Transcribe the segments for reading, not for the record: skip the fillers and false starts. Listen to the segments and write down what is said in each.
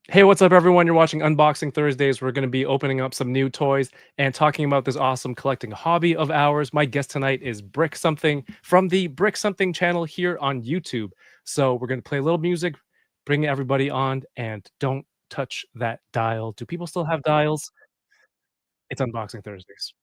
Hey, what's up, everyone? You're watching Unboxing Thursdays. We're going to be opening up some new toys and talking about this awesome collecting hobby of ours. My guest tonight is Brick Something from the Brick Something channel here on YouTube. So we're going to play a little music, bring everybody on, and don't touch that dial. Do people still have dials? It's Unboxing Thursdays.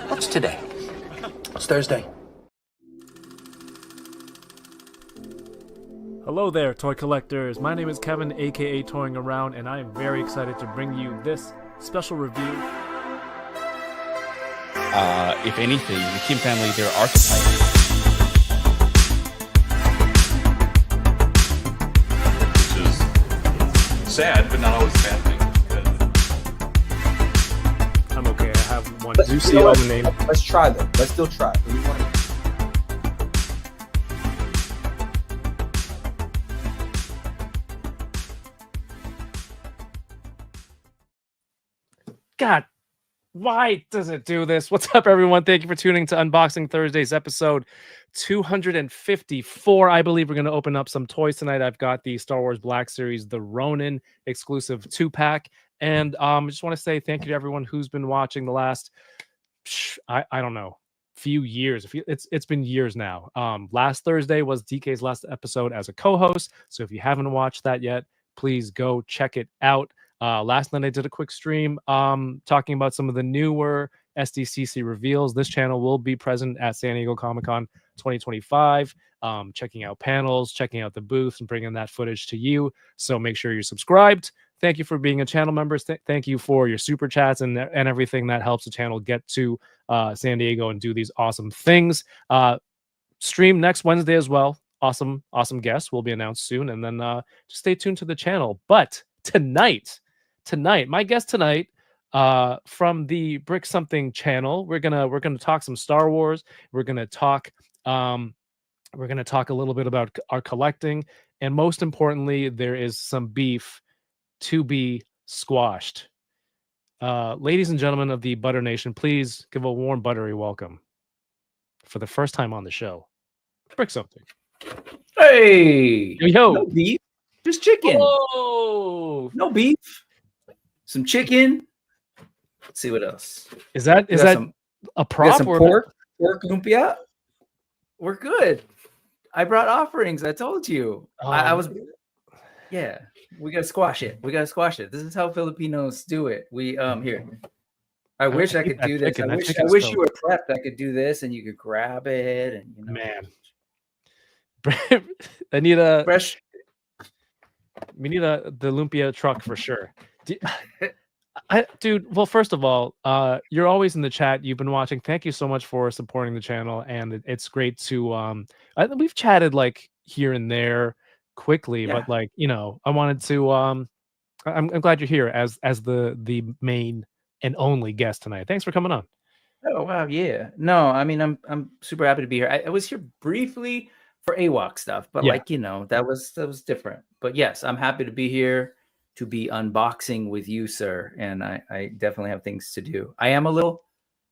What's today? It's Thursday. Hello there, toy collectors. My name is Kevin, aka Toying Around, and I am very excited to bring you this special review. If anything, the Kim family, they're archetypes. Which is sad, but not always a bad thing. I'm okay. I have one Zeusy on the name. Let's try them. Let's still try. God, why does it do this? What's up, everyone? Thank you for tuning to Unboxing Thursdays, episode 254. I believe we're going to open up some toys tonight. I've got the Star Wars Black Series, the Ronin exclusive 2-pack. And I just want to say thank you to everyone who's been watching the last, I don't know, few years. It's been years now. Last Thursday was DK's last episode as a co-host. So if you haven't watched that yet, please go check it out. Last night I did a quick stream talking about some of the newer SDCC reveals. This channel will be present at San Diego Comic-Con 2025, checking out panels, checking out the booths, and bringing that footage to you. So make sure you're subscribed. Thank you for being a channel member. Thank you for your super chats and everything that helps the channel get to San Diego and do these awesome things. Stream next Wednesday as well. Awesome guests will be announced soon. And then just stay tuned to the channel. But tonight, my guest tonight from the Brick Something channel, we're gonna talk some Star Wars. We're gonna talk a little bit about our collecting, and most importantly, there is some beef to be squashed. Ladies and gentlemen of the Butter Nation, please give a warm, buttery welcome for the first time on the show, Brick Something. Hey, yo, no beef, just chicken. Oh, no beef, some chicken. Let's see what else. Is that a prop some or pork lumpia? We're good. I brought offerings. I told you. I was. Yeah, we gotta squash it. This is how Filipinos do it. We here. I wish I could do this. I wish you were prepped. I could do this, and you could grab it, and you know. Man, I need a fresh. We need the lumpia truck for sure. Dude, well, first of all, you're always in the chat. You've been watching. Thank you so much for supporting the channel, and it's great to we've chatted like here and there quickly, but like, you know, I wanted to I'm glad you're here as the main and only guest tonight. Thanks for coming on. Oh wow, yeah. No, I mean I'm super happy to be here. I was here briefly for Awok stuff, but like, you know, that was different. But yes, I'm happy to be here to be unboxing with you, sir. And I definitely have things to do. I am a little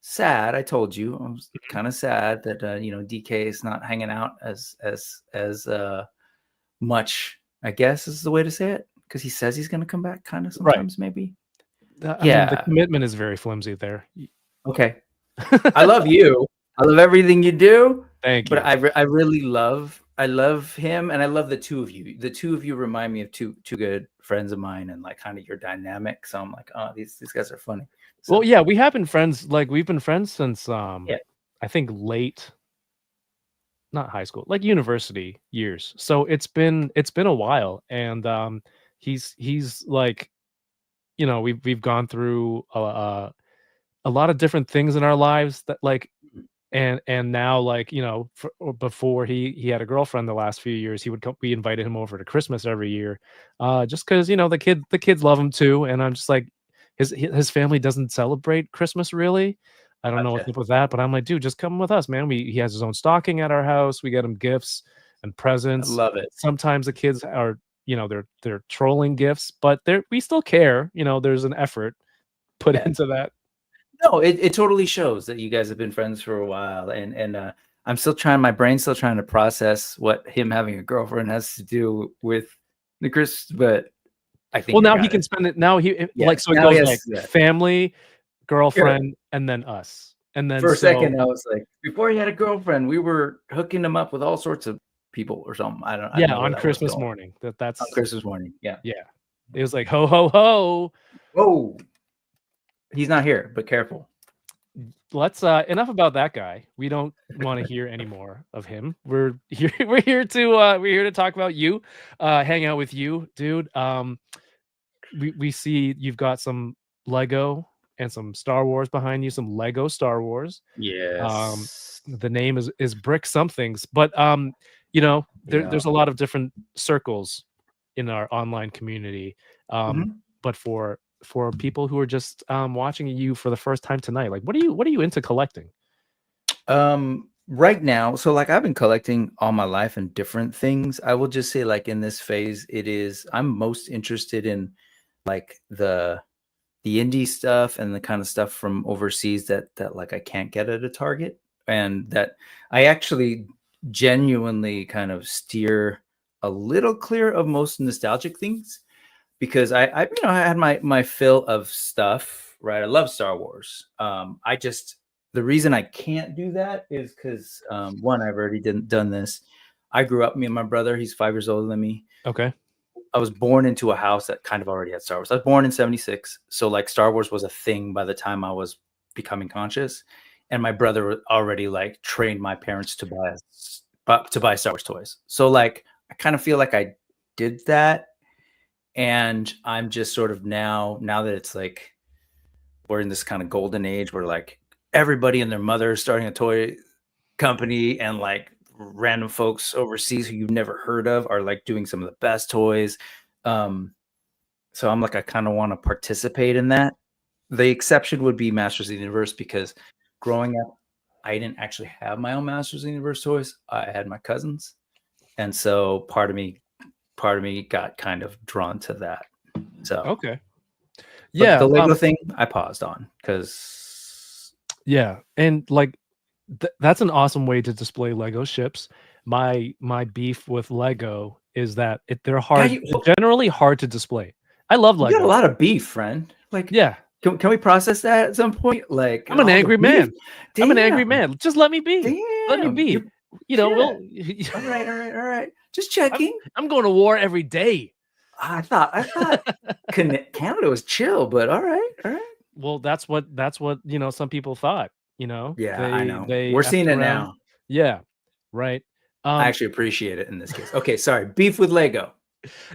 sad. I told you I was kind of sad that you know, DK is not hanging out as much, I guess is the way to say it, because he says he's going to come back kind of sometimes, maybe. I mean, the commitment is very flimsy there. Okay. I love you. I love everything you do. Thank you. But I really love him, and I love the two of you. The two of you remind me of two good friends of mine, and like kind of your dynamic. So I'm like, oh, these guys are funny. So, well, yeah, we have been friends. Like we've been friends since I think late, not high school, like university years. So it's been a while, and he's like, you know, we've gone through a lot of different things in our lives that like, and now like, you know, before he had a girlfriend the last few years, he would come, we invited him over to Christmas every year, just because, you know, the kids love him too, and I'm just like, his family doesn't celebrate Christmas really. I don't know what's Gotcha. up with that, but I'm like, dude, just come with us, man. He has his own stocking at our house. We get him gifts and I presents. love it. Sometimes the kids are, you know, they're trolling gifts, but we still care. You know, there's an effort put Yeah. into that. No, it totally shows that you guys have been friends for a while, and I'm still trying. My brain's still trying to process what him having a girlfriend has to do with the Chris. But I think Well, I now he got can it. spend it. Now he Yeah, like, so it now he goes has like that. family, Sure. girlfriend, and then us. And then For a so second, I was like, before he had a girlfriend, we were hooking him up with all sorts of people or something. I don't yeah, know where on that was Christmas going. morning. On That's Christmas morning, yeah. yeah. It was like ho ho ho. Whoa, he's not here, but careful. Let's enough about that guy. We don't want to hear any more of him. We're here we're here to talk about you, hang out with you, dude. We see you've got some Lego and some Star Wars behind you, some Lego Star Wars. Yes. The name is Brick Somethings, but you know, there's a lot of different circles in our online community. But for people who are just watching you for the first time tonight, like what are you into collecting? Right now, so like I've been collecting all my life and different things. I will just say, like in this phase, I'm most interested in like the indie stuff and the kind of stuff from overseas that like I can't get at a Target, and that I actually genuinely kind of steer a little clear of most nostalgic things, because I you know, I had my fill of stuff, right? I love Star Wars. I just, the reason I can't do that is because one, I've already done this. I grew up, me and my brother, he's 5 years older than me. Okay. I was born into a house that kind of already had Star Wars. I was born in 76. So like Star Wars was a thing by the time I was becoming conscious. And my brother already like trained my parents to buy Star Wars toys. So like, I kind of feel like I did that. And I'm just sort of now that it's like, we're in this kind of golden age where like everybody and their mother is starting a toy company, and like random folks overseas who you've never heard of are like doing some of the best toys. So I'm like, I kind of want to participate in that. The exception would be Masters of the Universe, because growing up, I didn't actually have my own Masters of the Universe toys. I had my cousins. And so part of me got kind of drawn to that. So Okay. but Yeah. the Lego thing I paused on because Yeah, and like that's an awesome way to display Lego ships. My beef with Lego is that they're hard, they're generally hard to display. I love you got a Lego. lot of beef, friend. Like, Yeah, can we process that at some point? Like, I'm an all the angry beef? man. I'm an angry Damn. man. Just let me be. Let me Damn. be. You know, we'll. All right. Just checking. I'm going to war every day. I thought Canada was chill, but all right. Well, that's what you know, some people thought. You know. Yeah, I know. They We're effed seeing it around. now. Yeah. Right. I actually appreciate it in this case. Okay, sorry. Beef with Lego.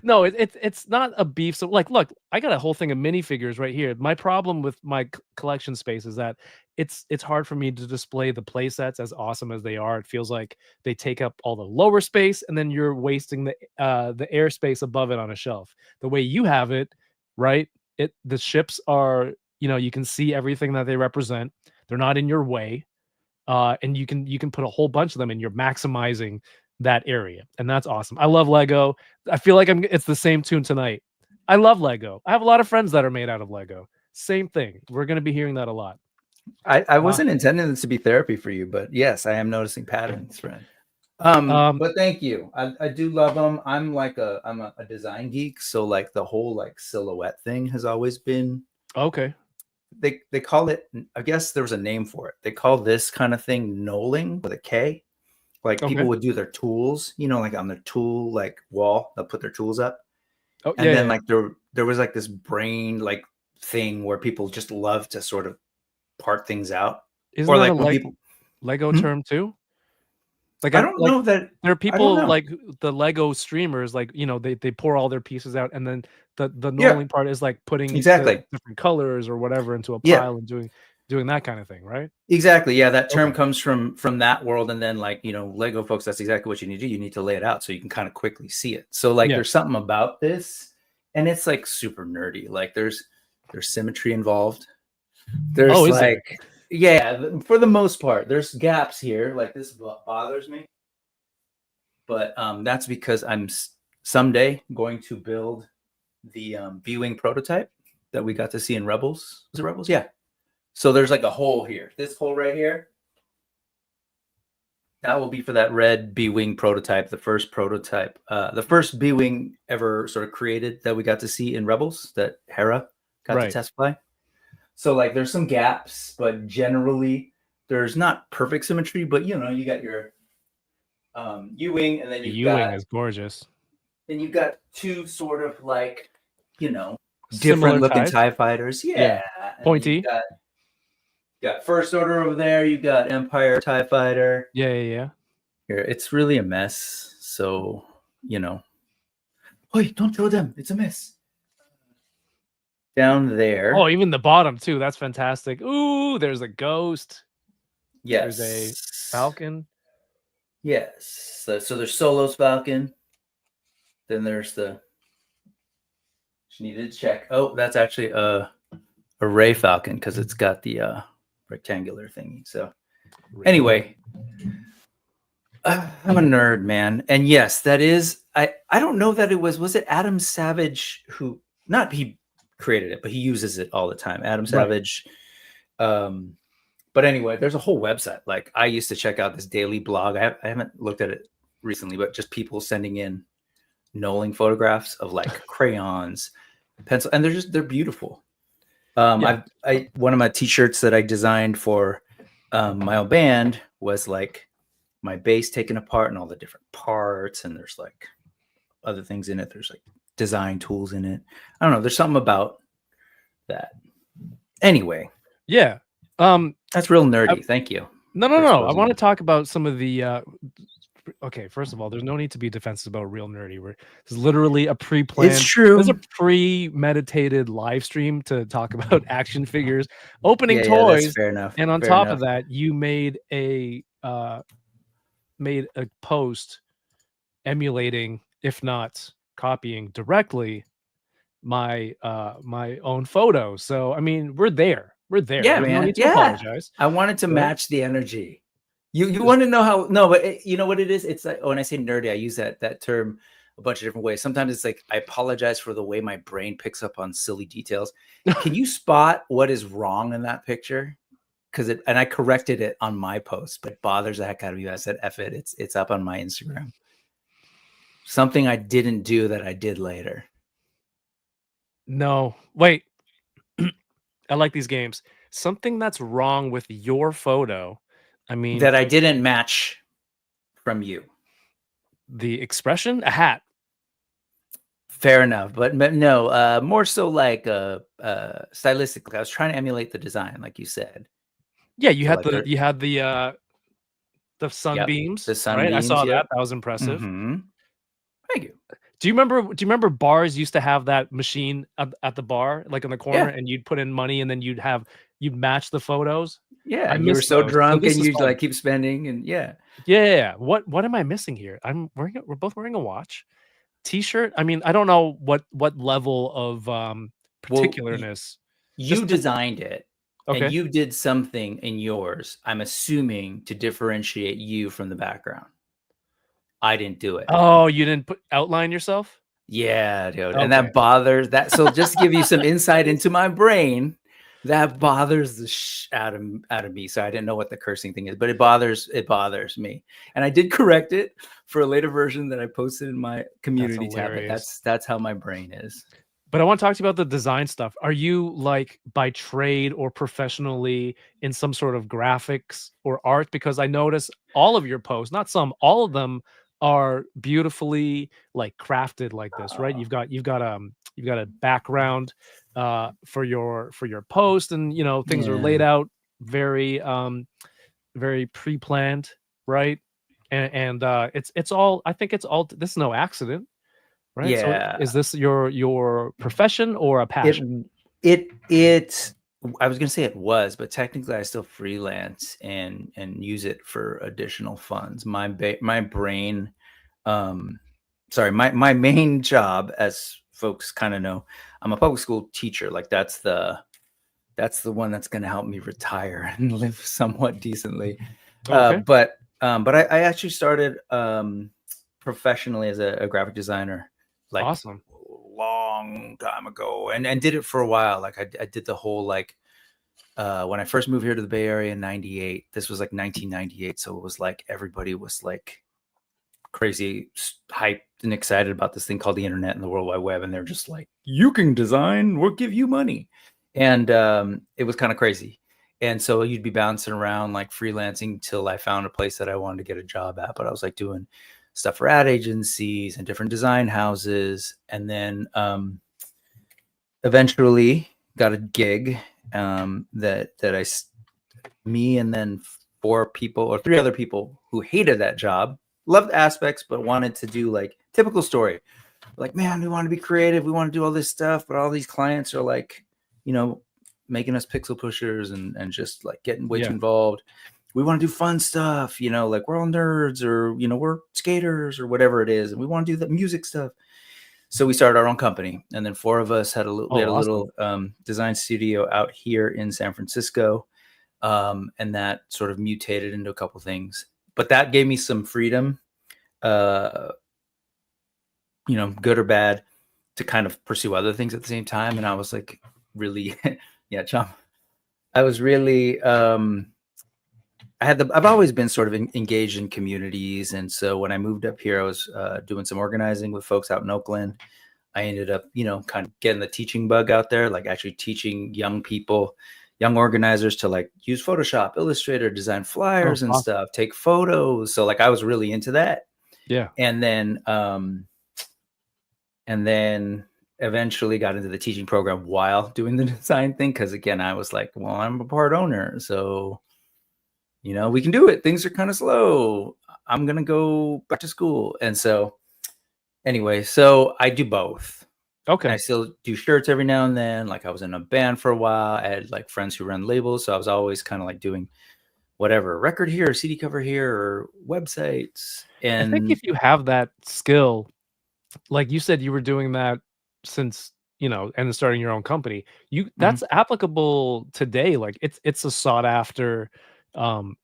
No, it's not a beef. So like, look, I got a whole thing of minifigures right here. My problem with my collection space is that it's hard for me to display the play sets as awesome as they are. It feels like they take up all the lower space, and then you're wasting the airspace above it on a shelf. The way you have it, right? The ships are, you know, you can see everything that they represent. They're not in your way, and you can put a whole bunch of them, and you're maximizing that area, and that's awesome. I love Lego. I feel like it's the same tune tonight. I love Lego. I have a lot of friends that are made out of Lego. Same thing. We're going to be hearing that a lot. I wasn't intending this to be therapy for you, but yes, I am noticing patterns, friend. But thank you. I do love them. I'm a design geek, so like the whole like silhouette thing has always been okay. They call it, I guess there was a name for it. They call this kind of thing knolling with a K. Like people would do their tools, you know, like on their tool like wall, they'll put their tools up. Oh, and then like there was like this brain like thing where people just love to sort of part things out. Isn't or that like a people Lego term too? Like I don't know that there are people like the Lego streamers, like, you know, they pour all their pieces out, and then the knolling part is like putting exactly different colors or whatever into a pile and doing. doing that kind of thing, right? Exactly. Yeah, that term Okay. comes from that world, and then like Lego folks, that's exactly what you need to do. You need to lay it out so you can kind of quickly see it. So like, Yeah. there's something about this, and it's like super nerdy. Like there's symmetry involved. There's Oh, is there? like, yeah, for the most part, there's gaps here. Like this bothers me, but that's because I'm someday going to build the B-wing prototype that we got to see in Rebels. Was it Rebels? Yeah. So there's like a hole here. This hole right here, that will be for that red B-wing prototype, the first prototype, the first B-wing ever sort of created that we got to see in Rebels that Hera got to test fly. So like there's some gaps, but generally there's not perfect symmetry, but you got your U-wing, and then The U-wing is gorgeous. Then you've got two sort of like, Similar different looking types. TIE fighters. Yeah. Pointy. You got First Order over there. You got Empire TIE Fighter. Yeah. Here, it's really a mess. So, Wait, don't show them. It's a mess. Down there. Oh, even the bottom too. That's fantastic. Ooh, there's a ghost. Yes. There's a Falcon. Yes. So there's Solo's Falcon. Then there's the. She needed to check. Oh, that's actually a Ray Falcon because it's got the rectangular thingy. So anyway, I'm a nerd, man. And yes, that is. I don't know that it was it Adam Savage who he created it, but he uses it all the time. Adam Savage. Right. But anyway, there's a whole website. Like I used to check out this daily blog. I haven't looked at it recently, but just people sending in knolling photographs of like crayons, pencil, and they're beautiful. One of my t-shirts that I designed for my own band was like my bass taken apart and all the different parts, and there's like other things in it. There's like design tools in it. I don't know. There's something about that. Anyway. Yeah. That's real nerdy. Thank you. No. I want to talk about some of the okay, first of all, there's no need to be defensive about real nerdy. It's literally a pre-planned. It's true. There's a premeditated live stream to talk about action figures, opening toys. That's fair enough. And on top of that, you made a post emulating, if not copying directly, my own photo. So I mean, we're there. Yeah, man. No need to apologize. I wanted to match the energy. You want to know how? No, but you know what it is? It's like when I say nerdy, I use that term a bunch of different ways. Sometimes it's like I apologize for the way my brain picks up on silly details. Can you spot what is wrong in that picture? And I corrected it on my post, but it bothers the heck out of you. I said, "F it, it's up on my Instagram." Something I didn't do that I did later. No, wait. I like these games. Something that's wrong with your photo. I mean, that I didn't match from you. The expression, a hat. Fair enough, but no, more so like stylistically. I was trying to emulate the design, like you said. Yeah, you had the sunbeams. The sunbeams. Right? I saw that. That was impressive. Mm-hmm. Thank you. Do you remember bars used to have that machine at the bar, like in the corner, and you'd put in money and then you'd match the photos? Yeah, you were so drunk and you'd like keep spending and yeah. What am I missing here? We're both wearing a watch, t-shirt. I mean, I don't know what level of particularness. You designed it, okay? And you did something in yours. I'm assuming to differentiate you from the background. I didn't do it. Oh, you didn't outline yourself? Yeah, dude. Okay. And that bothers that. So just to give you some insight into my brain, that bothers the out of me. So I didn't know what the cursing thing is, but it bothers me. And I did correct it for a later version that I posted in my community tab. That's how my brain is. But I want to talk to you about the design stuff. Are you like by trade or professionally in some sort of graphics or art? Because I notice all of your posts, not some, all of them are beautifully like crafted like this, right? You've got a background for your post, and things are laid out very very pre-planned, right? And it's all, I think it's all, this is no accident, right? Yeah. So is this your profession or a passion? I was gonna say it was, but technically I still freelance and use it for additional funds. My brain, sorry, my main job, as folks kind of know, I'm a public school teacher. Like that's the one that's gonna help me retire and live somewhat decently. Okay. But I actually started professionally as a graphic designer, like Awesome. long time ago, and did it for a while. Like I did the whole like when I first moved here to the Bay Area in '98. This was like 1998, so it was like everybody was like crazy hyped and excited about this thing called the internet and the World Wide Web, and they're just like, you can design, we'll give you money. And it was kind of crazy. And so you'd be bouncing around like freelancing till I found a place that I wanted to get a job at. But I was like doing stuff for ad agencies and different design houses. And then eventually got a gig me and then 3 other people who hated that job, loved aspects, but wanted to do like typical story. Like, man, we want to be creative. We want to do all this stuff. But all these clients are like, making us pixel pushers and just like getting way too involved. We want to do fun stuff, like we're all nerds or, we're skaters or whatever it is. And we want to do the music stuff. So we started our own company. And then 4 of us had a little design studio out here in San Francisco. And that sort of mutated into a couple things. But that gave me some freedom, good or bad, to kind of pursue other things at the same time. And I was like, really, Chum. I was really, I've always been sort of engaged in communities. And so when I moved up here, I was doing some organizing with folks out in Oakland. I ended up, kind of getting the teaching bug out there, like actually teaching young people, young organizers to like use Photoshop, Illustrator, design flyers and stuff, take photos. So like I was really into that. Yeah. And then eventually got into the teaching program while doing the design thing. Cause again, I was like, well, I'm a part owner. So, we can do it. Things are kind of slow. I'm going to go back to school. And so anyway, so I do both. Okay. And I still do shirts every now and then. Like I was in a band for a while. I had like friends who run labels. So I was always kind of like doing whatever, record here, CD cover here, or websites. And I think if you have that skill, like you said, you were doing that since, and starting your own company, that's applicable today. Like it's a sought after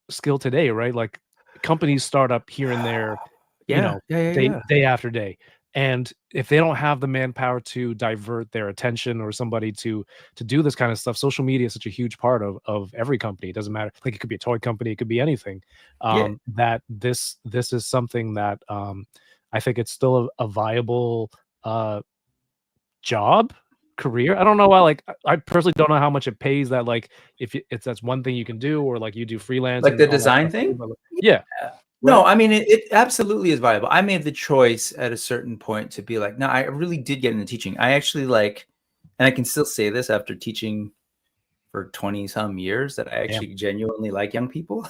skill today, right? Like companies start up here and there, day after day. And if they don't have the manpower to divert their attention or somebody to do this kind of stuff, social media is such a huge part of every company. It doesn't matter. Like it could be a toy company, it could be anything. That this is something that I think it's still a viable job, career. I don't know why. Like I personally don't know how much it pays. That like if that's one thing you can do, or like you do freelance, like the design thing. Yeah. No, I mean, it absolutely is viable. I made the choice at a certain point to be like, no, I really did get into teaching. I actually like, and I can still say this after teaching for 20 some years, that I actually genuinely like young people.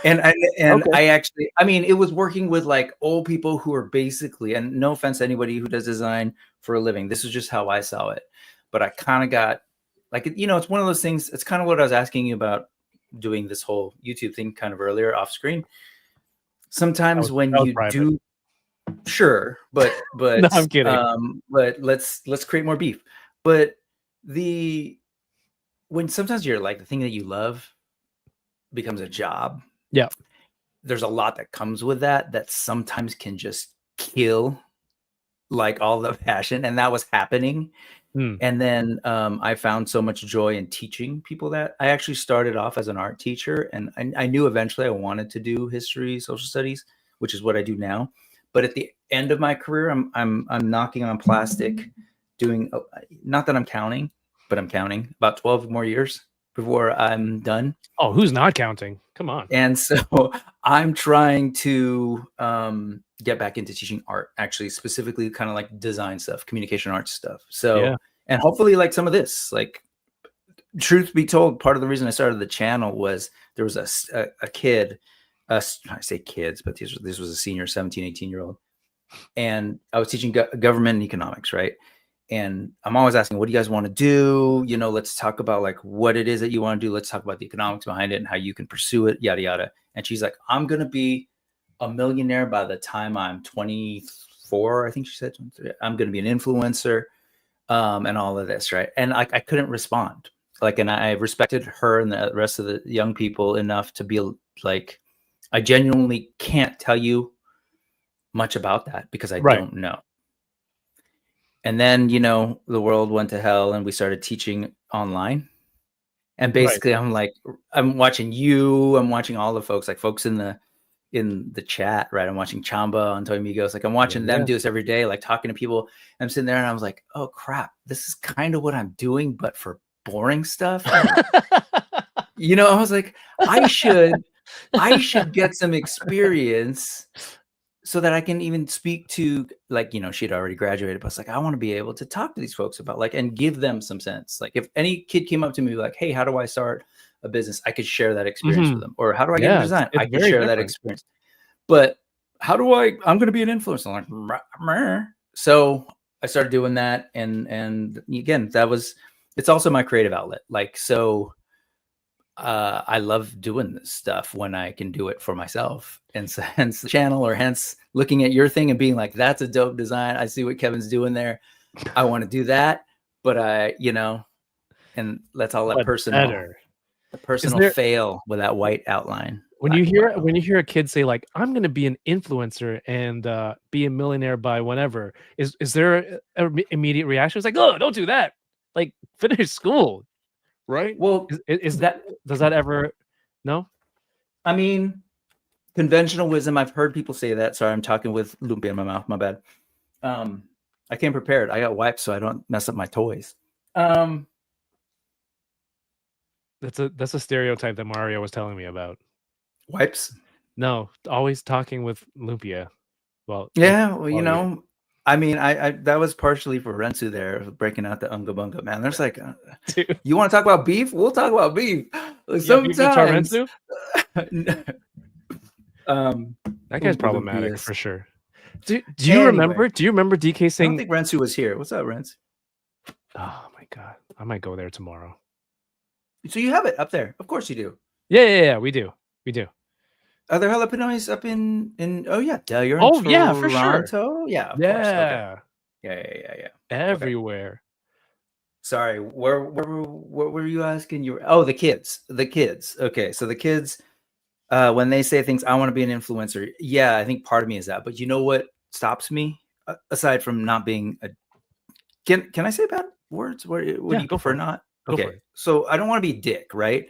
And I actually, I mean, it was working with like old people who are basically, and no offense to anybody who does design for a living, this is just how I saw it. But I kind of got like, it's one of those things. It's kind of what I was asking you about doing this whole YouTube thing kind of earlier off screen. Sometimes when you do, sure, but no, I'm kidding. But let's create more beef. But when sometimes you're like, the thing that you love becomes a job. Yeah. There's a lot that comes with that sometimes can just kill like all the passion. And that was happening. And then I found so much joy in teaching people that. I actually started off as an art teacher, and I knew eventually I wanted to do history, social studies, which is what I do now. But at the end of my career, I'm knocking on plastic, doing, not that I'm counting, but I'm counting about 12 more years before I'm done. Oh, who's not counting? Come on. And so I'm trying to get back into teaching art, actually, specifically kind of like design stuff, communication arts stuff. So, and hopefully like some of this, like, truth be told, part of the reason I started the channel was there was a kid, I say kids, but this was a senior, 17, 18-year-old. And I was teaching government and economics, right? And I'm always asking, what do you guys want to do? You know, let's talk about like what it is that you want to do. Let's talk about the economics behind it and how you can pursue it, yada, yada. And she's like, I'm going to be a millionaire by the time I'm 24. I think she said, I'm going to be an influencer, and all of this. Right. And I couldn't respond. Like, and I respected her and the rest of the young people enough to be like, I genuinely can't tell you much about that because I don't know. And then, you know, the world went to hell and we started teaching online. And basically I'm like, I'm watching you, I'm watching all the folks, like folks in the chat, right? I'm watching Chamba, Antonio Migos, like I'm watching them do this every day, like talking to people. I'm sitting there and I was like, oh crap, this is kind of what I'm doing, but for boring stuff. You know, I was like, I should get some experience so that I can even speak to, like, you know, she'd already graduated, but it's like, I want to be able to talk to these folks about, like, and give them some sense. Like if any kid came up to me like, hey, how do I start a business? I could share that experience with them. Or how do I get into design? I could share that experience. But how do I'm going to be an influencer. I'm like, so I started doing that. And again, it's also my creative outlet. Like, so I love doing this stuff when I can do it for myself. And so hence the channel, or hence looking at your thing and being like, that's a dope design. I see what Kevin's doing there. I want to do that. But you know, and let's all let personal fail with that white outline. When you hear a kid say like, I'm going to be an influencer and be a millionaire by whenever, is there an immediate reaction? It's like, oh, don't do that. Like, finish school. Right. Well, does that ever? No. I mean, conventional wisdom. I've heard people say that. Sorry, I'm talking with lumpia in my mouth. My bad. I came prepared. I got wipes so I don't mess up my toys. That's a stereotype that Mario was telling me about. Wipes? No, always talking with lumpia. Well, yeah. Well, you know. I mean, I that was partially for Rensu there, breaking out the unga bunga, man. There's like, you want to talk about beef? We'll talk about beef. Sometimes. That guy's problematic for sure. Do you remember DK saying? I don't think Rensu was here. What's up, Rensu? Oh my god, I might go there tomorrow. So you have it up there? Of course you do. Yeah, we do. Are there jalapenos up in? Oh yeah, you're in Toronto? Yeah, for sure. Yeah, of course. Okay. Yeah. Everywhere. Okay. Sorry, what were you asking? The kids. Okay, so the kids, when they say things, I want to be an influencer. Yeah, I think part of me is that. But you know what stops me, aside from not being a? Can I say bad words? Would you prefer not? Okay, so I don't want to be a dick, right?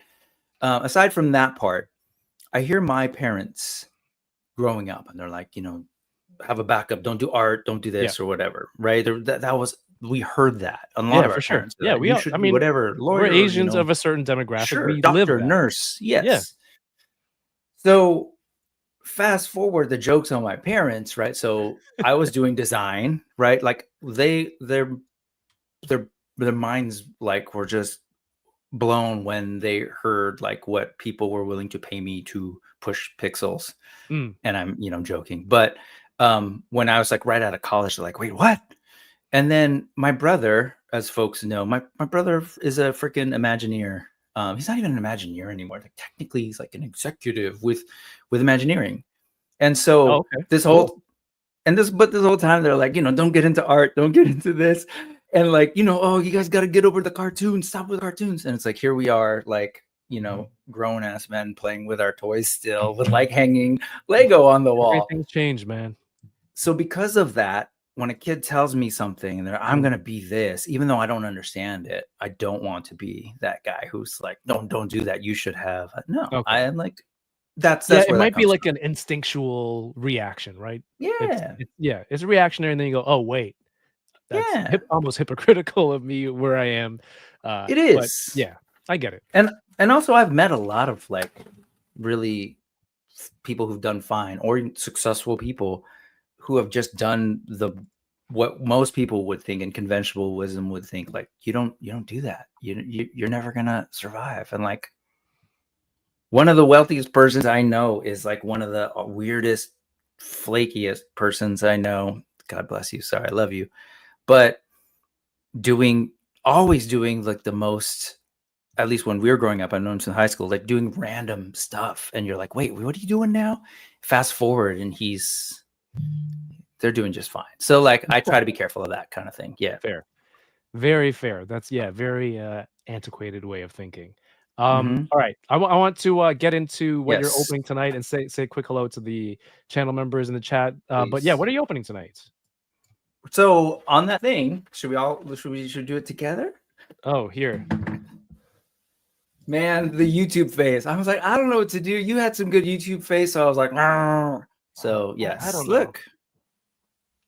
Aside from that part. I hear my parents growing up and they're like, you know, have a backup, don't do art, don't do this or whatever, right? We heard that. A lot of our parents. Yeah, we should be whatever. Lawyer, we're Asians of a certain demographic. Sure, we doctor, live nurse. Yes. Yeah. So fast forward the jokes on my parents, right? So I was doing design, right? Like their minds like were just blown when they heard like what people were willing to pay me to push pixels. And I'm, you know, joking, but when I was like right out of college, they're like, wait, what? And then my brother, as folks know, my brother is a freaking Imagineer. He's not even an Imagineer anymore. Like, technically he's like an executive with Imagineering. And so this whole time they're like, you know, don't get into art, don't get into this. And like, you know, you guys got to get over the cartoons, stop with cartoons. And it's like, here we are, like, you know, grown ass men playing with our toys still, with like hanging Lego on the wall. Everything's changed, man. So because of that, when a kid tells me something and I'm going to be this, even though I don't understand it, I don't want to be that guy who's like, don't do that. You should have. No, I am like, that's it might be like an instinctual reaction, right? Yeah. It's reactionary. And then you go, oh, wait. That's almost hypocritical of me where I am. It is. But I get it. And also I've met a lot of like really people who've done fine or successful people who have just done what most people would think and conventional wisdom would think, like, you don't do that. You're never gonna survive. And like one of the wealthiest persons I know is like one of the weirdest, flakiest persons I know. God bless you. Sorry, I love you. But always doing like the most, at least when we were growing up, I know him in high school, like doing random stuff. And you're like, wait, what are you doing now? Fast forward and they're doing just fine. So like, I try to be careful of that kind of thing. Yeah. Fair. Very fair. That's very antiquated way of thinking. Mhm. All right. I want to get into what you're Yes. opening tonight and say a quick hello to the channel members in the chat. But yeah, Please. what are you opening tonight? So on that thing, should we do it together? Oh, here. Man, the YouTube face. I was like, I don't know what to do. You had some good YouTube face, so I was like, "Arr." So yes, I don't know. look.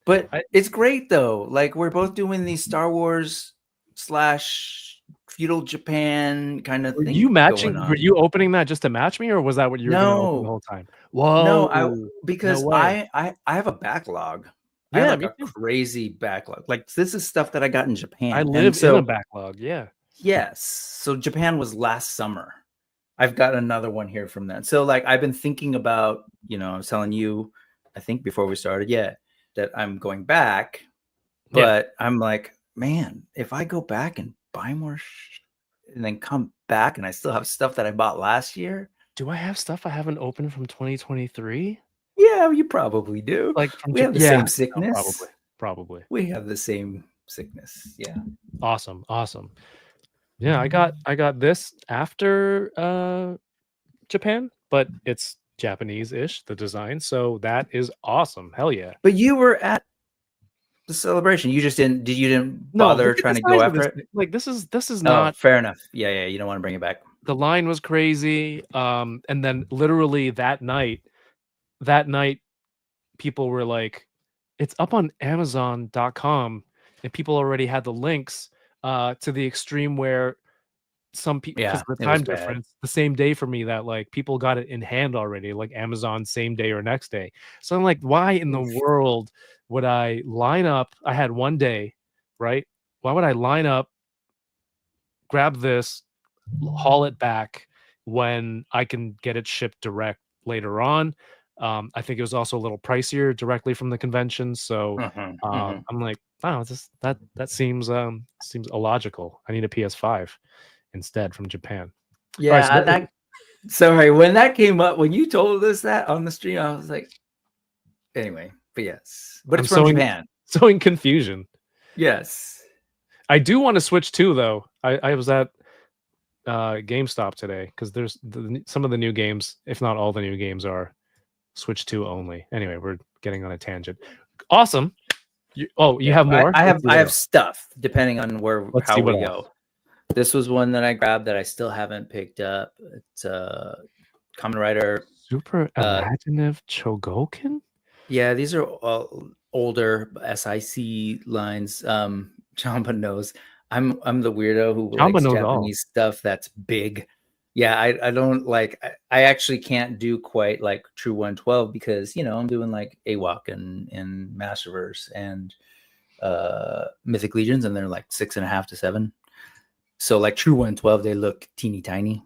But it's great though. Like we're both doing these Star Wars / feudal Japan kind of Were thing. you matching? Going on. Were you opening that just to match me, or was that what you were going to open the whole time? Whoa! No, because no way. I have a backlog. I Yeah, have me like a too. crazy backlog. Like this is stuff that I got in Japan. I live in a backlog. Yeah. Yes. So Japan was last summer. I've got another one here from that. So like I've been thinking about, I was telling you, I think before we started, that I'm going back. But I'm like, man, if I go back and buy more and then come back and I still have stuff that I bought last year. Do I have stuff I haven't opened from 2023? Yeah, you probably do. Like from we have the same sickness. No, probably. We have the same sickness. Yeah. Awesome. Yeah, I got this after Japan, but it's Japanese-ish, the design. So that is awesome. Hell yeah. But you were at the celebration. You just didn't bother trying to go after it? Like this is not fair enough. Yeah. You don't want to bring it back. The line was crazy. And then literally that night, people were like, it's up on Amazon.com, and people already had the links to the extreme where some people, because the time difference, the same day for me, that like people got it in hand already, like Amazon same day or next day. So I'm like, why in the world would I line up? I had one day, right? Why would I line up, grab this, haul it back when I can get it shipped direct later on? I think it was also a little pricier directly from the convention. So I'm like, wow, that seems illogical. I need a PS5 instead from Japan. Yeah, right, sorry, when that came up, when you told us that on the stream, I was like, anyway, but yes, but it's from Japan. So in confusion. Yes, I do want to switch too, though. I was at GameStop today because there's some of the new games, if not all the new games, are Switch 2 only. Anyway, we're getting on a tangent. Awesome. You have more? I have stuff depending on how we go. This was one that I grabbed that I still haven't picked up. It's Kamen Rider Super Imaginative Chogokin. Yeah, these are all older SIC lines. Chamba knows. I'm the weirdo who likes Japanese stuff that's big. Yeah, I don't like. I actually can't do quite like True 112 because I'm doing like Awok and Masterverse and Mythic Legions, and they're like 6.5 to 7. So like True 112, they look teeny tiny.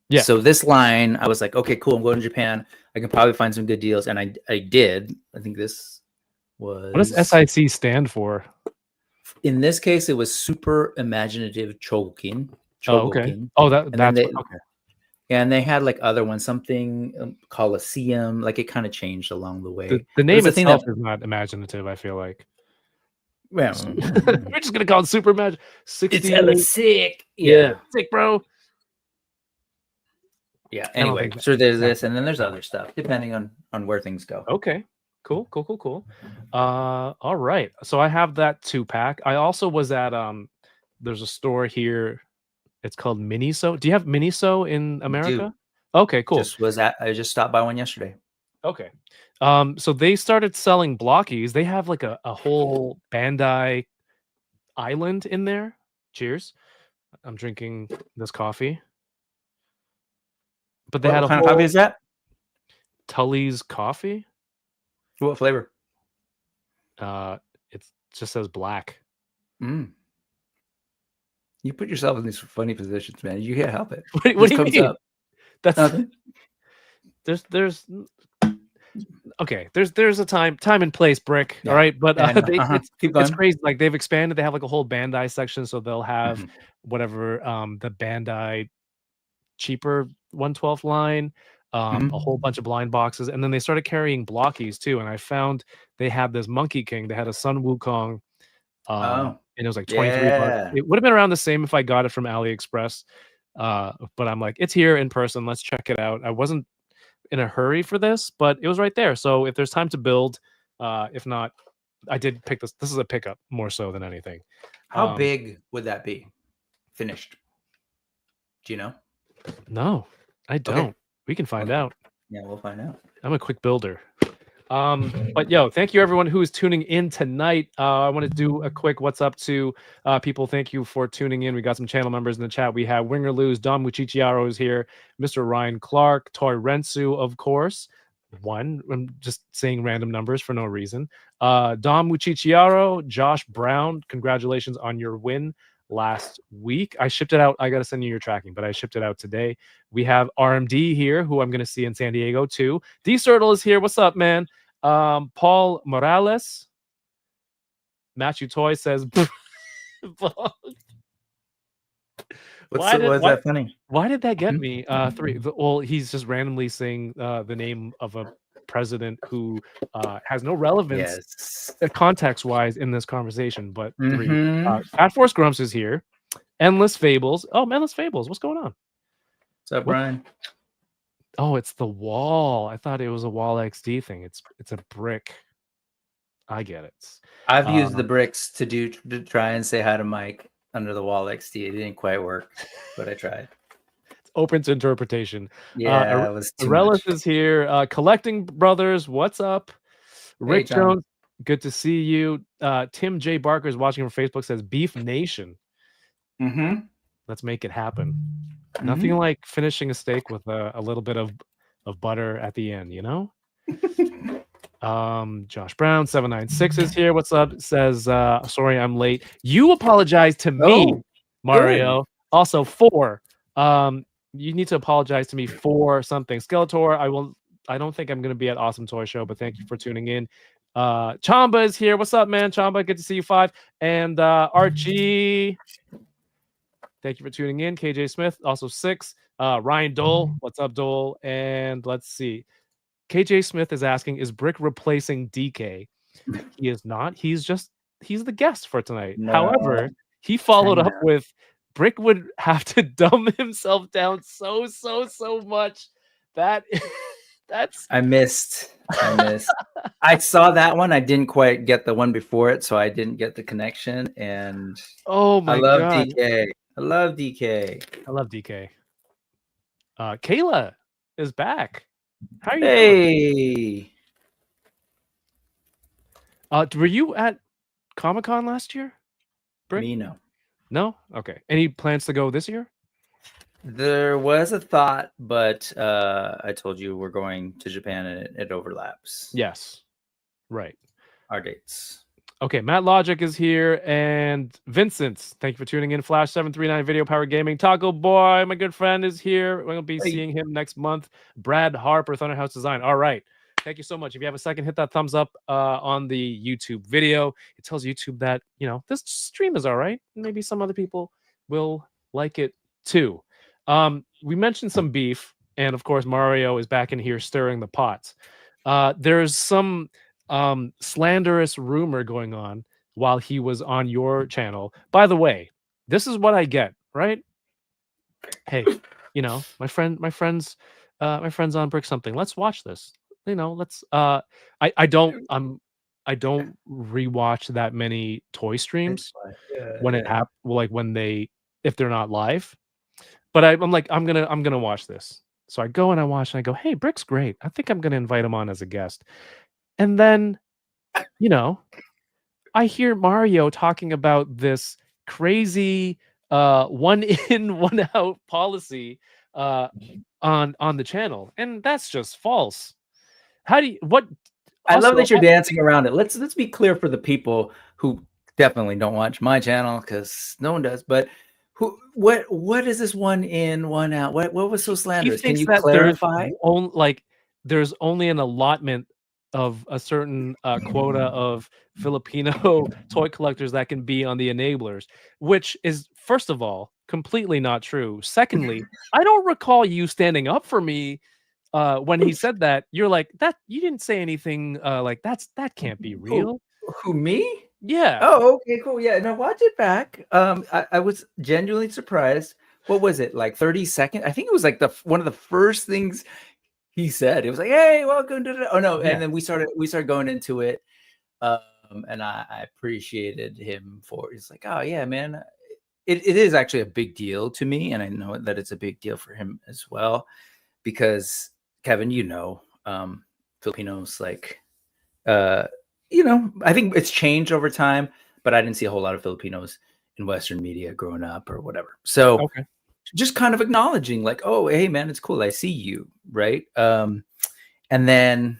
Yeah. So this line, I was like, okay, cool. I'm going to Japan. I can probably find some good deals, and I did. I think this was. What does SIC stand for? In this case, it was Super Imaginative Chogokin. Oh, okay. Oh, that's okay. Yeah, and they had like other ones, something Colosseum. Like it kind of changed along the way. The name itself is not imaginative, I feel like. Well, we're just gonna call it Super Imaginative. It's hella sick. Yeah, sick, bro. Yeah. Anyway, so there's this, and then there's other stuff depending on where things go. Okay. Cool. All right. So I have that 2-pack. I also was at there's a store here. It's called Miniso. Do you have Miniso in America? Okay, cool. I just stopped by one yesterday. Okay. So they started selling blockies. They have like a whole Bandai island in there. Cheers. I'm drinking this coffee. But they had a kind of coffee is that? Tully's coffee. What flavor? It just says black. You put yourself in these funny positions, man. You can't help it. What do you mean? That's nothing. There's okay, there's a time and place, Brick. Yeah. All right, but Yeah, I know. it's Keep it's going. crazy. Like they've expanded. They have like a whole Bandai section, so they'll have Mhm. whatever the Bandai cheaper 1/12 line, a whole bunch of blind boxes, and then they started carrying blockies too. And I found they had this Monkey King. They had a Sun Wukong, Oh, and it was like $23. yeah. It would have been around the same if I got it from AliExpress. But I'm like, it's here in person. Let's check it out. I wasn't in a hurry for this, but it was right there. So if there's time to build, if not, I did pick this. This is a pickup more so than anything. How big would that be? Finished? Do you know? No, I don't. We can find out. Yeah, we'll find out. I'm a quick builder. But yo, thank you everyone who is tuning in tonight. I want to do a quick what's up to people. Thank you for tuning in. We got some channel members in the chat. We have Winger Lose, Dom Muchichiaro is here, Mr. Ryan Clark, Toy Rensu, of course. I'm just saying random numbers for no reason. Dom Muchichiaro, Josh Brown, congratulations on your win last week. I shipped it out. I got to send you your tracking, but I shipped it out today. We have RMD here, who I'm going to see in San Diego too. D-Cirtle is here. What's up, man? Paul Morales. Matthew Toy says, Why is that funny? Why did that get me? Well, he's just randomly saying the name of a president who has no relevance context-wise in this conversation. But Fat Force Grumps is here. Endless Fables. Oh, Endless Fables. What's going on? What's up, Brian? Oh, it's the wall. I thought it was a wall XD thing. It's a brick. I get it. I've used the bricks to try and say hi to Mike under the wall XD. It didn't quite work, but I tried. It's open to interpretation. Yeah, it was too Arelis much. is here. Collecting Brothers, what's up? Rick Jones, good to see you. Tim J. Barker is watching from Facebook, says Beef Nation. Let's make it happen. Nothing like finishing a steak with a little bit of butter at the end, you know? Josh Brown 796 is here. What's up? Says sorry I'm late. You apologize to me, Mario. Good. Also you need to apologize to me for something. Skeletor, I don't think I'm gonna be at Awesome Toy Show, but thank you for tuning in. Chamba is here. What's up, man? Chamba, good to see you. 5. And Archie, thank you for tuning in. KJ Smith, also 6. Ryan Dole, what's up, Dole? And let's see. KJ Smith is asking, is Brick replacing DK? He is not. He's the guest for tonight. No. However, he followed up with Brick would have to dumb himself down so much. That's I missed. I saw that one. I didn't quite get the one before it, so I didn't get the connection. And oh my God. DK. I love DK. I love DK. Kayla is back. How are you doing? Were you at Comic-Con last year? Brick? Me, no. No? Okay. Any plans to go this year? There was a thought, but I told you we're going to Japan and it overlaps. Yes. Right. Our dates. Okay, Matt Logic is here, and Vincent, thank you for tuning in. Flash 739 Video Power Gaming. Taco Boy, my good friend, is here. We're going to be seeing him next month. Brad Harper, Thunderhouse Design. All right. Thank you so much. If you have a second, hit that thumbs up on the YouTube video. It tells YouTube that, this stream is all right. Maybe some other people will like it too. We mentioned some beef, and of course, Mario is back in here stirring the pots. There's some slanderous rumor going on while he was on your channel. By the way, this is what I get, right? Hey, my friends on Brick something. Let's watch this. Let's I don't rewatch that many toy streams when it happens, like if they're not live. But I'm like, I'm gonna watch this. So I go and I watch and I go, hey, Brick's great. I think I'm gonna invite him on as a guest. And then, I hear Mario talking about this crazy one in, one out policy on the channel, and that's just false. I love that you're dancing around it. Let's be clear for the people who definitely don't watch my channel, because no one does. But what is this one in, one out? What was so slanderous? Can you clarify? There's only an allotment a certain quota of Filipino toy collectors that can be on the enablers, which is, first of all, completely not true. Secondly, I don't recall you standing up for me when he said that. You're like, that you didn't say anything like that can't be real. Who me? Yeah. Oh, okay, cool. Yeah, now watch it back. I was genuinely surprised. What was it, like 30 seconds? I think it was like one of the first things he said. It was like, "Hey, welcome to the." Oh no, Yeah. and then we started going into it, and I appreciated him for. He's like, "Oh yeah, man, it is actually a big deal to me, and I know that it's a big deal for him as well, because Kevin, Filipinos like, I think it's changed over time, but I didn't see a whole lot of Filipinos in Western media growing up or whatever. So Okay. just kind of acknowledging like, oh, hey man, it's cool. I see you. Right. And then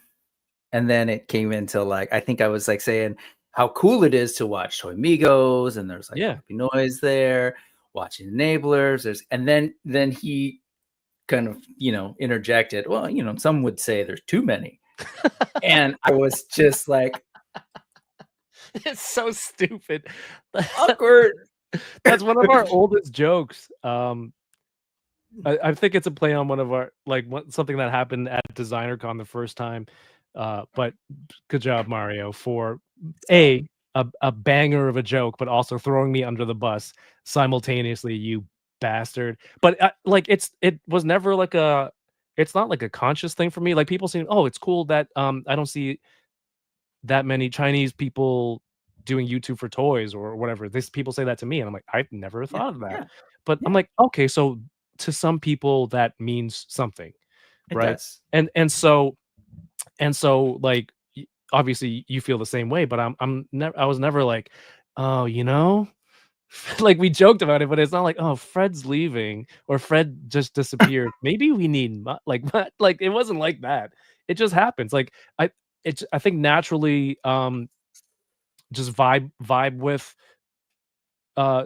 it came into like, I think I was like saying how cool it is to watch Toy Migos, and there's like happy noise there, watching enablers. And then he kind of, interjected, well, some would say there's too many. And I was just like, It's so stupid. awkward. That's one of our oldest jokes. I think it's a play on one of our something that happened at DesignerCon the first time. But good job, Mario, for a banger of a joke, but also throwing me under the bus simultaneously, you bastard. But it was never like it's not like a conscious thing for me. Like people saying, oh, it's cool that I don't see that many Chinese people doing YouTube for toys or whatever. People say that to me, and I'm like, I've never thought of that. Yeah, but I'm like, okay, so to some people that means something, right? It does. And so like obviously you feel the same way, but I was never like, oh, like we joked about it, but it's not like, oh, Fred's leaving or Fred just disappeared. Maybe we need like it wasn't like that. It just happens. Like I think naturally just vibe with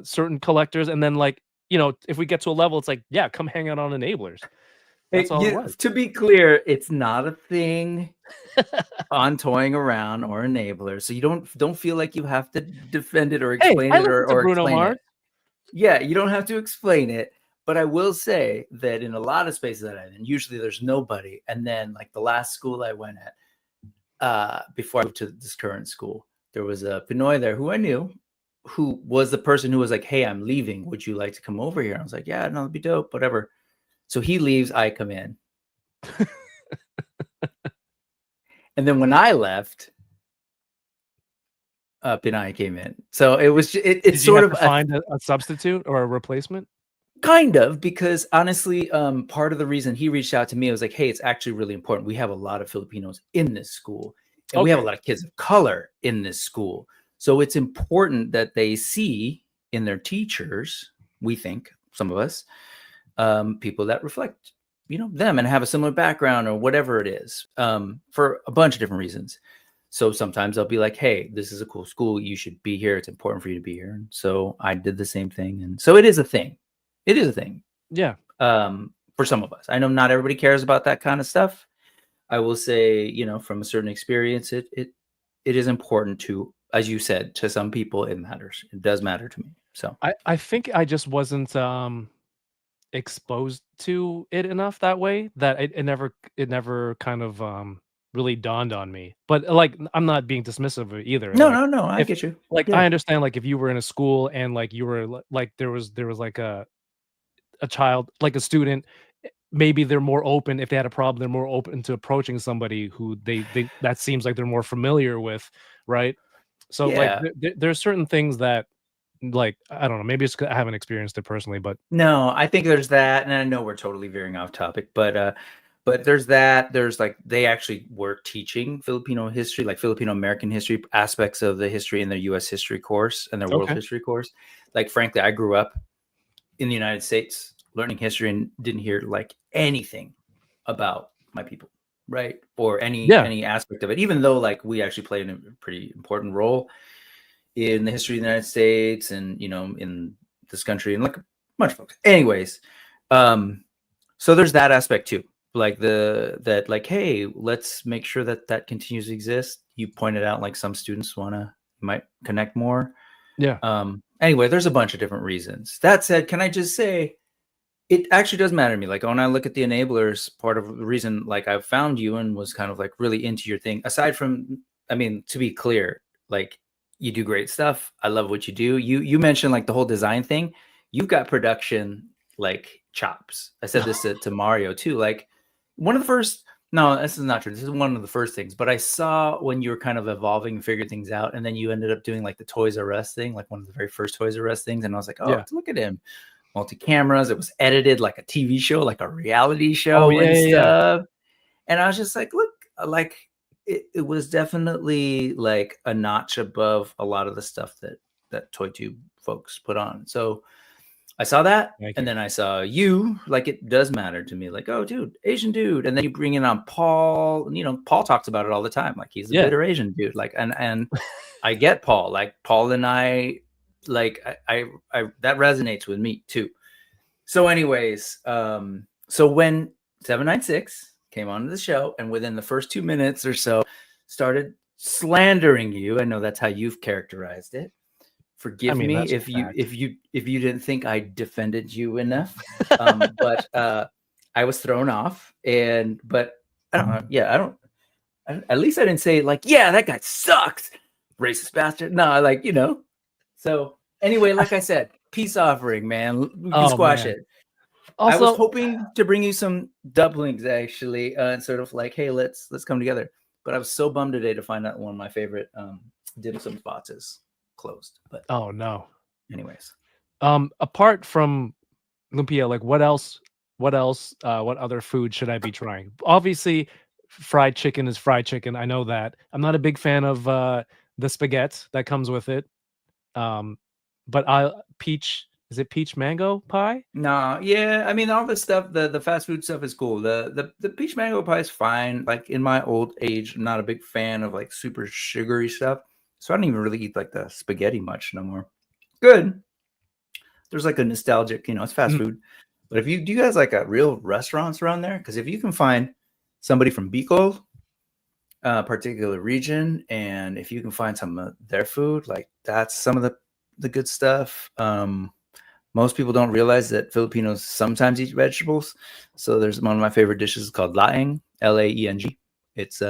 certain collectors, and then like if we get to a level, it's like, yeah, come hang out on enablers. That's all it was. To be clear, it's not a thing on Toying Around or enablers, so you don't feel like you have to defend it or explain it or Bruno explain Mars. it. Yeah, you don't have to explain it. But I will say that in a lot of spaces that I'm in, usually there's nobody. And then like the last school I went at, before I moved to this current school, there was a Pinoy there who I knew, who was the person who was like, hey, I'm leaving. Would you like to come over here? And I was like, yeah, no, that'd be dope, whatever. So he leaves, I come in. And then when I left, Pinoy came in. So it was it's sort of find a substitute or a replacement. Kind of, because honestly, part of the reason he reached out to me, I was like, hey, it's actually really important. We have a lot of Filipinos in this school, and we have a lot of kids of color in this school. So it's important that they see in their teachers, we think, some of us, people that reflect, them and have a similar background or whatever it is, for a bunch of different reasons. So sometimes I'll be like, hey, this is a cool school. You should be here. It's important for you to be here. And so I did the same thing. And so it is a thing. It is a thing. Yeah. For some of us. I know not everybody cares about that kind of stuff. I will say, from a certain experience, it is important to, as you said, to some people, it matters. It does matter to me. So I think I just wasn't exposed to it enough that way that it never kind of really dawned on me. But like, I'm not being dismissive of it either. No, like, no, I get you. Like, I understand, like if you were in a school and like you were like there was like a child, like a student, maybe they're more open. If they had a problem, they're more open to approaching somebody who they that seems like they're more familiar with, right? So like there's certain things that, like, I don't know, maybe it's 'cause I haven't experienced it personally, but no, I think there's that, and I know we're totally veering off topic, but there's that. There's like, they actually were teaching Filipino history, like Filipino American history, aspects of the history in their U.S. history course and their world history course. Like, frankly, I grew up in the United States learning history and didn't hear like anything about my people, right? Or any aspect of it, even though like we actually played a pretty important role in the history of the United States and, in this country and like a bunch of folks. Anyways, so there's that aspect too. like hey, let's make sure that continues to exist. You pointed out like some students might connect more. Yeah. Anyway, there's a bunch of different reasons. That said, can I just say, it actually does matter to me. Like when I look at the enablers, part of the reason like I found you and was kind of like really into your thing, aside from, I mean, to be clear, like you do great stuff. I love what you do. You mentioned like the whole design thing. You've got production like chops. I said this to Mario too. Like one of the first, no, this is not true. This is one of the first things, but I saw when you were kind of evolving and figuring things out, and then you ended up doing like the Toys R Us thing, like one of the very first Toys R Us things. And I was like, oh, Yeah. look at him. Multi-cameras. It was edited like a TV show, like a reality show Oh, yeah, and yeah, stuff. And I was just like, look, like it was definitely like a notch above a lot of the stuff that ToyTube folks put on. So I saw that, Thank and you. then I saw you. Like it does matter to me. Like, oh, dude, Asian dude, and then you bring in on Paul. And, you know, Paul talks about it all the time. Like he's a Yeah. bitter Asian dude. Like, and I get Paul. Like Paul and I, like I that resonates with me too. So, anyways, so when 796 came onto the show, and within the first 2 minutes or so, started slandering you. I know that's how you've characterized it. Forgive me that's if fact. you didn't think I defended you enough, but I was thrown off. But I don't know. Yeah, at least I didn't say like, yeah, that guy sucks, racist bastard. No, like, you know. So anyway, like I said, peace offering, man. We can squash it. Also, I was hoping to bring you some dumplings actually, and sort of like, hey, let's come together. But I was so bummed today to find out one of my favorite dim sum spots is closed. But oh no. anyways, Apart from lumpia, like what other food should I be trying? Obviously, fried chicken is fried chicken. I know that. I'm not a big fan of the spaghetti that comes with it. But is it peach mango pie? no, yeah, I mean all the stuff, the fast food stuff is cool. The peach mango pie is fine. Like in my old age, I'm not a big fan of like super sugary stuff, so I don't even really eat like the spaghetti much no more. Good. There's like a nostalgic, you know, it's fast food. But do you guys like real restaurants around there? Because if you can find somebody from Bicol, particular region, and if you can find some of their food, like that's some of the good stuff. Most people don't realize that Filipinos sometimes eat vegetables. So there's one of my favorite dishes called laing, Laeng. It's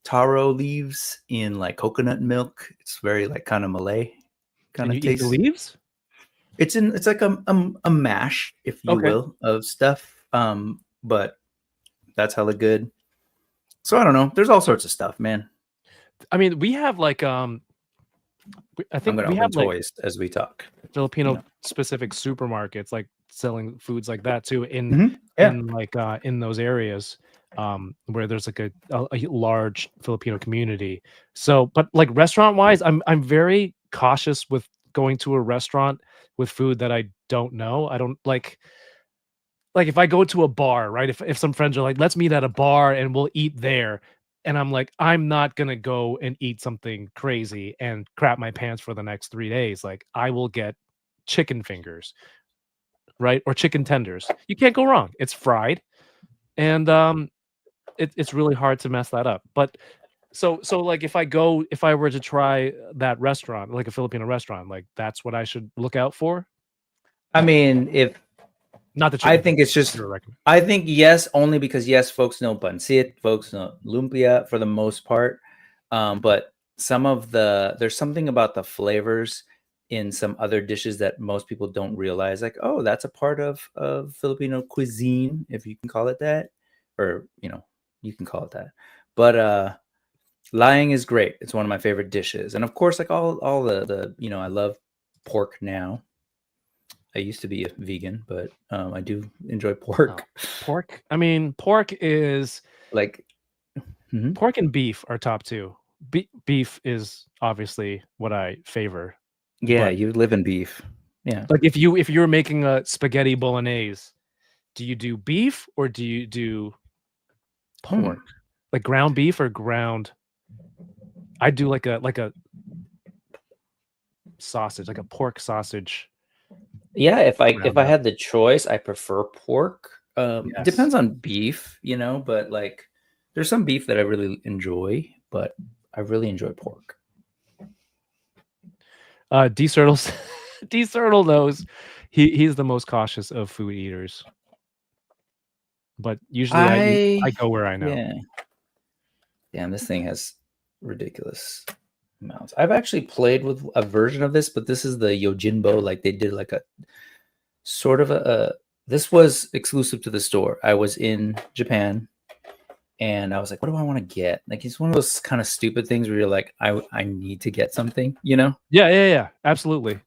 taro leaves in like coconut milk. It's very like kind of Malay kind of taste. Eat the leaves? It's like a mash, if you will, of stuff. But that's hella good. So I don't know. There's all sorts of stuff, man. I mean, we have like I think we have toys as we talk. Filipino specific supermarkets like selling foods like that too in those areas where there's like a large Filipino community. So, but like restaurant wise, I'm very cautious with going to a restaurant with food that I don't know. I don't like if I go to a bar, right? If some friends are like, let's meet at a bar and we'll eat there. And I'm like, I'm not going to go and eat something crazy and crap my pants for the next 3 days. Like I will get chicken fingers, right? Or chicken tenders. You can't go wrong. It's fried. And it's really hard to mess that up. But so like if I were to try that restaurant, like a Filipino restaurant, like that's what I should look out for. I mean, not the I think it's just, I think yes, only because yes, folks know pancit, folks know lumpia for the most part. But there's something about the flavors in some other dishes that most people don't realize, like, oh, that's a part of Filipino cuisine, if you can call it that, or, you know, you can call it that. But laing is great. It's one of my favorite dishes. And of course, like all the you know, I love pork now. I used to be a vegan, but I do enjoy pork. Pork. I mean, pork is like pork and beef are top two. Beef is obviously what I favor. Yeah, you live in beef. Yeah. Like if you're making a spaghetti bolognese, do you do beef or do you do pork? Like ground beef or ground? I do like a sausage, like a pork sausage. Yeah, if I had the choice, I prefer pork. It depends on beef, you know, but like there's some beef that I really enjoy, but I really enjoy pork. D Turtles, D Turtle knows he's the most cautious of food eaters. But usually I go where I know. Yeah. Damn, this thing has ridiculous amounts. I've actually played with a version of this, but this is the Yojimbo. Like they did like a sort of a this was exclusive to the store. I was in Japan and I was like, what do I want to get? Like it's one of those kind of stupid things where you're like, I need to get something, you know? Yeah, absolutely.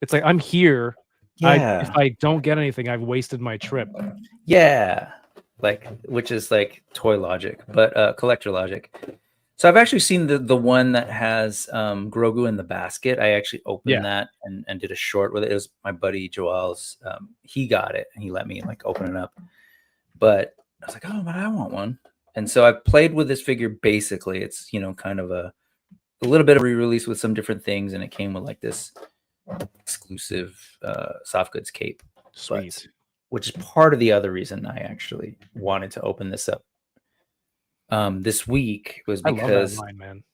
It's like I'm here. Yeah. If I don't get anything, I've wasted my trip. Yeah. Like which is like toy logic, but collector logic. So I've actually seen the one that has Grogu in the basket. I actually opened that and did a short with it. It was my buddy Joel's. He got it and he let me like open it up. But I was like, oh, but I want one. And so I've played with this figure. Basically, it's, you know, kind of a little bit of re-release with some different things, and it came with like this exclusive soft goods cape. Sweet. Which is part of the other reason I actually wanted to open this up. This week was because I love that line, man.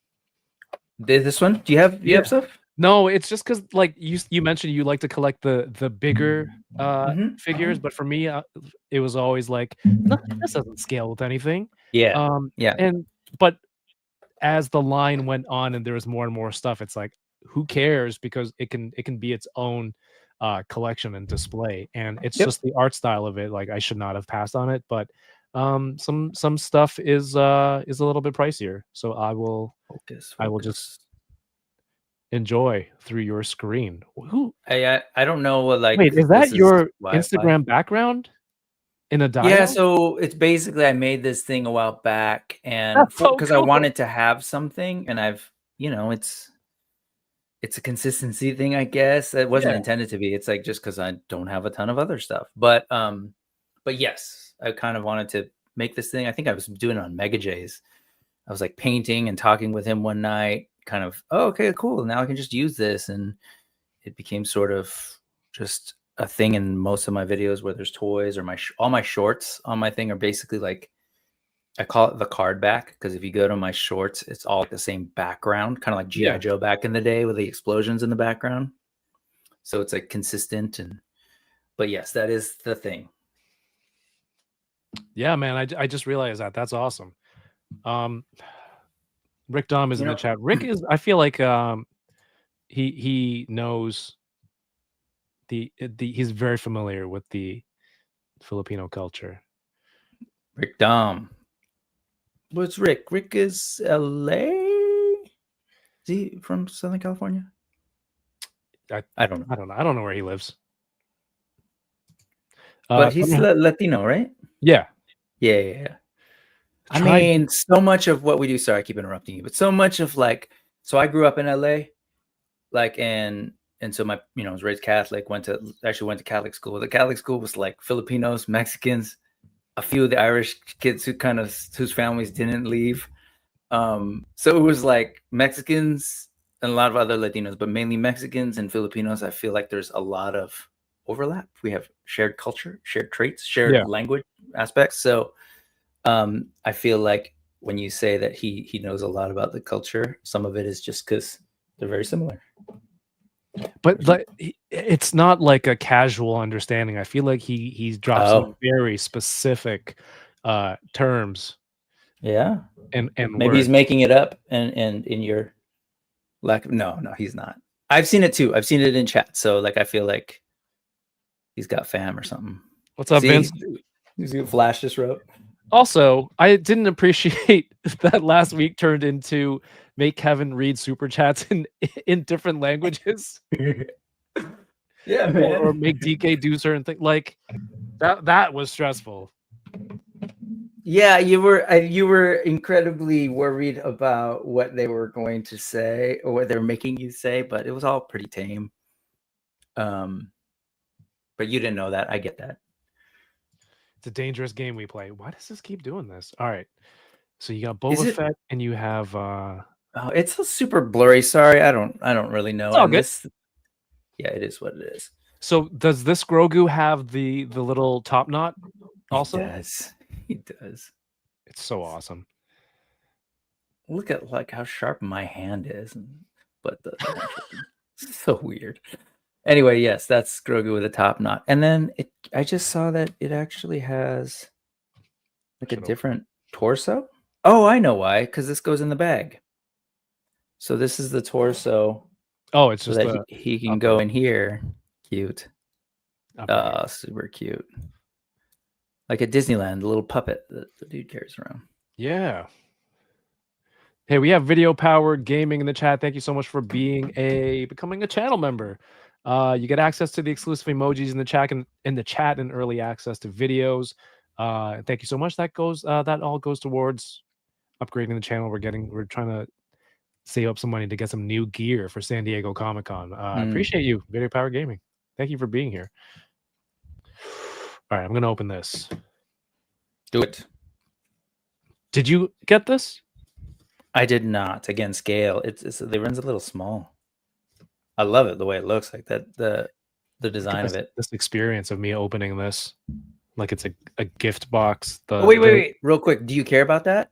This one? Do you have stuff? No, it's just because like you mentioned you like to collect the bigger figures, but for me it was always like, no, this doesn't scale with anything. But as the line went on and there was more and more stuff, it's like, who cares? Because it can be its own collection and display, and it's just the art style of it. Like I should not have passed on it, but some stuff is a little bit pricier, so I will just enjoy through your screen. Who I don't know what like. Wait, is that your Instagram background in a dial? Yeah, so it's basically I made this thing a while back, and because I wanted to have something, and I've, you know, it's a consistency thing, I guess. It wasn't intended to be. It's like just because I don't have a ton of other stuff, but yes, I kind of wanted to make this thing. I think I was doing it on Mega J's. I was like painting and talking with him one night, kind of, oh, okay, cool. Now I can just use this. And it became sort of just a thing in most of my videos where there's toys, or all my shorts on my thing are basically like, I call it the card back, because if you go to my shorts, it's all the same background, kind of like G.I. Joe back in the day with the explosions in the background. So it's like consistent. But yes, that is the thing. Yeah, man, I just realized that. That's awesome. Rick Dom is in the chat. Rick is, I feel like he knows he's very familiar with the Filipino culture. Rick Dom. What's Rick? Rick is LA? Is he from Southern California? I don't know. I don't know where he lives. But he's Latino, right? Yeah. I mean, so much of what we do, sorry, I keep interrupting you, but so much of like, so I grew up in LA, like, and so my, you know, I was raised Catholic, went to Catholic school. The Catholic school was like Filipinos, Mexicans, a few of the Irish kids whose families didn't leave. So it was like Mexicans and a lot of other Latinos, but mainly Mexicans and Filipinos. I feel like there's a lot of overlap. We have shared culture, shared traits, shared language aspects. So I feel like when you say that he knows a lot about the culture, some of it is just because they're very similar. But like, it's not like a casual understanding. I feel like he's dropped some very specific terms. Yeah. And maybe words. He's making it up and in your lack of, no, he's not. I've seen it too. I've seen it in chat. So like I feel like he's got fam or something. What's up, Vince? You see what Flash just wrote? Also, I didn't appreciate that last week turned into make Kevin read super chats in different languages. Yeah, man. Or make DK do certain things. Like that was stressful. Yeah, you were incredibly worried about what they were going to say or what they were making you say, but it was all pretty tame. But you didn't know that. I get that. It's a dangerous game we play. Why does this keep doing this? All right. So you got Boba Fett and you have oh, it's a super blurry. Sorry, I don't really know. It's all good. Yeah, it is what it is. So does this Grogu have the little top knot Also, He does. He does. it's so awesome. Look at like how sharp my hand is, but so weird. Anyway, yes, that's Grogu with a top knot, and then I just saw that it actually has like a different torso. Oh, I know why. Because this goes in the bag. So this is the torso. Oh, it's so just that he can go in here. Cute. Super cute. Like a Disneyland, the little puppet that the dude carries around. Yeah. Hey, we have Video Powered Gaming in the chat. Thank you so much for becoming a channel member. You get access to the exclusive emojis in the chat and early access to videos. Thank you so much. That all goes towards upgrading the channel. We're trying to save up some money to get some new gear for San Diego Comic-Con. I appreciate you, Video Powered Gaming. Thank you for being here. All right, I'm gonna open this. Do it. Did you get this? I did not. Again, scale. It runs a little small. I love it the way it looks like that. The design of it. This experience of me opening this, like it's a gift box. Wait, real quick. Do you care about that?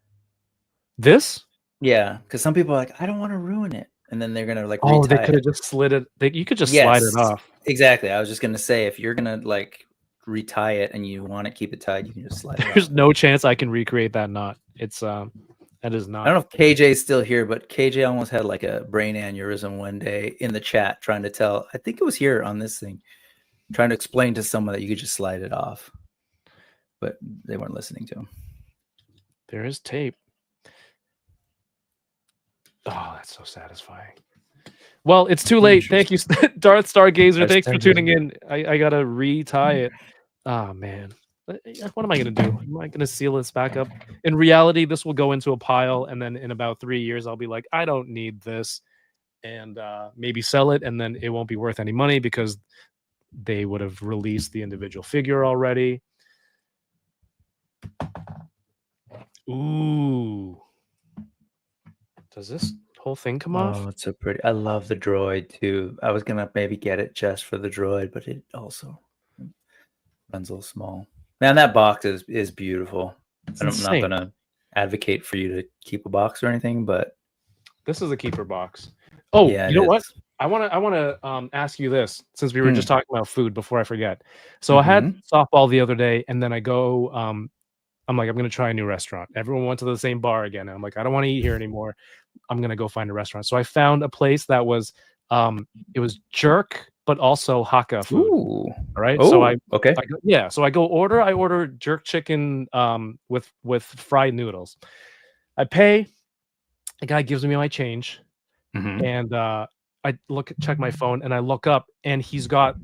This? Yeah, because some people are like, I don't want to ruin it, and then they're gonna like. Oh, they could have just slid it. You could just slide it off. Exactly. I was just gonna say, if you're gonna like retie it and you want to keep it tied, you can just slide it. There's no chance I can recreate that knot. It's that is not. I don't know if KJ's still here, but KJ almost had like a brain aneurysm one day in the chat trying to tell. I think it was here on this thing, trying to explain to someone that you could just slide it off, but they weren't listening to him. There is tape. Oh, that's so satisfying. Well, it's too late. Thank you, Darth Stargazer. Thanks for tuning in. I gotta retie it. Oh man, what am I gonna do? Am I gonna seal this back up? In reality, this will go into a pile, and then in about 3 years, I'll be like, I don't need this, and maybe sell it, and then it won't be worth any money because they would have released the individual figure already. Ooh. Does this whole thing come off? Oh, it's so pretty. I love the droid too. I was gonna maybe get it just for the droid, but it also runs a little small. Man, that box is beautiful. I'm not gonna advocate for you to keep a box or anything, but this is a keeper box. Oh, yeah, you know what? I want to ask you this, since we were just talking about food before I forget. So I had softball the other day, and then I go. I'm like, I'm gonna try a new restaurant. Everyone went to the same bar again. And I'm like, I don't want to eat here anymore. I'm gonna go find a restaurant. So I found a place that was it was jerk, but also Hakka food. Ooh. All right. Oh, so I go order. I order jerk chicken with fried noodles. I pay. The guy gives me my change, and I check my phone, and I look up, and he's got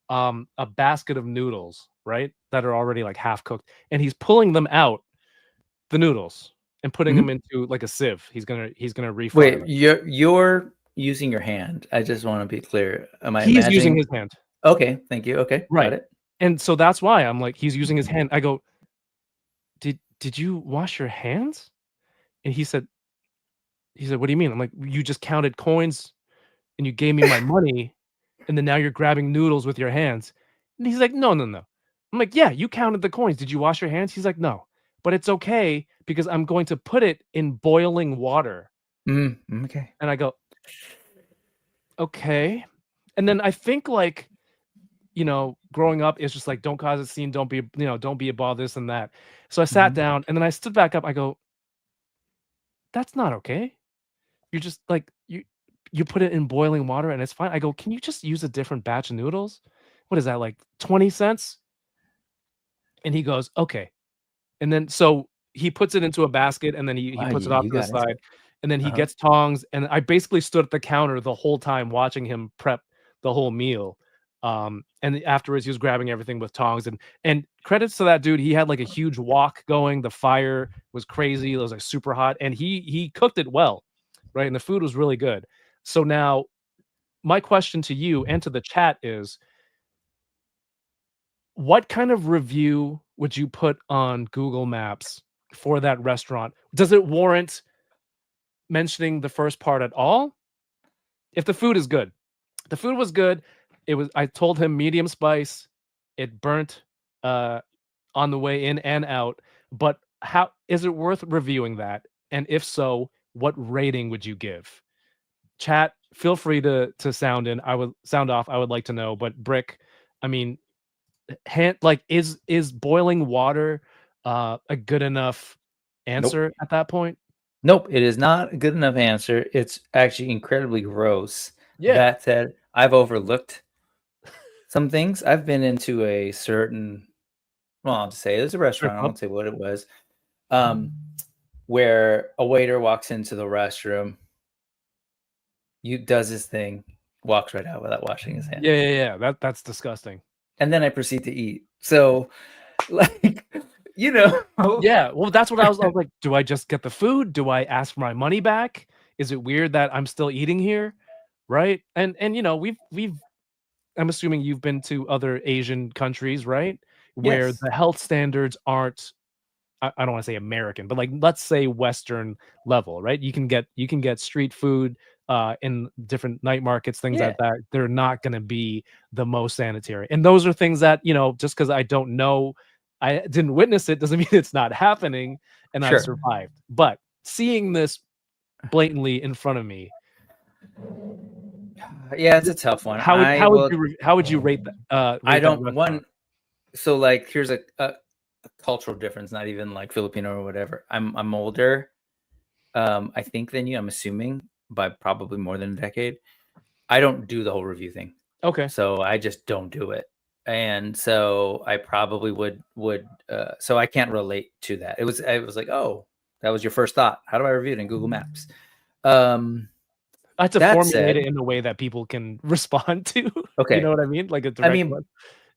a basket of noodles, right, that are already like half cooked, and he's pulling them out, the noodles, and putting them into like a sieve. He's gonna refry. Wait, you're using your hand. I just want to be clear. Am I? He's using his hand. Okay, thank you. Okay, right. Got it. And so that's why I'm like, he's using his hand. I go, did you wash your hands? And he said, what do you mean? I'm like, you just counted coins, and you gave me my money, and then now you're grabbing noodles with your hands. And he's like, no. I'm like, yeah, you counted the coins. Did you wash your hands? He's like, no, but it's okay because I'm going to put it in boiling water. Okay. And I go, okay. And then I think, like, growing up is just like, don't cause a scene. Don't be a ball, this and that. So I sat down, and then I stood back up. I go, that's not okay. You're just like, you put it in boiling water and it's fine. I go, can you just use a different batch of noodles? What is that, like 20 cents? And he goes, okay. And then so he puts it into a basket, and then he puts it off to the side, and then he gets tongs, and I basically stood at the counter the whole time watching him prep the whole meal. And afterwards he was grabbing everything with tongs, and credits to that dude. He had like a huge wok going. The fire was crazy. It was like super hot, and he cooked it well, right? And the food was really good. So now my question to you and to the chat is, what kind of review would you put on Google Maps for that restaurant? Does it warrant mentioning the first part at all? If the food is good. The food was good. I told him medium spice. It burnt on the way in and out. But how is it worth reviewing that? And if so, what rating would you give? Chat, feel free to sound in. I would sound off. I would like to know. But Brick, I mean, like is boiling water a good enough answer at that point? Nope, it is not a good enough answer. It's actually incredibly gross. Yeah. That said, I've overlooked some things. I've been into a certain, well, I'll just say it was a restaurant. I won't say what it was, where a waiter walks into the restroom, does his thing, walks right out without washing his hands. Yeah. That's disgusting. And then I proceed to eat. So, like, you know. Yeah, well, that's what I was like, do I just get the food? Do I ask for my money back? Is it weird that I'm still eating here? Right? And you know, we've I'm assuming you've been to other Asian countries, right? Where Yes. the health standards aren't I don't want to say American, but like let's say Western level, right? You can get street food in different night markets, things like that. They're not going to be the most sanitary. And those are things that, you know, just because I don't know, I didn't witness it doesn't mean it's not happening and I've survived. But seeing this blatantly in front of me, yeah, it's a tough one. How would you rate that? I don't one. So like, here's a cultural difference, not even like Filipino or whatever. I'm older, I think, than you. I'm assuming by probably more than a decade. I don't do the whole review thing. Okay. So I just don't do it. And so I probably would so I can't relate to that. It was like, oh, that was your first thought. How do I review it in Google Maps? I have to formulate it in a way that people can respond to. Okay. You know what I mean? Like a direct one.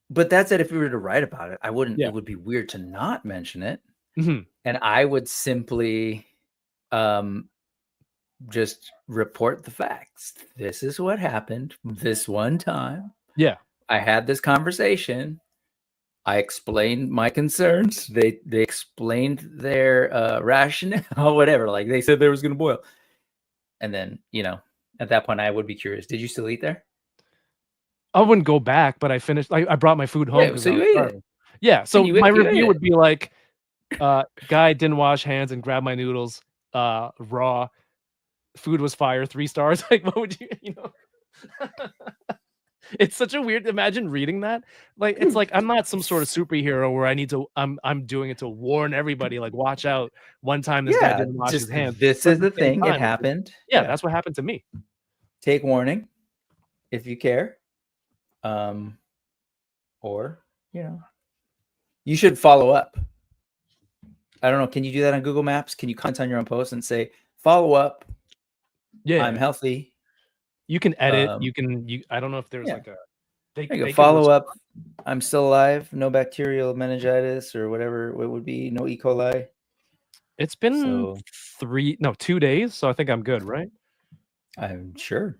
But that said, if we were to write about it, I wouldn't. Yeah. It would be weird to not mention it, and I would simply, just report the facts. This is what happened this one time. Yeah, I had this conversation. I explained my concerns. They explained their rationale, whatever. Like they said there was going to boil, and then at that point I would be curious. Did you still eat there? I wouldn't go back, but I finished. I brought my food home. Yeah, so you ate it. Yeah, so my review would be like, guy didn't wash hands and grabbed my noodles raw. Food was fire, 3 stars. Like, what would you know? It's such a weird. Imagine reading that. Like, it's like I'm not some sort of superhero where I need to. I'm doing it to warn everybody. Like, watch out! One time this guy didn't wash his hands. This is the thing. It happened. Yeah, that's what happened to me. Take warning, if you care. Or you should follow up. I don't know. Can you do that on Google Maps? Can you comment on your own post and say follow up? Yeah, I'm healthy. You can edit. I don't know if there's like a. They follow up. I'm still alive. No bacterial meningitis or whatever it would be. No E. coli. It's been 2 days, so I think I'm good, right? I'm sure.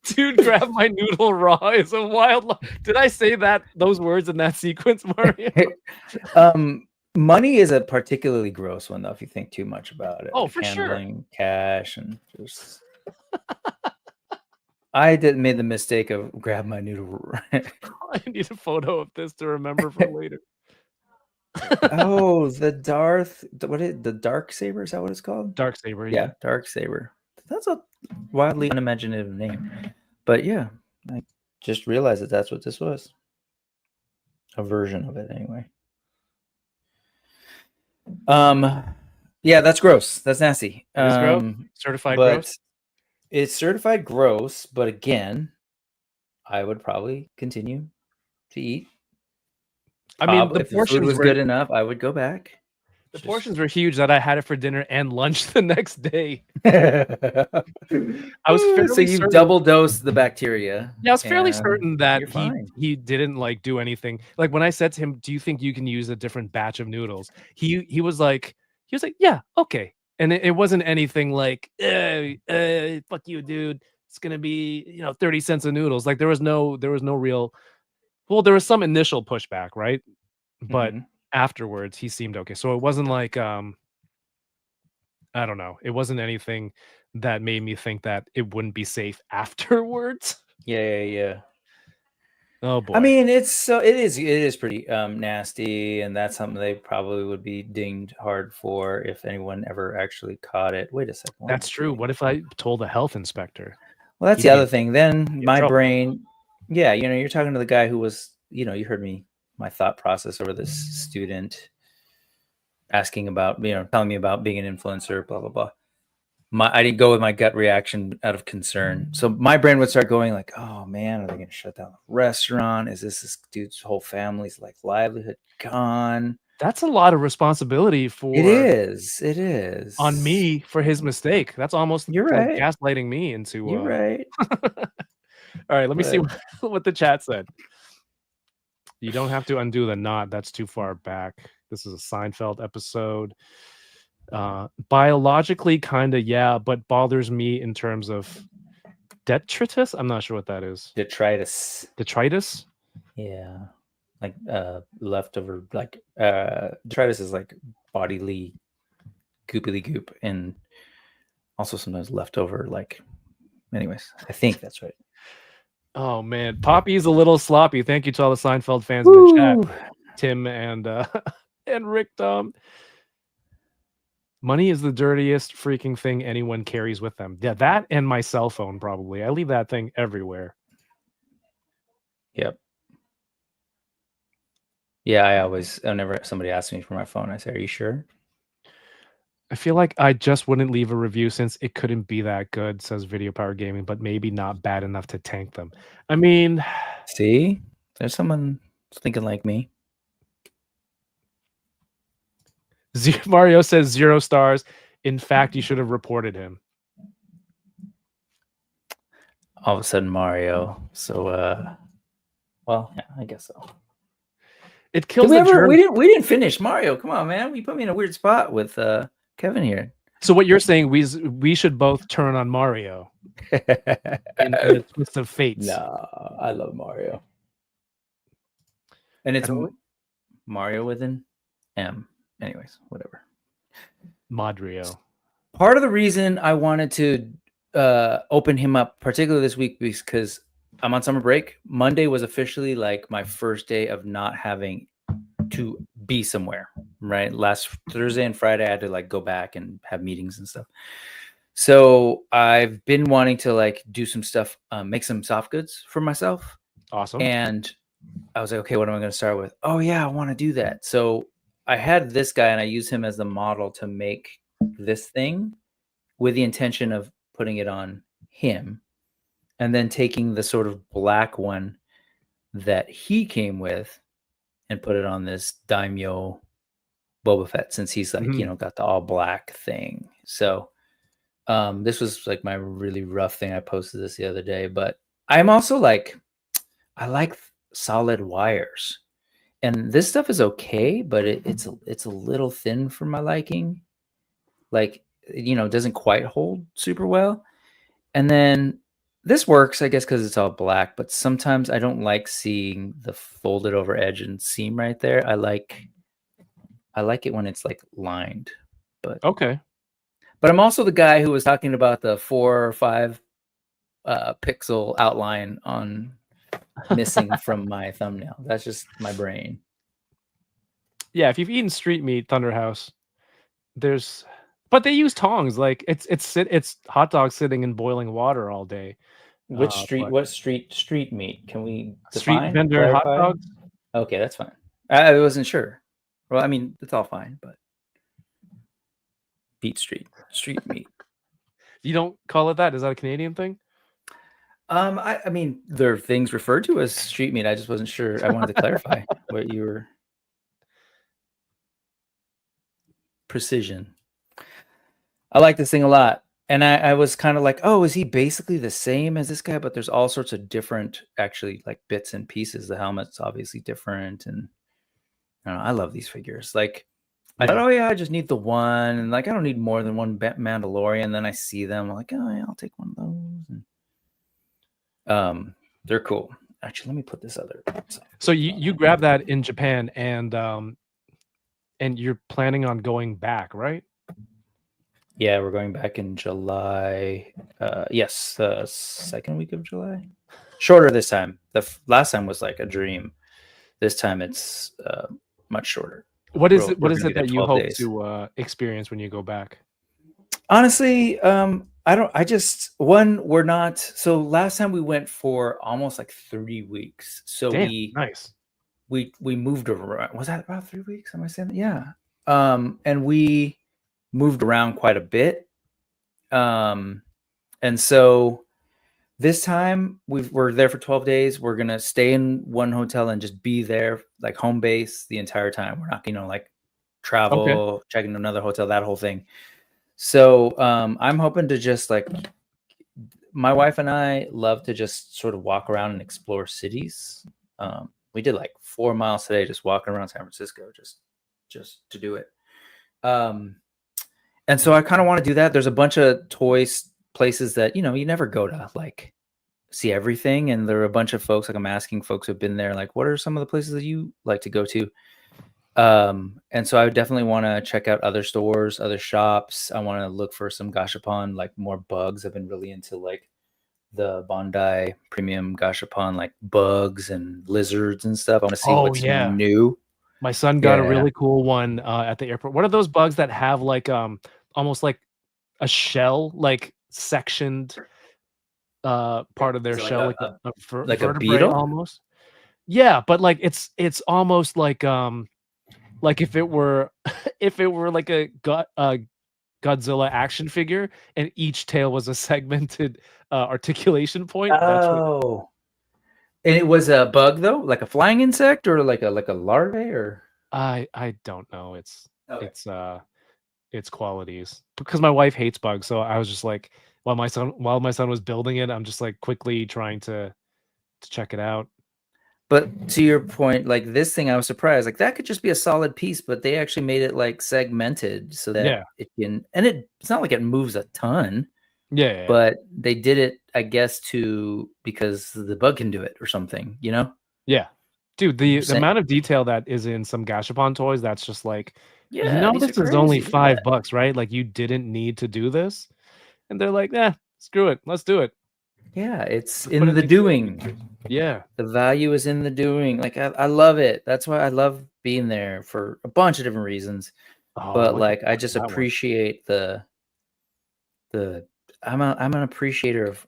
Dude, grab my noodle raw is a wild. Did I say those words in that sequence, Mario? Money is a particularly gross one, though, if you think too much about it. Oh, for sure. Cash and just. I made the mistake of grab my noodle. I need a photo of this to remember for later. Oh, the Dark Saber? Is that what it's called? Dark Saber. Yeah, Dark Saber. That's a wildly unimaginative name, but yeah, I just realized that that's what this was. A version of it, anyway. Yeah, that's gross. That's nasty. It's gross. Certified gross. It's certified gross, but again, I would probably continue to eat. I mean, if the food was good enough, I would go back. The portions were huge that I had it for dinner and lunch the next day. I was so you double dosed the bacteria. Yeah, I was fairly certain that he didn't like do anything. Like when I said to him, "Do you think you can use a different batch of noodles?" He was like, "Yeah, okay." And it wasn't anything like, "Fuck you, dude. It's gonna be 30 cents of noodles." Like there was no real. Well, there was some initial pushback, right? But afterwards he seemed okay. So it wasn't like I don't know. It wasn't anything that made me think that it wouldn't be safe afterwards. Yeah. Oh boy. I mean, it is pretty nasty, and that's something they probably would be dinged hard for if anyone ever actually caught it. Wait a second. what am That's I true. doing? What if I told a health inspector? Well, that's He'd the be other thing. Then my trouble. brain, yeah, you're talking to the guy who was, you heard my thought process over this student asking about, telling me about being an influencer, blah, blah, blah. I didn't go with my gut reaction out of concern. So my brain would start going like, oh man, are they going to shut down the restaurant? Is this dude's whole family's like livelihood gone? That's a lot of responsibility It is on me for his mistake. That's almost You're like right. gaslighting me into. You're right. All right, let me see But- what the chat said. You don't have to undo the knot. That's too far back. This is a Seinfeld episode. Biologically, kind of, yeah, but bothers me in terms of detritus. I'm not sure what that is. Detritus. Detritus? Yeah. Like leftover, like detritus is like bodily goopily goop, and also sometimes leftover, like, anyways, I think that's right. Oh man, Poppy's a little sloppy. Thank you to all the Seinfeld fans in the chat, Tim and Rick Tom. Money is the dirtiest freaking thing anyone carries with them. Yeah, that and my cell phone probably. I leave that thing everywhere. Yep. Yeah, whenever somebody asks me for my phone, I say, "Are you sure?" I feel like I just wouldn't leave a review since it couldn't be that good, says Video Power Gaming, but maybe not bad enough to tank them. I mean, see, there's someone thinking like me. Mario says 0 stars. In fact, you should have reported him. All of a sudden, Mario. So, well, yeah, I guess so. It kills we the we didn't finish Mario. Come on, man. We put me in a weird spot with Kevin here. So what you're saying, we should both turn on Mario in a twist of fate. No, I love Mario. And it's Mario with an M. Anyways, whatever. Madrio. Part of the reason I wanted to open him up, particularly this week, because I'm on summer break. Monday was officially like my first day of not having to be somewhere, right? Last Thursday and Friday, I had to like go back and have meetings and stuff. So I've been wanting to like do some stuff, make some soft goods for myself. Awesome. And I was like, okay, what am I going to start with? Oh yeah, I want to do that. So I had this guy and I used him as the model to make this thing with the intention of putting it on him and then taking the sort of black one that he came with and put it on this daimyo Boba Fett, since he's like, got the all black thing. So this was like my really rough thing. I posted this the other day, but I'm also like, I like solid wires, and this stuff is okay, but it's a little thin for my liking. Like, it doesn't quite hold super well. And then this works, I guess, because it's all black, but sometimes I don't like seeing the folded over edge and seam right there. I like it when it's like lined. But okay. But I'm also the guy who was talking about the 4 or 5 pixel outline on missing from my thumbnail. That's just my brain. Yeah, if you've eaten street meat, Thunderhouse, but they use tongs. Like it's hot dogs sitting in boiling water all day. What street meat? Can we define? Street vendor clarify? Hot dogs? Okay, that's fine. I wasn't sure. Well, I mean, it's all fine, but street meat. You don't call it that? Is that a Canadian thing? I mean, there are things referred to as street meat. I just wasn't sure. I wanted to clarify what you were. Precision. I like this thing a lot. And I was kind of like, oh, is he basically the same as this guy? But there's all sorts of different, actually, like bits and pieces. The helmet's obviously different. And I don't know, I love these figures. Like, I thought, oh yeah, I just need the one. And like, I don't need more than one Mandalorian. Then I see them, I'm like, oh yeah, I'll take one of those. And, they're cool. Actually, let me put this other. So you grabbed that in Japan, and you're planning on going back, right? Yeah, we're going back in July. Yes, second week of July. Shorter this time. Last time was like a dream. This time it's much shorter. What is it? We're What is gonna it be there that you 12 hope days. to experience when you go back? Honestly, we're not. So last time we went for almost like 3 weeks. So Damn, nice. we moved around. Was that about 3 weeks? Am I saying that? Yeah. And we moved around quite a bit. And so this time we're there for 12 days. We're gonna stay in one hotel and just be there, like home base, the entire time. We're not, like travel, checking another hotel, that whole thing. So I'm hoping to just like, my wife and I love to just sort of walk around and explore cities. We did like 4 miles today, just walking around San Francisco, just to do it. And so I kind of want to do that. There's a bunch of places that, you never go to like see everything. And there are a bunch of folks, like I'm asking folks who've been there, like, what are some of the places that you like to go to? And so I would definitely want to check out other stores, other shops. I want to look for some gashapon, like more bugs. I've been really into like the Bondi premium gashapon, like bugs and lizards and stuff. I want to see what's new. My son got a really cool one at the airport. What are those bugs that have like almost like a shell, like sectioned part of their shell, like like a like a vertebrae beetle almost? Yeah, but like it's almost like if it were like a Godzilla action figure and each tail was a segmented articulation point. Oh, and it was a bug though, like a flying insect or like a larvae, or I don't know. Its qualities, because my wife hates bugs, so I was just like, while my son was building it, I'm just like quickly trying to check it out. But to your point, like this thing, I was surprised. Like that could just be a solid piece, but they actually made it like segmented so that it can, and it's not like it moves a ton. Yeah. But they did it, I guess, because the bug can do it or something, Yeah. Dude, the amount of detail that is in some gashapon toys, that's just like, this is only $5, right? Like you didn't need to do this. And they're like, screw it. Let's do it. Yeah, it's in the doing. Yeah. The value is in the doing. Like I love it. That's why I love being there for a bunch of different reasons. But like I just appreciate I'm an appreciator of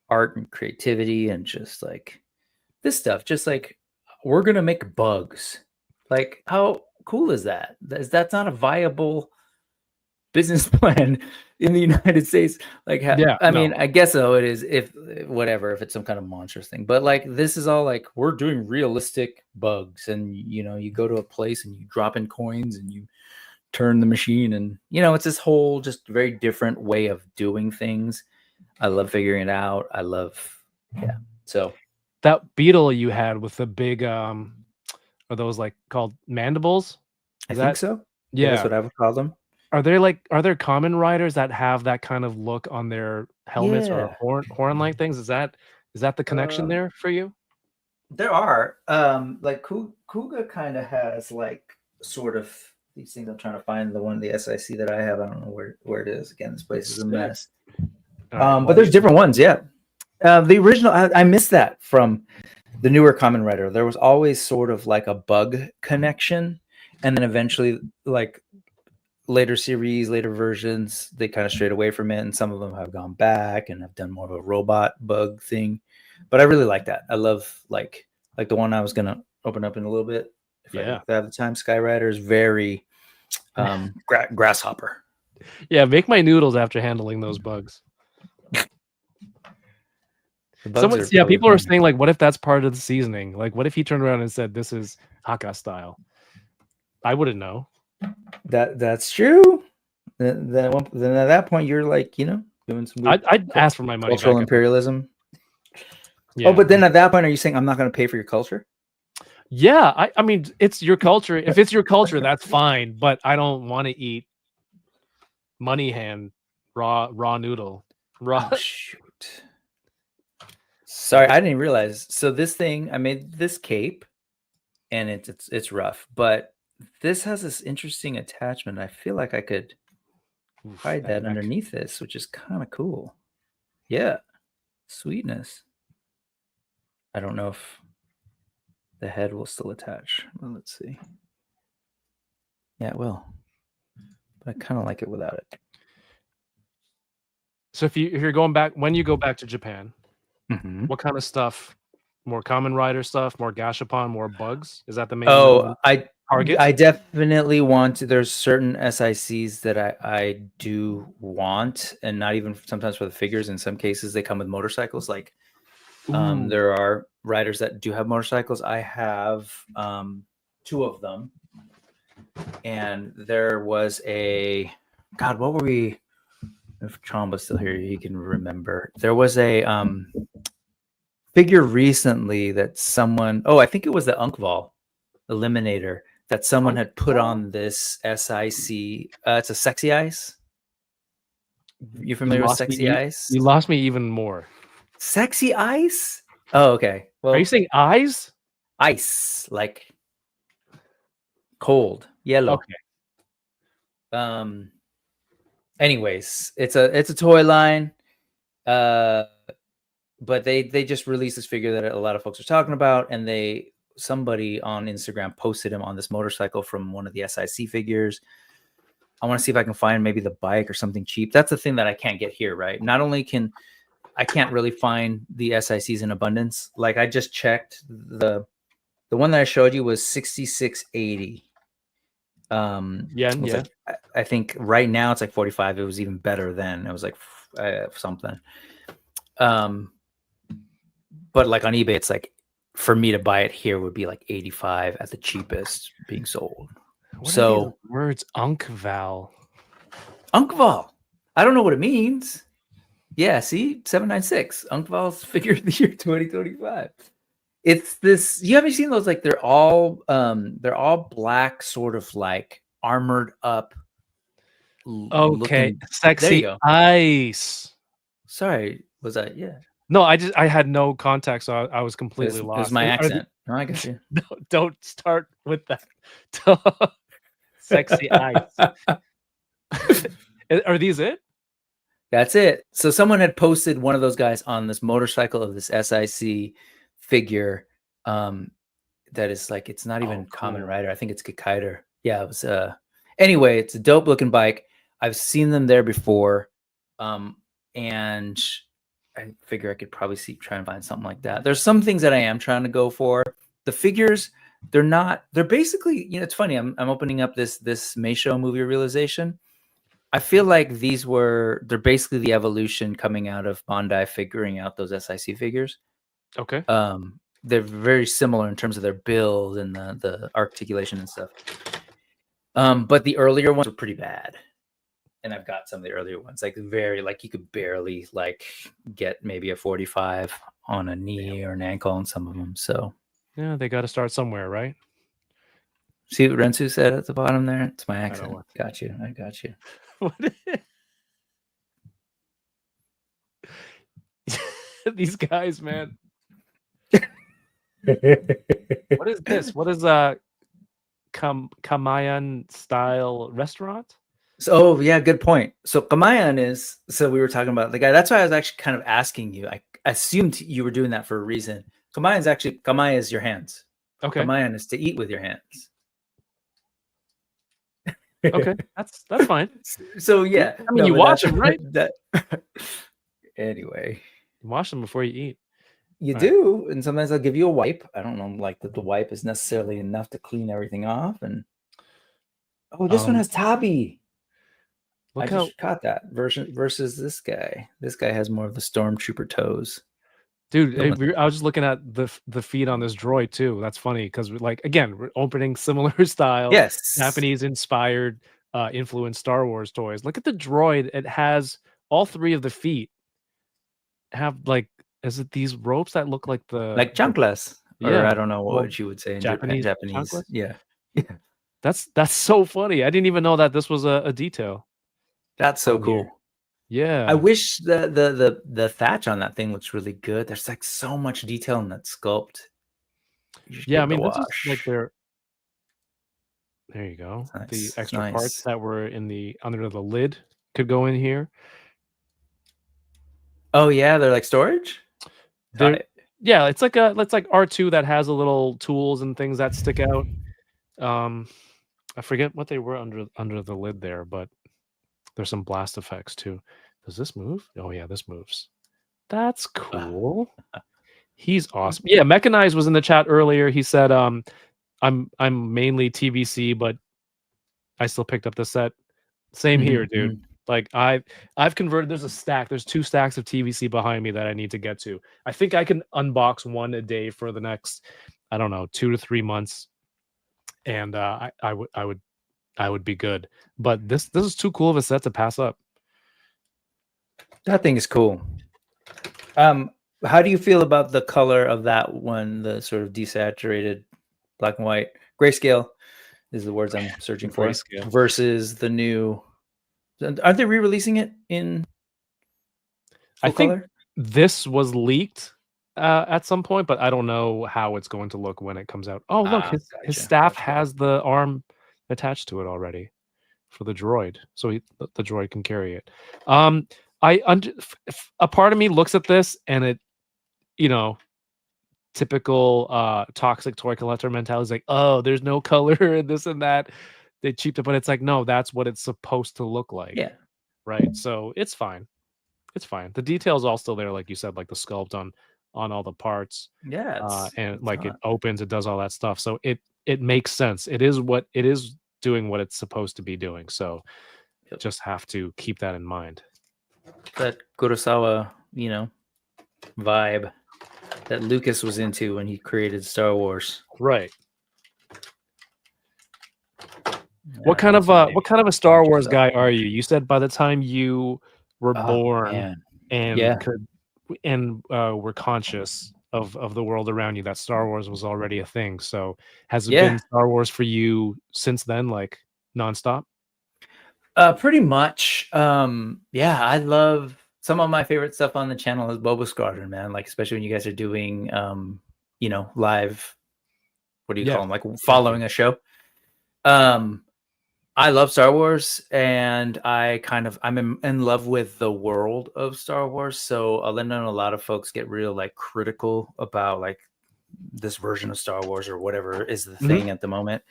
art and creativity and just like this stuff. Just like we're gonna make bugs. Like how cool is that? That's not a viable business plan in the United States. Like, I mean, I guess so. It is if it's some kind of monstrous thing. But like this is all like we're doing realistic bugs, and you go to a place and you drop in coins and you turn the machine, and it's this whole just very different way of doing things. I love figuring it out. I love So that beetle you had with the big are those like called mandibles? I think so. Yeah, that's what I would call them. Are there common riders that have that kind of look on their helmets or horn like things? Is that the connection there for you? There are like Kuga kind of has like sort of these things. I'm trying to find the SIC that I have. I don't know where it is. Again, this place is a mess. But there's different ones. Yeah. The original, I missed that from the newer Common Rider. There was always sort of like a bug connection, and then eventually like later versions, they kind of strayed away from it, and some of them have gone back and have done more of a robot bug thing. But I really like that. I love like the one I was gonna open up in a little bit. If I have the time, Skyrider is very grasshopper. Yeah, make my noodles after handling those bugs. People are saying like, what if that's part of the seasoning? Like, what if he turned around and said, "This is Hakka style"? I wouldn't know. That's true. Then at that point, you're like, doing some. I'd ask for my money. Cultural imperialism. Yeah. Oh, but then at that point, are you saying I'm not going to pay for your culture? Yeah, I mean, it's your culture. If it's your culture, that's fine. But I don't want to eat money hand raw noodle raw. Oh, shoot. Sorry, I didn't realize. So this thing, I made this cape, and it's rough, but this has this interesting attachment. I feel like I could hide that underneath this, which is kind of cool. Yeah, sweetness. I don't know if the head will still attach. Well, let's see. Yeah, it will. But I kind of like it without it. So if you're going back, when you go back to Japan, Mm-hmm. what kind of stuff? More Kamen Rider stuff, more Gashapon, more bugs? Is that the main Oh, target? I definitely want to. There's certain SICs that I do want, and not even sometimes for the figures. In some cases, they come with motorcycles. Like Ooh. there are riders that do have motorcycles. I have 2 of them, and there was a God. What were we? If Chamba's still here, he can remember. There was a figure recently that someone. Oh, I think it was the Unkval Eliminator that someone had put on this SIC. It's a Sexy Ice. You familiar with Sexy Ice? You lost me even more. Sexy Ice? Oh, okay. Well, are you saying eyes? Ice, like cold, yellow. Okay. Anyways, it's a toy line. But they just released this figure that a lot of folks are talking about, and somebody on Instagram posted him on this motorcycle from one of the SIC figures. I want to see if I can find maybe the bike or something cheap. That's the thing that I can't get here, right? Not only I can't really find the SICs in abundance. Like I just checked the one that I showed you was 6680. Yeah. Like, I think right now it's like 45. It was even better then. It was like something. But like on eBay, it's like for me to buy it here would be like 85 at the cheapest being sold. What are these words? Unkval. Unkval. I don't know what it means. Yeah, see, 796. Unkval's figure of the year 2025. It's this. You haven't seen those? Like they're all black, sort of like armored up. Okay, Sexy Ice. Sorry, was that? Yeah. No, I had no context, so I was completely lost. It was my accent. No, I got you. No, don't start with that. Sexy Ice. Are these it? That's it. So someone had posted one of those guys on this motorcycle of this SIC figure. That is like, it's not even Kamen Rider. I think it's Gekaider. Yeah, it was. Anyway, it's a dope looking bike. I've seen them there before, and I figure I could probably try and find something like that. There's some things that I am trying to go for. The figures, they're basically, it's funny. I'm opening up this Meisho movie realization. I feel like they're basically the evolution coming out of Bandai figuring out those SIC figures. Okay. They're very similar in terms of their build and the articulation and stuff. But the earlier ones were pretty bad. And I've got some of the earlier ones, like you could barely like get maybe a 45 on a knee or an ankle on some of them. So yeah, they got to start somewhere, right? See what Rensu said at the bottom there? It's my accent. Got you. I got you. These guys, man. What is this? What is Kamayan style restaurant? So yeah, good point. So Kamayan we were talking about the guy. That's why I was actually kind of asking you. I assumed you were doing that for a reason. Kamaya is your hands. Okay. Kamayan is to eat with your hands. Okay, that's fine. So yeah, I mean, you wash them, right? Anyway, you wash them before you eat. You do, and sometimes they'll give you a wipe. I don't know, like that the wipe is necessarily enough to clean everything off. And this one has tabi. I just caught that versus this guy. This guy has more of the stormtrooper toes. Dude, I was just looking at the feet on this droid too. That's funny because we're opening similar style, yes, Japanese inspired, influenced Star Wars toys. Look at the droid; it has all 3 of the feet have is it these ropes that look like chanclas? Or I don't know what you would say in Japanese. Yeah. That's so funny. I didn't even know that this was a detail. That's so cool. Here. Yeah. I wish the thatch on that thing looks really good. There's like so much detail in that sculpt. Yeah, I mean, this is like there you go. Nice. The extra parts that were under the lid could go in here. Oh yeah, they're like storage. Yeah, it's like R2 that has a little tools and things that stick out. I forget what they were under the lid there, but there's some blast effects too. Does this move? Oh yeah, this moves. That's cool. He's awesome. Yeah, Mechanized was in the chat earlier. He said, I'm mainly TVC, but I still picked up the set. Same here, dude. Like I've converted. There's 2 stacks of TVC behind me that I need to get to. I think I can unbox 1 a day for the next, I don't know, 2 to 3 months, and I would be good. But this is too cool of a set to pass up. That thing is cool. How do you feel about the color of that one? The sort of desaturated black and white, grayscale is the words I'm searching for. Grayscale. Versus the new. Aren't they re-releasing it in full color? This was leaked at some point, but I don't know how it's going to look when it comes out. Oh, look, his staff has the arm attached to it already for the droid, so the droid can carry it. A part of me looks at this and it, typical toxic toy collector mentality is like, oh, there's no color and this and that. They cheaped it, but it's like, no, that's what it's supposed to look like. Yeah. Right. So it's fine. It's fine. The details all still there, like you said, like the sculpt on all the parts. Yeah. And like it opens, it does all that stuff. So it makes sense. It is doing what it's supposed to be doing. So just have to keep that in mind. That Kurosawa, vibe that Lucas was into when he created Star Wars. Right. What kind of a Star Wars guy are you? You said by the time you were born and were conscious of the world around you, that Star Wars was already a thing. So has it been Star Wars for you since then, like nonstop? Pretty much. I love some of my favorite stuff on the channel is Boba Squadron, man. Like especially when you guys are doing live, what do you call them? Like following a show. I love Star Wars, and I'm in love with the world of Star Wars. So I know a lot of folks get real like critical about like this version of Star Wars or whatever is the thing at the moment.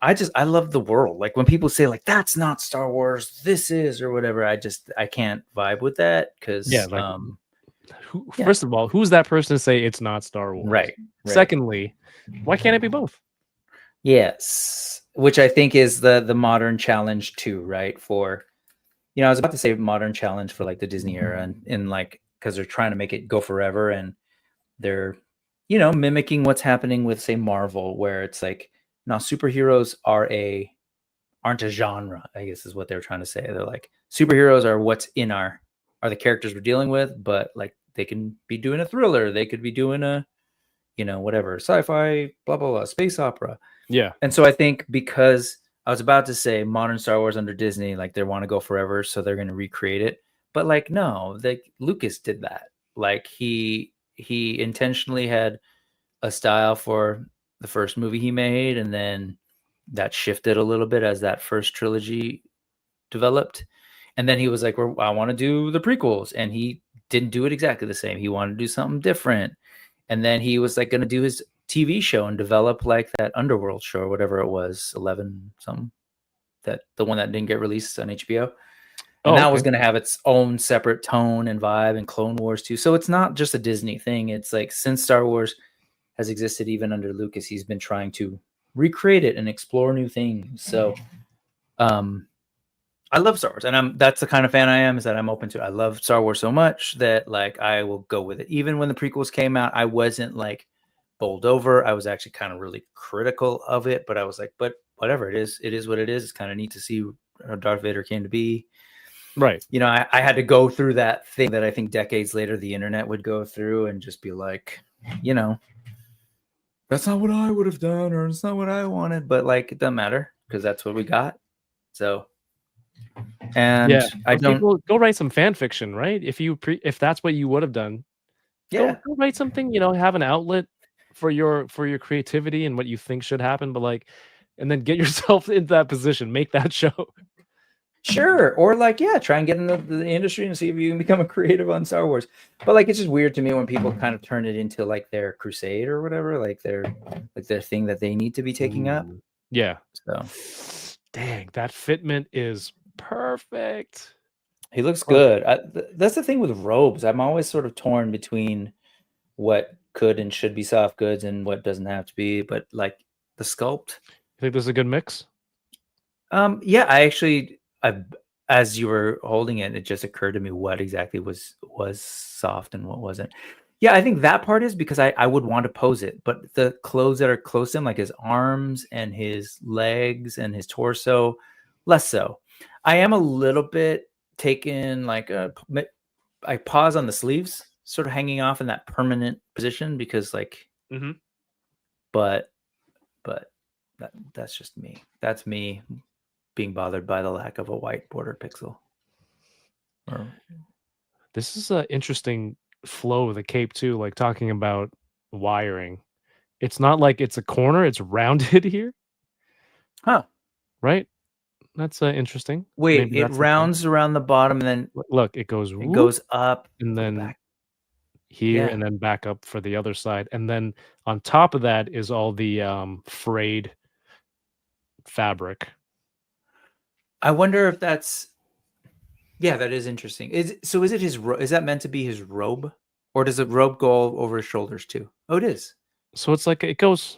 I love the world. Like when people say like that's not Star Wars, this is or whatever. I can't vibe with that because first of all, who's that person to say it's not Star Wars? Right. Secondly, why can't it be both? Yes. Which I think is the modern challenge too, right? For, I was about to say modern challenge for like the Disney era and like, because they're trying to make it go forever and they're, mimicking what's happening with say Marvel, where it's like now superheroes aren't a genre, I guess is what they're trying to say. They're like superheroes are what's are the characters we're dealing with, but like they can be doing a thriller, they could be doing a, whatever, sci-fi, blah, blah, blah, space opera. Yeah. And so I think because I was about to say modern Star Wars under Disney, like they want to go forever, so they're going to recreate it. But like, no, Lucas did that. Like he intentionally had a style for the first movie he made, and then that shifted a little bit as that first trilogy developed. And then he was like, well, I want to do the prequels. And he didn't do it exactly the same. He wanted to do something different. And then he was like going to do his TV show and develop like that Underworld show or whatever it was, 11 something, that the one that didn't get released on HBO. And that was going to have its own separate tone and vibe, and Clone Wars too. So it's not just a Disney thing. It's like since Star Wars has existed even under Lucas, he's been trying to recreate it and explore new things. So I love Star Wars, and that's the kind of fan I am, is that I'm open to. I love Star Wars so much that like I will go with it. Even when the prequels came out, I wasn't like bowled over. I was actually kind of really critical of it, but I was like, but whatever, it is what it is. It's kind of neat to see how Darth Vader came to be. Right. I had to go through that thing that I think decades later the internet would go through and just be like, that's not what I would have done, or it's not what I wanted, but like it doesn't matter because that's what we got. So, and I don't go write some fan fiction, right? If that's what you would have done, go write something. Have an outlet for your creativity and what you think should happen, but like, and then get yourself into that position, make that show. Sure. Or like, yeah, try and get into the industry and see if you can become a creative on Star Wars. But like, it's just weird to me when people kind of turn it into like their crusade or whatever, like their thing that they need to be taking up. Yeah. So, dang, that fitment is perfect. he looks good. That's the thing with robes. I'm always sort of torn between what could and should be soft goods and what doesn't have to be. But like the sculpt, You think this is a good mix? yeah, as you were holding it, it just occurred to me what exactly was soft and what wasn't. Yeah, I think that part is because I would want to pose it, but the clothes that are close to him, like his arms and his legs and his torso, less so. I am a little bit taken, like I pause on the sleeves, sort of hanging off in that permanent position because, like, but that's just me. That's me being bothered by the lack of a white border pixel. This is an interesting flow of the cape too, like talking about wiring. It's not like it's a corner, it's rounded here. Huh. Right? That's interesting. Wait, Maybe it that's the thing. rounds around the bottom and then Look, it goes up and then back here Yeah. and then back up for the other side. And then on top of that is all the frayed fabric. I wonder if that's that is interesting. Is it his is that meant to be his robe, or does the robe go over his shoulders too? Oh, it is. So it's like it goes,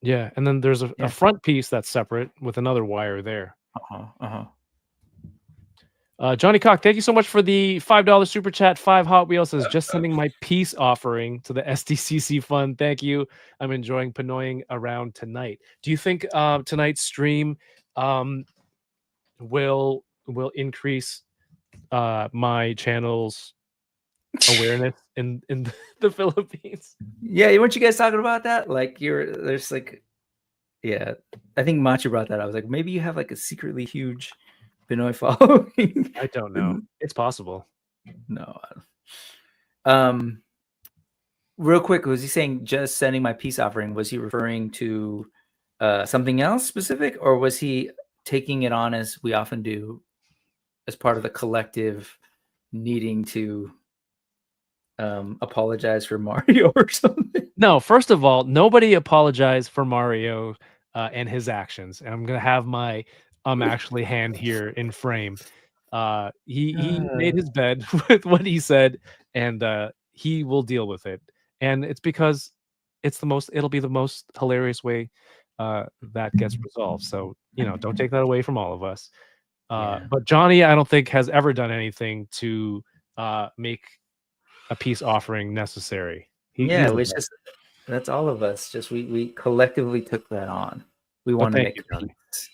yeah, and then there's a front piece that's separate with another wire there. Johnny Cock, thank you so much for the $5 super chat. 5 Hot Wheels says just sending my peace offering to the SDCC fund. Thank you. I'm enjoying panoying around tonight. Do you think tonight's stream will increase my channel's awareness in the Philippines? Yeah, weren't you guys talking about that? Like there's like, yeah, I think Machi brought that. I was like, maybe you have like a secretly huge Pinoy following. I don't know. It's possible. No. Real quick, was he saying just sending my peace offering? Was he referring to something else specific, or was he taking it on as we often do, as part of the collective needing to apologize for Mario or something? No, first of all, nobody apologized for Mario and his actions. And I'm gonna have my actually hand here in frame. He made his bed with what he said, and he will deal with it. And it's because it'll be the most hilarious way that gets resolved. So, don't take that away from all of us. But Johnny, I don't think has ever done anything to make a peace offering necessary. That's all of us. Just we collectively took that on. We want to make peace.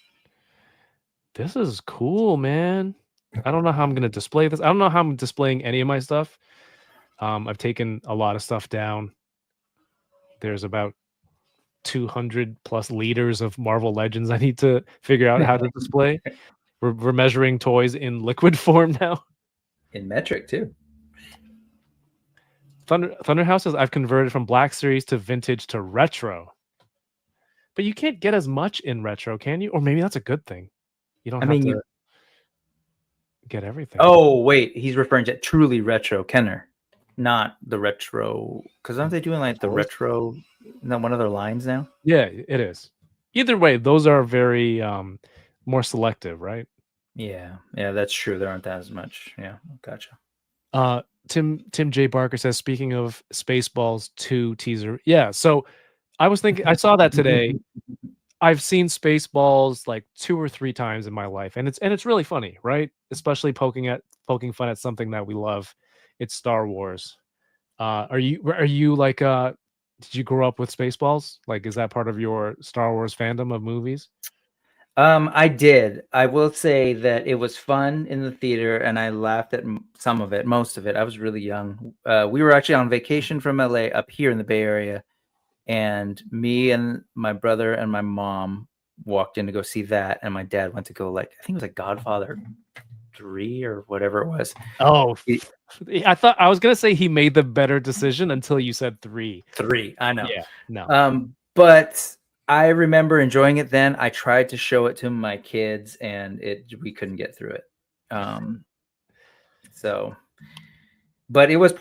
This is cool, man. I don't know how I'm going to display this. I don't know how I'm displaying any of my stuff. I've taken a lot of stuff down. There's about 200 plus liters of Marvel Legends I need to figure out how to display. We're measuring toys in liquid form now. In metric too. Thunderhouse says I've converted from Black Series to vintage to retro. But you can't get as much in retro, can you? Or maybe that's a good thing. You don't have to get everything. Oh, wait. He's referring to truly retro Kenner, not the retro. Because aren't they doing like the retro, one of their lines now? Yeah, it is. Either way, those are very more selective, right? Yeah, that's true. There aren't as much. Yeah, gotcha. Tim J. Barker says, speaking of Spaceballs 2 teaser. Yeah, so I was thinking, I saw that today. I've seen Spaceballs like 2 or 3 times in my life, and it's really funny, right? Especially poking fun at something that we love. It's Star Wars. Are you like did you grow up with Spaceballs? Like, is that part of your Star Wars fandom of movies? I did. I will say that it was fun in the theater, and I laughed at some of it, most of it. I was really young. We were actually on vacation from LA up here in the Bay Area. And me and my brother and my mom walked in to go see that, and my dad went to go, like, I think it was like Godfather 3 or whatever it was. Oh, I thought I was gonna say he made the better decision until you said 3. 3, I know. Yeah, no. But I remember enjoying it then. I tried to show it to my kids, and we couldn't get through it. So, but it was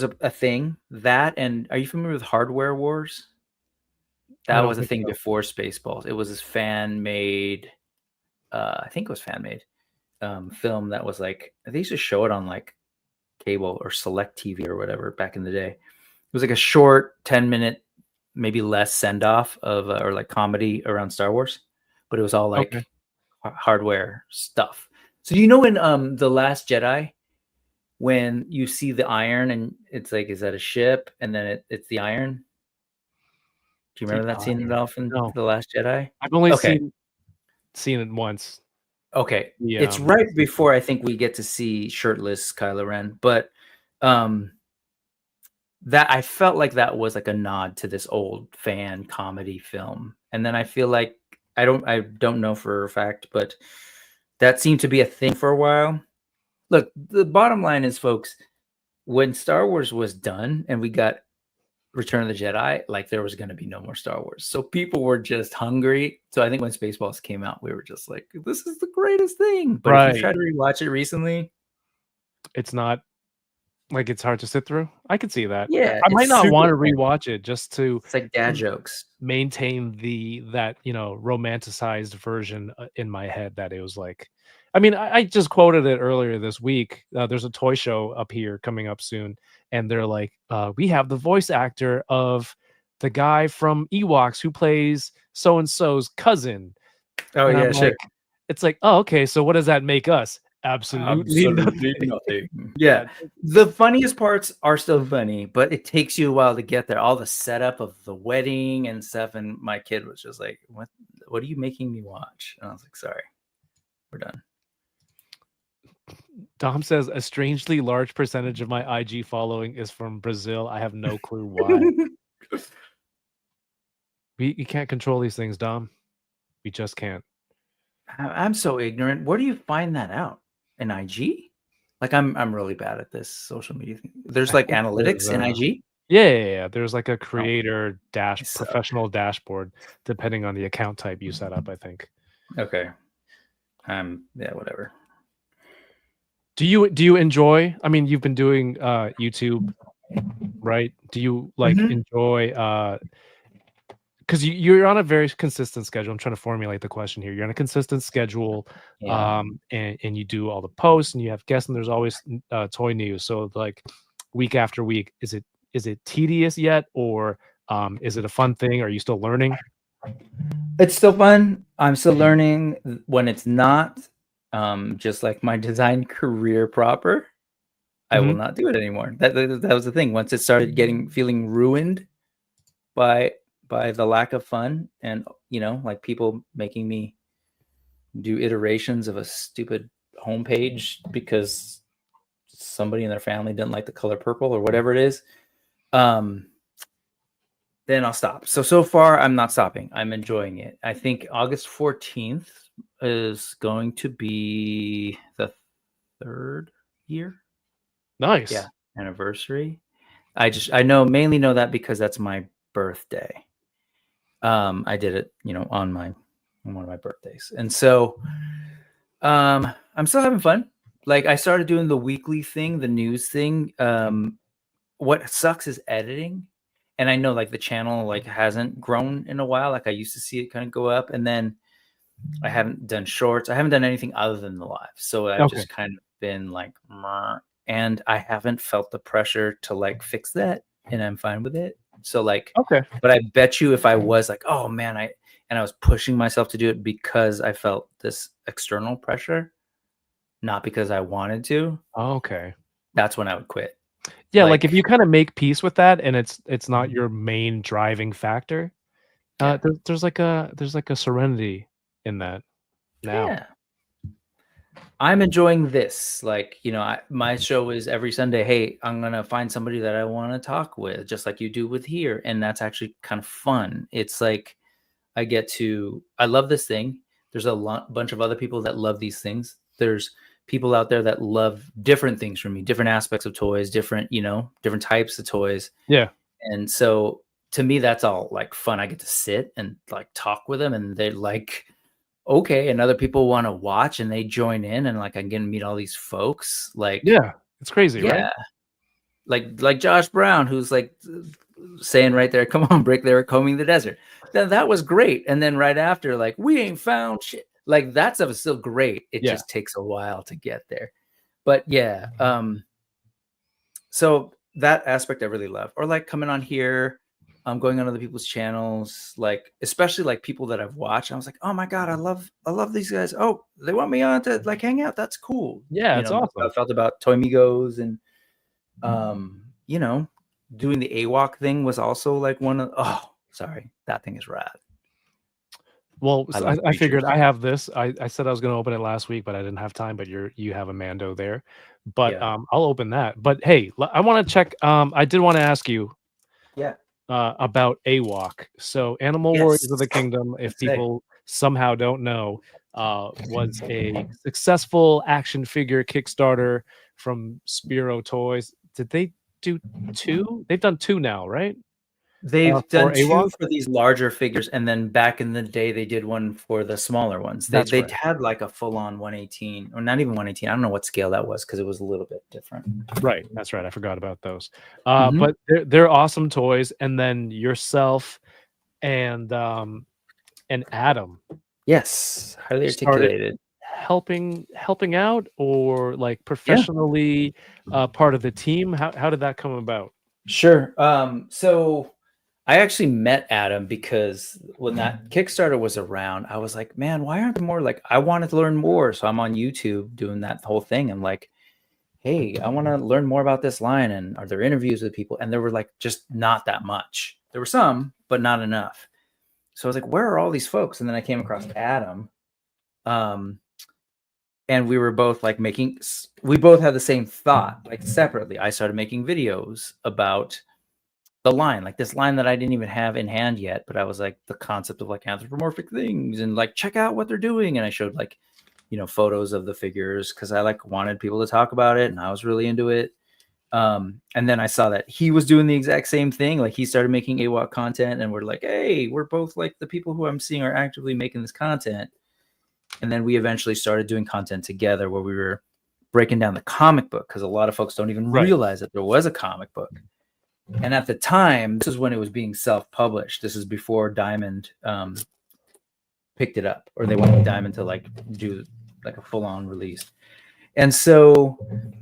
a thing that. And are you familiar with Hardware Wars? That was a thing before Spaceballs. It was this fan made, I think it was fan made film that was like, they used to show it on like cable or select TV or whatever back in the day. It was like a short 10-minute, maybe less send off of or like comedy around Star Wars, but it was all like hardware stuff. So you know, in The Last Jedi, when you see the iron and it's like, is that a ship? And then it's the iron. Do you remember that scene at all from The Last Jedi? I've only seen it once. Okay. Yeah, it's right before I think we get to see shirtless Kylo Ren, but that I felt like that was like a nod to this old fan comedy film. And then I feel like I don't know for a fact, but that seemed to be a thing for a while. Look, the bottom line is, folks, when Star Wars was done and we got Return of the Jedi, like there was going to be no more Star Wars. So people were just hungry. So I think when Spaceballs came out, we were just like, this is the greatest thing. But if you try to rewatch it recently, it's not like, it's hard to sit through. I could see that. Yeah. I might not want to rewatch it just to, it's like dad jokes, maintain that, you know, romanticized version in my head that it was like, I mean, I just quoted it earlier this week. There's a toy show up here coming up soon, and they're like, we have the voice actor of the guy from Ewoks who plays so-and-so's cousin. Oh, and yeah, sure. It's like, oh, okay, so what does that make us? Absolutely nothing. Yeah. The funniest parts are still funny, but it takes you a while to get there. All the setup of the wedding and stuff. And my kid was just like, what are you making me watch? And I was like, sorry, we're done. Dom says a strangely large percentage of my IG following is from Brazil. I have no clue why. You can't control these things, Dom. We just can't. I'm so ignorant. Where do you find that out? In IG? Like I'm really bad at this social media thing. There's like analytics in IG? Yeah. There's like a creator professional dashboard depending on the account type you set up, I think. Okay. Yeah, whatever. Do you enjoy, I mean, you've been doing YouTube, right? Do you like enjoy because you're on a very consistent schedule. I'm trying to formulate the question here. You're on a consistent schedule, and you do all the posts, and you have guests, and there's always toy news. So like week after week, is it tedious yet, or is it a fun thing? Are you still learning? It's still fun. I'm still learning. When it's not, just like my design career proper, I will not do it anymore. That was the thing. Once it started feeling ruined by the lack of fun, and you know, like people making me do iterations of a stupid homepage because somebody in their family didn't like the color purple or whatever it is, then I'll stop. So far I'm not stopping. I'm enjoying it. I think August 14th is going to be the 3rd year. Nice. Yeah, anniversary. I mainly know that because that's my birthday. I did it, you know, on one of my birthdays. And so I'm still having fun. Like I started doing the weekly thing, the news thing. What sucks is editing. And I know like the channel like hasn't grown in a while. Like I used to see it kind of go up, and then I haven't done shorts. I haven't done anything other than the live. So I've just kind of been like, and I haven't felt the pressure to like fix that, and I'm fine with it. So like, but I bet you if I was like, oh man, I was pushing myself to do it because I felt this external pressure, not because I wanted to. That's when I would quit. Yeah, like if you kind of make peace with that, and it's not your main driving factor, there's like a serenity in that now. Yeah. I'm enjoying this. Like, you know, my show is every Sunday. Hey, I'm going to find somebody that I want to talk with, just like you do with here. And that's actually kind of fun. It's like, I love this thing. There's a bunch of other people that love these things. There's people out there that love different things from me, different aspects of toys, different types of toys. Yeah. And so to me, that's all like fun. I get to sit and like talk with them, and they're like, okay, and other people want to watch and they join in, and like I get to meet all these folks. Like, Yeah, it's crazy, yeah, right? like Josh Brown, who's like saying right there, "Come on, Brick, they were combing the desert." That was great. And then right after, like, we ain't found shit. Like that stuff is still great. It just takes a while to get there. But yeah, so that aspect I really love. Or like coming on here, going on other people's channels, like especially like people that I've watched. I was like, oh my god, I love these guys. Oh, they want me on to like hang out. That's cool. Yeah, it's awesome. I felt about Toy Migos, and you know, doing the Awok thing was also like one of that thing is rad. Well, I figured I have this. I said I was going to open it last week, but I didn't have time. But you have a Mando there, but I'll open that. But hey, I want to check. I did want to ask you, about Awok. So, Animal Warriors of the Kingdom, if people somehow don't know, was a successful action figure Kickstarter from Spiro Toys. Did they do 2? They've done 2 now, right? They've done 2 Awok? for these larger figures, and then back in the day, they did one for the smaller ones. They had like a full-on 118, or not even 118. I don't know what scale that was because it was a little bit different. Right, that's right. I forgot about those. But they're awesome toys. And then yourself and Adam, yes, highly articulated, helping out, or like professionally part of the team. How did that come about? Sure. So I actually met Adam because when that Kickstarter was around, I was like, man, why aren't there more? Like, I wanted to learn more. So I'm on YouTube doing that whole thing. I'm like, hey, I want to learn more about this line. And are there interviews with people? And there were like just not that much. There were some, but not enough. So I was like, where are all these folks? And then I came across Adam. And we were both like we both had the same thought, like separately. I started making videos about the line, like this line that I didn't even have in hand yet, but I was like, the concept of like anthropomorphic things and like, check out what they're doing. And I showed like, photos of the figures because I like wanted people to talk about it and I was really into it. And then I saw that he was doing the exact same thing. Like he started making Awok content, and we're like, hey, we're both like the people who I'm seeing are actively making this content. And then we eventually started doing content together where we were breaking down the comic book, because a lot of folks don't even realize that there was a comic book. And at the time, this is when it was being self-published. This is before Diamond picked it up, or they went with Diamond to like do like a full-on release. And so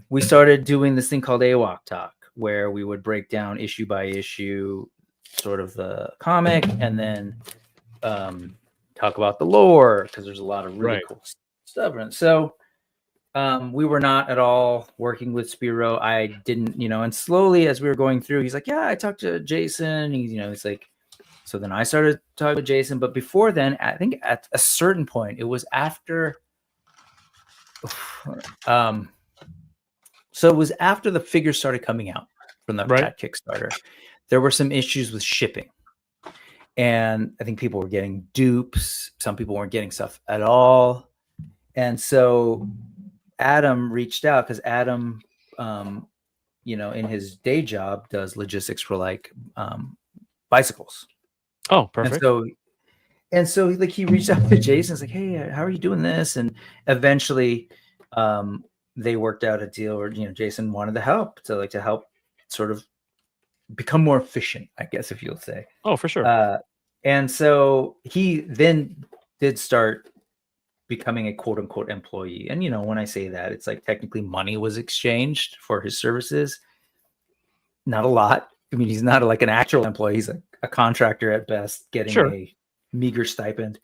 we started doing this thing called Awok Talk, where we would break down issue by issue sort of the comic, and then talk about the lore, because there's a lot of really cool stuff. And so we were not at all working with Spiro. I didn't, and slowly as we were going through, he's like, yeah, I talked to Jason. He's like, so then I started talking with Jason. But before then, I think at a certain point, it was after, so it was after the figures started coming out from that Kickstarter. There were some issues with shipping. And I think people were getting dupes. Some people weren't getting stuff at all. And so Adam reached out, because Adam, in his day job does logistics for like bicycles. Oh, perfect. And so like he reached out to Jason. It's like, hey, how are you doing this? And eventually they worked out a deal where, Jason wanted to help sort of become more efficient, I guess, if you'll say. Oh, for sure. And so he then did start becoming a quote unquote employee. And, when I say that, it's like technically money was exchanged for his services. Not a lot. I mean, he's not like an actual employee. He's a contractor at best, getting a meager stipend.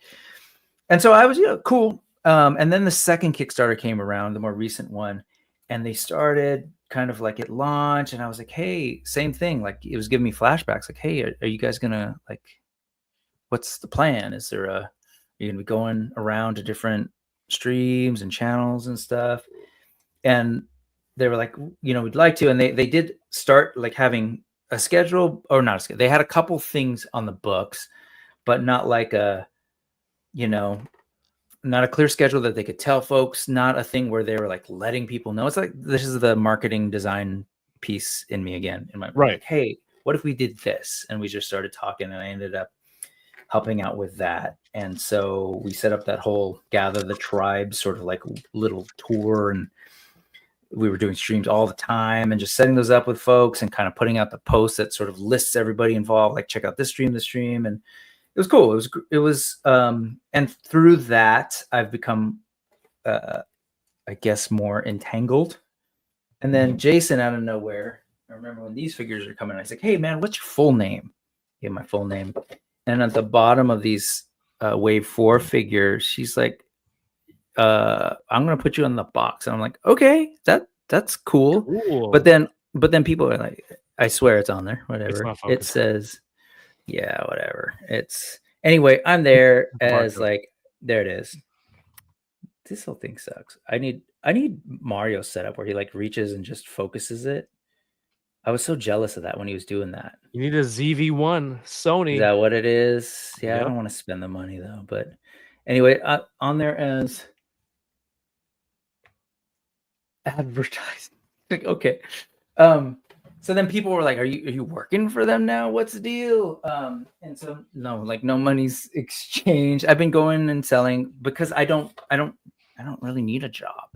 And so I was, cool. And then the second Kickstarter came around, the more recent one, and they started kind of like at launch, and I was like, hey, same thing. Like it was giving me flashbacks. Like, hey, are you guys gonna like, what's the plan? Is there are you gonna be going around to different streams and channels and stuff? And they were like, we'd like to. And they did start like having a schedule, or not a schedule. They had a couple things on the books, but not like a, not a clear schedule that they could tell folks, not a thing where they were like letting people know. It's like, this is the marketing design piece in me again, in my like, hey, what if we did this? And we just started talking, and I ended up helping out with that. And so we set up that whole Gather the Tribe sort of like little tour, and we were doing streams all the time and just setting those up with folks and kind of putting out the post that sort of lists everybody involved, like check out this stream. And it was cool. It was, and through that, I've become, I guess, more entangled. And then Jason, out of nowhere, I remember when these figures are coming, I was like, hey man, what's your full name? I gave my full name. And at the bottom of these Wave 4 figures, she's like, I'm gonna put you in the box. And I'm like, okay, that's cool. But then people are like, I swear it's on there, whatever. It says, yeah, whatever. It's anyway, I'm there as like, there it is. This whole thing sucks. I need Mario setup where he like reaches and just focuses it. I was so jealous of that when he was doing that. You need a ZV-1 Sony. Is that what it is? Yeah, yep. I don't want to spend the money though. But anyway, on there as advertising. Like, okay. So then people were like, are you working for them now? What's the deal? And so no, like no money's exchanged. I've been going and selling because I don't really need a job.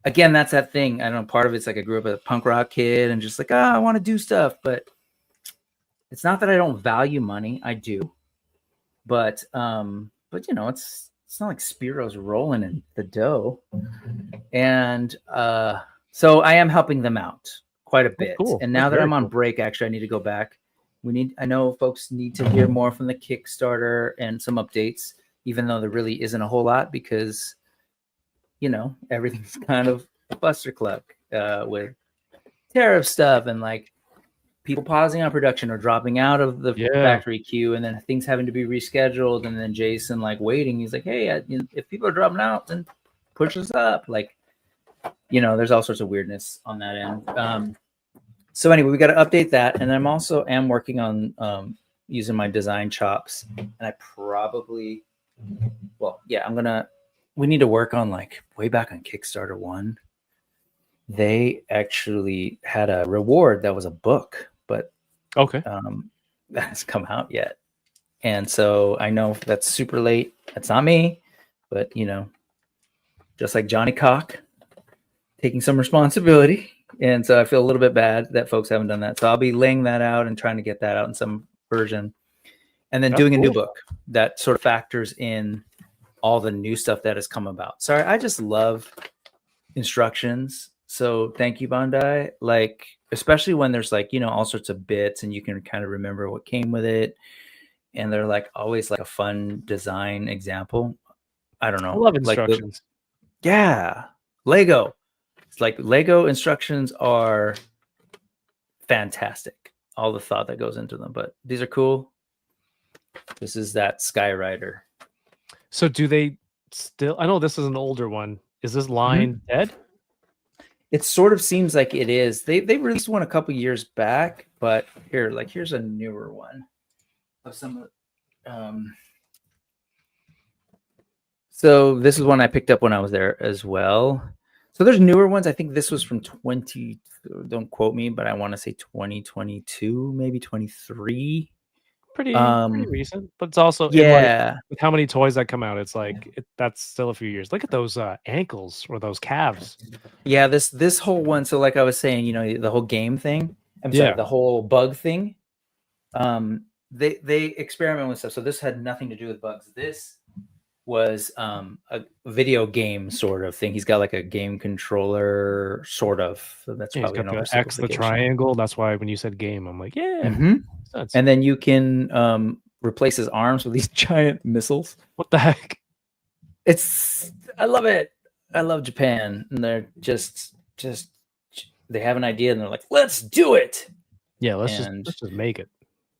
Again, that's that thing. I don't know, part of it's like I grew up as a punk rock kid and just like, I want to do stuff, but it's not that I don't value money. I do. But you know, it's not like Spiro's rolling in the dough. And so I am helping them out quite a bit. Cool. And now that I'm on break, actually, I need to go back. I know folks need to hear more from the Kickstarter and some updates, even though there really isn't a whole lot because, you know, everything's kind of clustercluck with tariff stuff and like people pausing on production or dropping out of the factory queue, and then things having to be rescheduled, and then Jason like waiting. He's like, hey, if people are dropping out, then push us up. Like, you know, there's all sorts of weirdness on that end. So anyway, we got to update that, and I'm also working on using my design chops, and I probably, we need to work on like way back on Kickstarter 1. They actually had a reward that was a book, but that hasn't come out yet. And so I know that's super late. That's not me, but you know, just like Johnny Cock, taking some responsibility. And so I feel a little bit bad that folks haven't done that. So I'll be laying that out and trying to get that out in some version, and then doing a new book that sort of factors in all the new stuff that has come about. Sorry, I just love instructions. So thank you, Bandai. Like, especially when there's like, you know, all sorts of bits and you can kind of remember what came with it. And they're like always like a fun design example. I don't know. I love instructions. Lego. It's like Lego instructions are fantastic. All the thought that goes into them, but these are cool. This is that Skyrider. So do they still, I know this is an older one. Is this line dead? It sort of seems like it is. They released one a couple years back, but here's a newer one of some so this is one I picked up when I was there as well. So there's newer ones. I think this was from don't quote me, but I want to say 2022, maybe 23. Pretty recent, but it's also with how many toys that come out, it's like that's still a few years. Look at those ankles or those calves. Yeah, this whole one. So like I was saying, you know, the whole game thing. I'm sorry, the whole bug thing. They experiment with stuff. So this had nothing to do with bugs. This was a video game sort of thing. He's got like a game controller sort of. So that's probably got the X, the triangle. That's why when you said game, I'm like, And then you can replace his arms with these giant missiles. What the heck? I love it. I love Japan. And they're just they have an idea and they're like, let's do it. Yeah, let's just make it.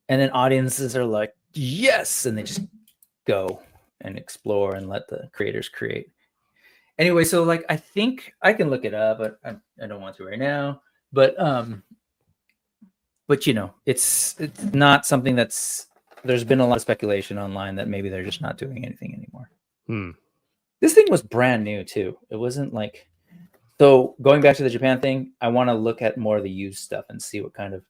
And then audiences are like, yes, and they just go and explore and let the creators create. Anyway, so like I think I can look it up, but I don't want to right now. But you know, it's not something there's been a lot of speculation online that maybe they're just not doing anything anymore. This thing was brand new too. It wasn't like, so going back to the Japan thing, I want to look at more of the used stuff and see what kind of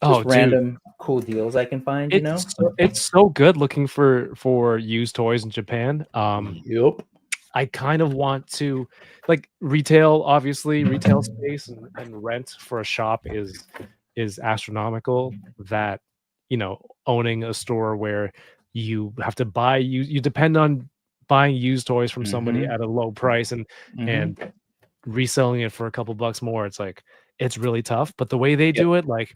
Oh, just random cool deals I can find. You know, it's so good looking for used toys in Japan. Yep. I kind of want to like retail, obviously, retail space and rent for a shop is astronomical. That, you know, owning a store where you have to buy you depend on buying used toys from somebody Mhm. at a low price and Mhm. reselling it for a couple bucks more. It's like it's really tough. But the way they Yep. do it, like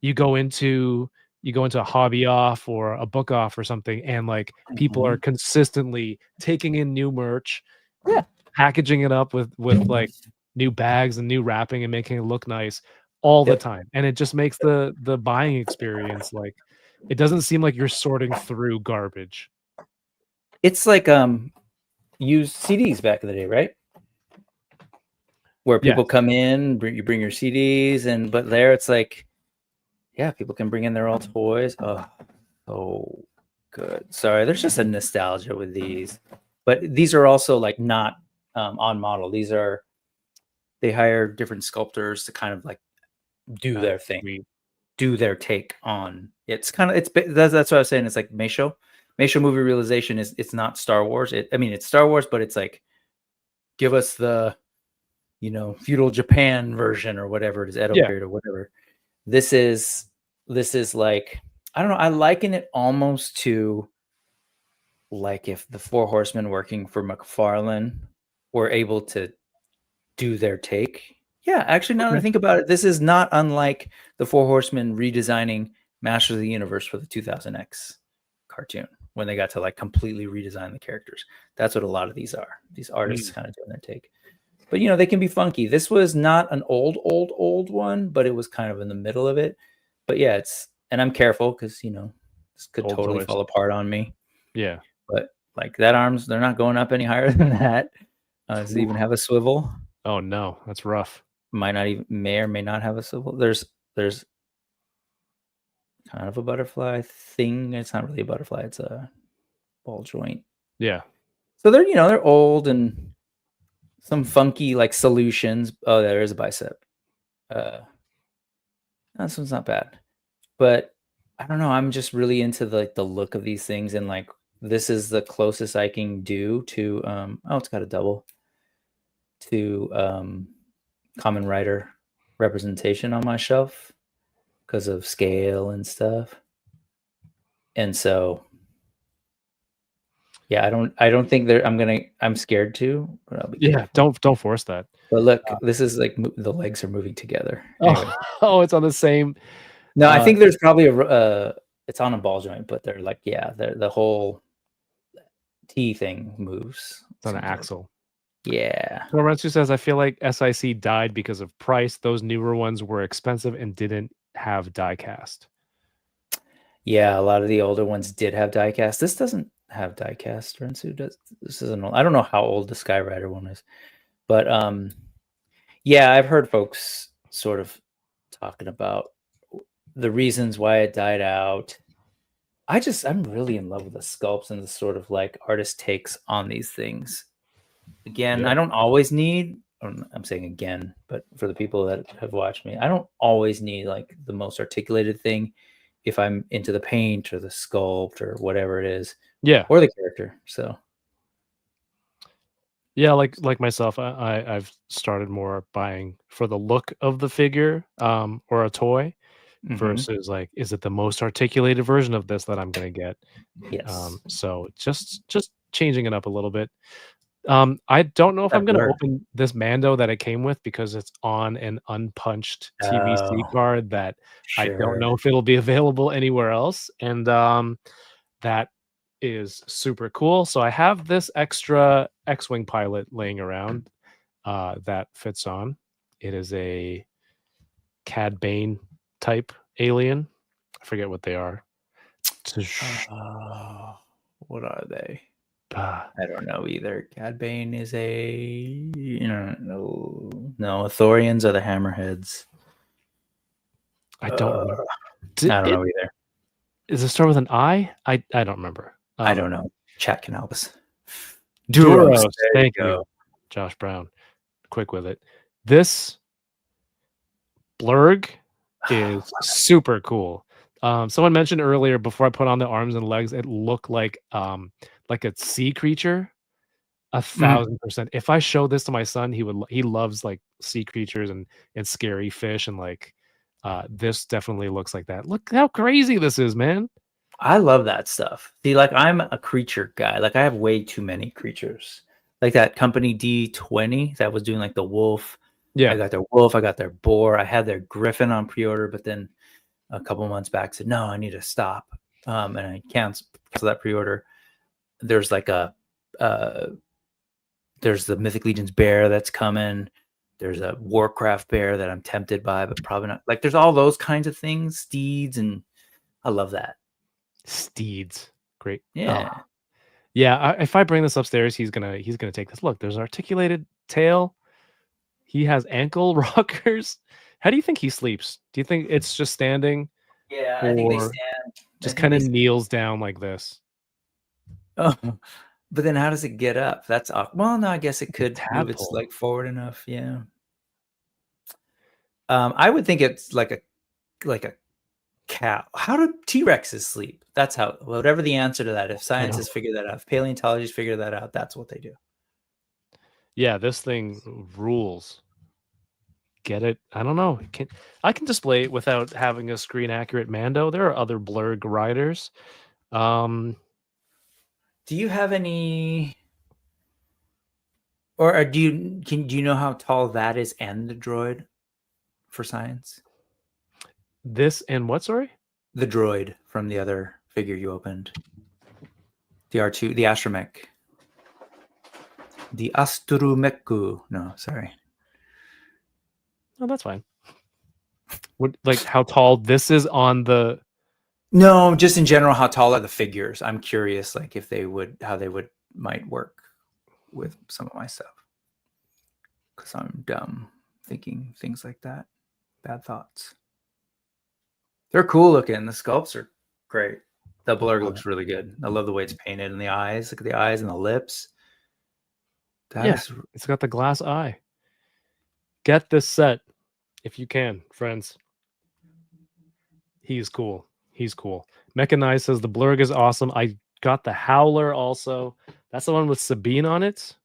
you go into a hobby off or a book off or something, and like people are Mhm. consistently taking in new merch, Yeah. packaging it up with like new bags and new wrapping and making it look nice all the Yep. time. And it just makes the buying experience like it doesn't seem like you're sorting through garbage. It's like used CDs back in the day, right? Where Yes. people come in, you bring your CDs, and but there it's like, yeah, people can bring in their old toys. Oh, so good. Sorry, there's just a nostalgia with these, but these are also like not on model. These are they hire different sculptors to kind of like do their thing, Sweet. do their take on. It's kind of that's what I was saying. It's like Meisho movie realization is it's not Star Wars. I mean, it's Star Wars, but it's like give us the feudal Japan version or whatever it is, Edo Yeah. period or whatever. This is like, I don't know. I liken it almost to like if the Four Horsemen working for McFarlane were able to do their take. Yeah, actually, now that I Okay. think about it, this is not unlike the Four Horsemen redesigning Masters of the Universe for the 2000X cartoon when they got to like completely redesign the characters. That's what a lot of these are. These artists kind of doing their take. But they can be funky. This was not an old one, but it was kind of in the middle of it. But yeah, and I'm careful because this could Old totally toys. fall apart on me. Yeah. But like that arms, they're not going up any higher than that. Does it even have a swivel? Oh no, that's rough. May or may not have a swivel. There's kind of a butterfly thing. It's not really a butterfly. It's a ball joint. Yeah. So they're old and some funky like solutions. Oh, there is a bicep. This one's not bad, but I don't know. I'm just really into the look of these things, and like this is the closest I can do to it's got a double to common writer representation on my shelf because of scale and stuff. And so yeah, I don't think I'm scared to, but I'll be careful. Don't force that. But look, this is like the legs are moving together. Anyway. Oh, it's on the same. No, I think there's probably it's on a ball joint, but they're like, yeah, the whole T thing moves. It's on an axle. Yeah. Lorenzo says, I feel like SIC died because of price. Those newer ones were expensive and didn't have die cast. Yeah, a lot of the older ones did have die cast. This doesn't have die cast. Rensu does. This isn't old. I don't know how old the Skyrider one is, but yeah, I've heard folks sort of talking about the reasons why it died out. I'm really in love with the sculpts and the sort of like artist takes on these things. Again, Yeah. I don't always need, I'm saying again, but for the people that have watched me, I don't always need like the most articulated thing if I'm into the paint or the sculpt or whatever it is. Yeah. Or the character. So yeah, like myself, I've started more buying for the look of the figure or a toy versus like, is it the most articulated version of this that I'm gonna get? Yes. So just changing it up a little bit. I don't know if I'm gonna open this Mando that it came with because it's on an unpunched TVC card that I don't know if it'll be available anywhere else. And that is super cool. So I have this extra X-Wing pilot laying around that fits on. It is a Cad Bane type alien. I forget what they are. What are they? I don't know either. Cad Bane is no, Thorians are the Hammerheads. I don't remember. I don't know either. Does it start with an I? I don't remember. I don't know. Chat can help us. Duros. Thank you, Josh Brown. Quick with it. This Blurg is super cool. Someone mentioned earlier before I put on the arms and legs, it looked like a sea creature. 1,000%. If I show this to my son, he loves like sea creatures and scary fish and like this definitely looks like that. Look how crazy this is, man. I love that stuff. See, like I'm a creature guy. Like I have way too many creatures. Like that company D20 that was doing like the wolf. Yeah. I got their wolf. I got their boar. I had their griffin on pre-order, but then a couple months back said, no, I need to stop. And I canceled that pre-order. There's like there's the Mythic Legions bear that's coming. There's a Warcraft bear that I'm tempted by, but probably not. Like there's all those kinds of things, steeds, and I love that. Steeds. Great. Yeah. Yeah, if I bring this upstairs, he's gonna take this. Look, there's an articulated tail. He has ankle rockers. How do you think he sleeps? Do you think it's just standing? Yeah, I think they or stand. Just kind of kneels down like this. Oh, but then how does it get up? That's awkward. Well, no, I guess it could move its Tadpole. leg forward enough. Yeah. I would think it's like a cow. How do T-Rexes sleep? That's how, whatever the answer to that, if science has figured that out, if paleontology's figured that out, that's what they do. Yeah, this thing rules. Get it? I don't know. I can display it without having a screen accurate Mando. There are other blurg riders. Do you have any, or do you know how tall that is and the droid for science? This and what, sorry? The droid from the other figure you opened. The R2, the astromech. The Astrumeku. No, sorry. Oh, that's fine. What, like how tall this is on the... No, just in general, how tall are the figures? I'm curious, like if they would, how they might work with some of my stuff. Because I'm dumb thinking things like that. Bad thoughts. They're cool looking. The sculpts are great. The blurg looks really good. I love the way it's painted and the eyes. Look at the eyes and the lips. It's got the glass eye. Get this set if you can, friends. He's cool. He's cool. Mechanized says the blurg is awesome. I got the Howler also. That's the one with Sabine on it.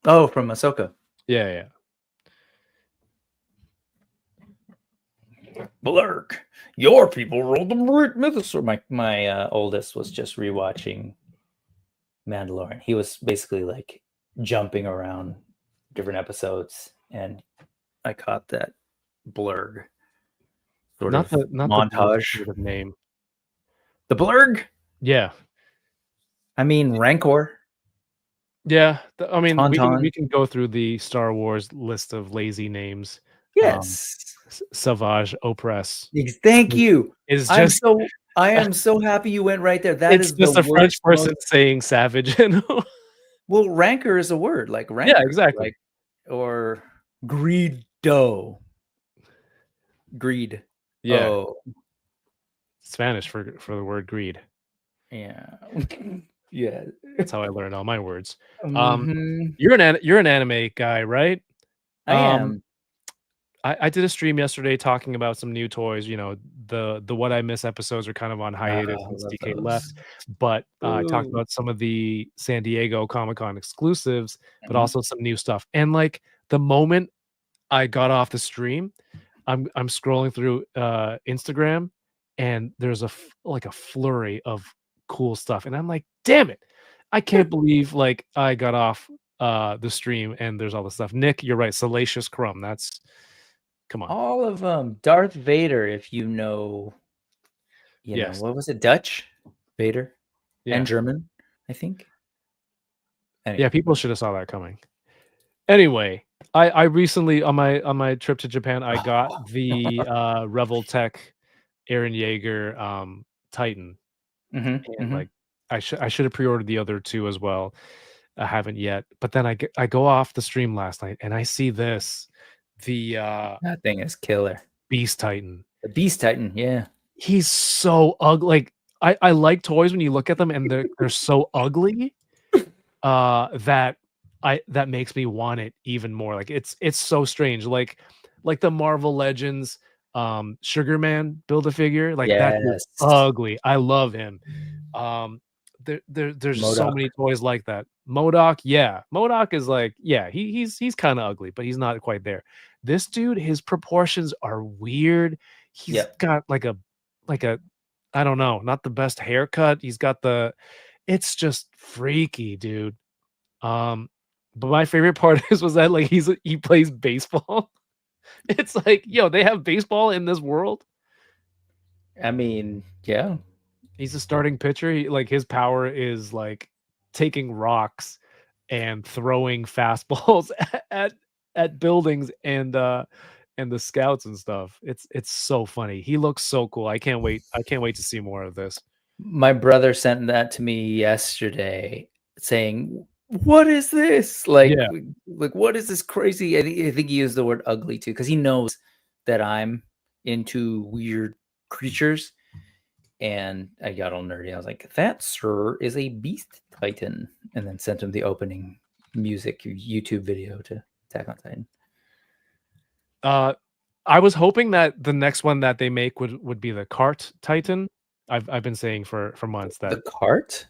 Oh, from Ahsoka. Yeah. Blurg. Your people rolled the Mythosaur. My oldest was just rewatching Mandalorian. He was basically like jumping around different episodes, and I caught that blurg Not the montage of name. The blurg. Yeah. I mean Rancor. Yeah. I mean we can go through the Star Wars list of lazy names. Yes. Savage Opress. Thank you. Is just I am so happy you went right there. That it's is just the a French person saying savage. Well, rancor is a word, like rancor. Yeah, exactly. Like, or greedo. Greed. Yeah. Oh. Spanish for the word greed. Yeah. Yeah. That's how I learned all my words. Mm-hmm. You're an anime guy, right? I am. I did a stream yesterday talking about some new toys. You know, the What I Miss episodes are kind of on hiatus since DK left. But I talked about some of the San Diego Comic-Con exclusives, but also some new stuff. And like the moment I got off the stream, I'm scrolling through Instagram, and there's a flurry of cool stuff, and I'm like, damn it, I can't believe like I got off the stream and there's all this stuff. Nick, you're right. Salacious Crumb. That's come on. All of them. Darth Vader, if you know, you know, what was it? Dutch Vader and German, I think. Anyway. Yeah, people should have saw that coming. Anyway, I recently on my trip to Japan, I got the Revel Tech Eren Yeager Titan. And like I should have pre-ordered the other two as well. I haven't yet. But then I go off the stream last night and I see this. That thing is killer. Beast Titan. The Beast Titan, yeah. He's so ugly. Like I like toys when you look at them and they're so ugly that makes me want it even more. Like it's so strange. Like like the Marvel Legends Sugar Man Build-A-Figure. Like that is Yes. ugly. I love him. There's so MODOK. many toys like that. MODOK, yeah. MODOK is like, yeah, he's kind of ugly, but he's not quite there. This dude, his proportions are weird. He's Yep. got like a I don't know, not the best haircut. He's got it's just freaky, dude. But my favorite part was that like he plays baseball. It's like, yo, they have baseball in this world. I mean, yeah. He's a starting pitcher. Like his power is like taking rocks and throwing fastballs at buildings and the scouts and stuff. It's so funny. He looks so cool. I can't wait to see more of this. My brother sent that to me yesterday saying, what is this? Like what is this crazy? I think he used the word ugly too, because he knows that I'm into weird creatures. And I got all nerdy. I was like, that, sir, is a beast titan. And then sent him the opening music YouTube video to Attack on Titan. I was hoping that the next one that they make would be the cart titan. I've been saying for months that the cart.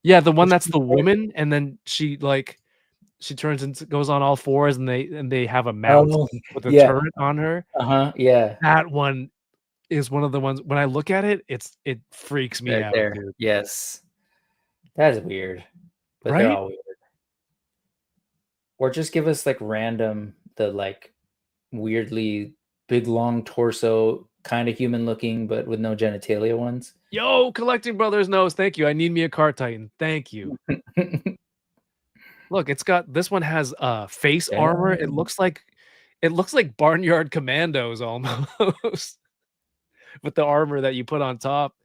Yeah, the one that's the woman, and then she turns into goes on all fours, and they have a mount with a turret on her. Yeah. That one is one of the ones when I look at it, it freaks me out. Dude. Yes. That is weird. But right? They're all weird. Or just give us like random, the like weirdly big long torso, kind of human looking, but with no genitalia ones. Yo, Collecting Brothers knows. Thank you. I need me a cart titan. Thank you. Look, this one has face armor. It looks like Barnyard Commandos almost. With the armor that you put on top.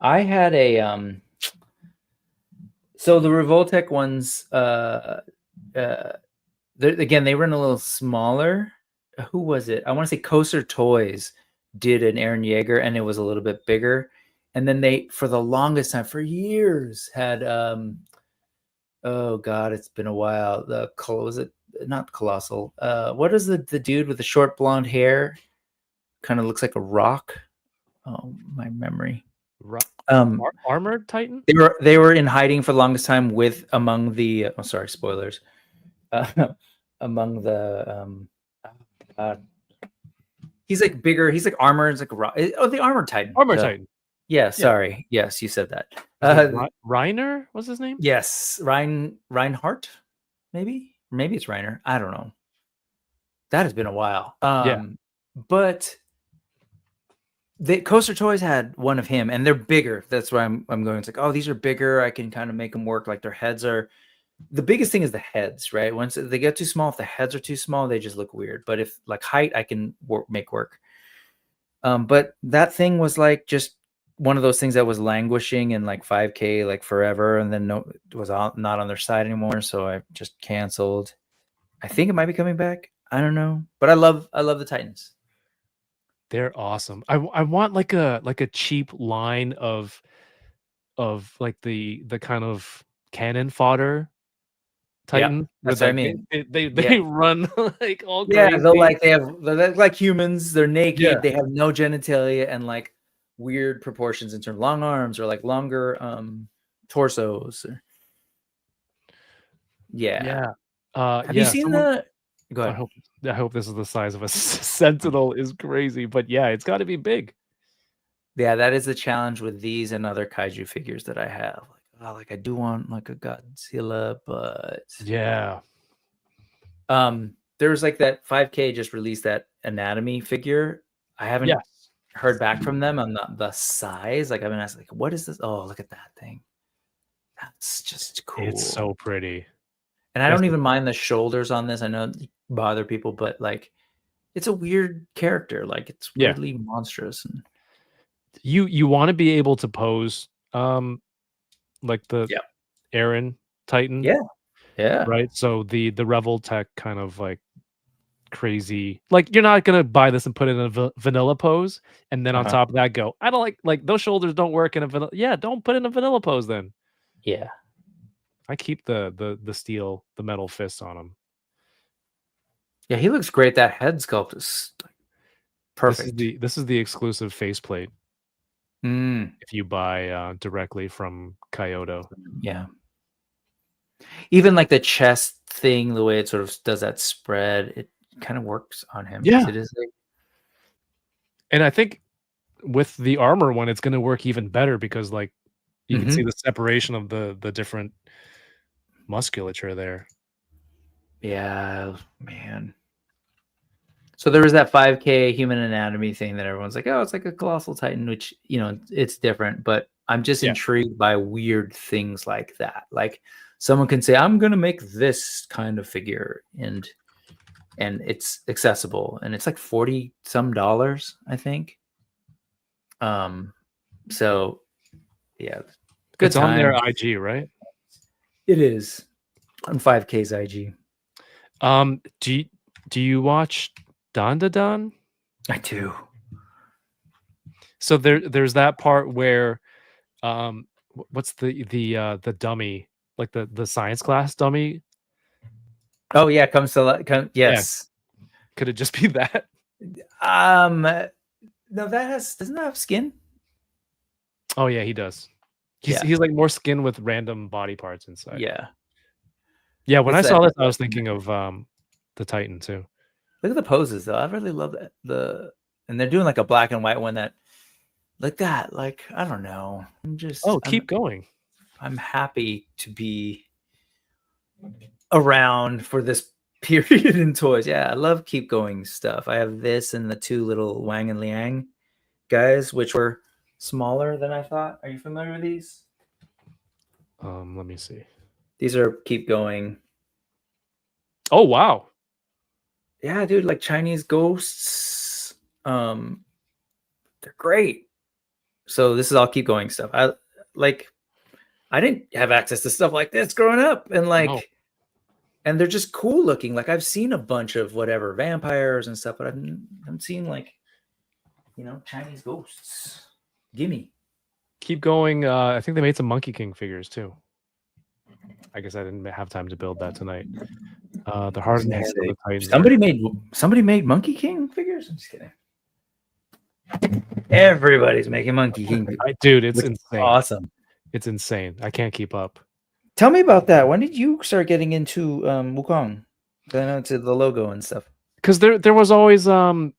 I had a so the Revoltech ones again, they run a little smaller. Who was it? I want to say Coaster Toys did an Eren Yeager, and it was a little bit bigger. And then they, for the longest time, for years, had oh god, it's been a while. Was it not Colossal? What is the dude with the short blonde hair? Kind of looks like a rock. Oh, my memory. Armored Titan. They were in hiding for the longest time among the. Oh, sorry, spoilers. Among the. He's like bigger. He's like armored. It's like a rock. Oh, the Armored Titan. Titan. Yeah, sorry. Yes, you said that. Reiner was his name. Yes, Reinhardt. Maybe it's Reiner. I don't know. That has been a while. But the Coaster Toys had one of him, and they're bigger. That's why I'm going. It's like, oh, these are bigger. I can kind of make them work. Like their heads are. The biggest thing is the heads, right? Once they get too small, if the heads are too small, they just look weird. But if like height, I can make work. But that thing was like just one of those things that was languishing in like 5K like forever, and then it was not on their site anymore, so I just canceled. I think it might be coming back. I don't know, but I love the Titans. They're awesome. I want like a cheap line of like the kind of cannon fodder Titan. That's what I mean. They run like all crazy. Yeah, they're like humans. They're naked. Yeah. They have no genitalia and like weird proportions in terms of long arms or like longer torsos. Have you seen the? Go ahead. I hope this is the size of a sentinel. Is crazy, but yeah, it's got to be big. Yeah, that is the challenge with these and other kaiju figures that I have. Like I do want like a Godzilla, but yeah. There's like that 5K just released that anatomy figure. I haven't heard back from them on the size. Like I've been asked, like, what is this? Oh, look at that thing. That's just cool. It's so pretty. And I don't even mind the shoulders on this. I know it bother people, but like it's a weird character. Like it's weirdly monstrous. And you want to be able to pose like the Eren Titan. Yeah. Right. So the Revoltech kind of like crazy, like you're not gonna buy this and put it in a vanilla pose and then on top of that go, I don't like those shoulders don't work in a vanilla. Yeah, don't put it in a vanilla pose then. Yeah. I keep the steel, the metal fists on them. Yeah, he looks great. That head sculpt is perfect. This is the exclusive faceplate if you buy directly from Kyoto. Yeah. Even like the chest thing, the way it sort of does that spread, it kind of works on him. Yeah. It is like, and I think with the armor one, it's going to work even better because like you can see the separation of the different musculature there. yeah, man. So there was that 5K human anatomy thing that everyone's like, oh, it's like a colossal titan, which, you know, it's different, but I'm just intrigued by weird things like that. Like someone can say, I'm going to make this kind of figure and it's accessible and it's like $40 some, I think. So yeah, good It's time. on their IG, right? It is on 5K's IG. Do you watch Dandadan? I do. So there's that part where what's the dummy, like the science class dummy? Oh yeah, yes. Yeah. Could it just be that? No, doesn't that have skin? Oh yeah, he does. He's like more skin with random body parts inside. Yeah, when I saw this, I was thinking of the Titan too. Look at the poses though. I really love that. And they're doing like a black and white one that like that. Like, I don't know. Keep going. I'm happy to be around for this period in toys. Yeah, I love keep going stuff. I have this and the two little Wang and Liang guys, which were smaller than I thought. Are you familiar with these? Let me see. These are keep going. Oh wow. Yeah, dude, like Chinese ghosts. They're great. So this is all keep going stuff. I didn't have access to stuff like this growing up, and and they're just cool looking. Like I've seen a bunch of whatever vampires and stuff, but I haven't seen like, you know, Chinese ghosts. Gimme. Keep going. I think they made some Monkey King figures too. I guess I didn't have time to build that tonight. The hardness of the Titan. Somebody made Monkey King figures. I'm just kidding. Everybody's making Monkey King figures. Dude, it's insane. Awesome. It's insane. I can't keep up. Tell me about that. When did you start getting into Wukong? Into the logo and stuff. Because there was always there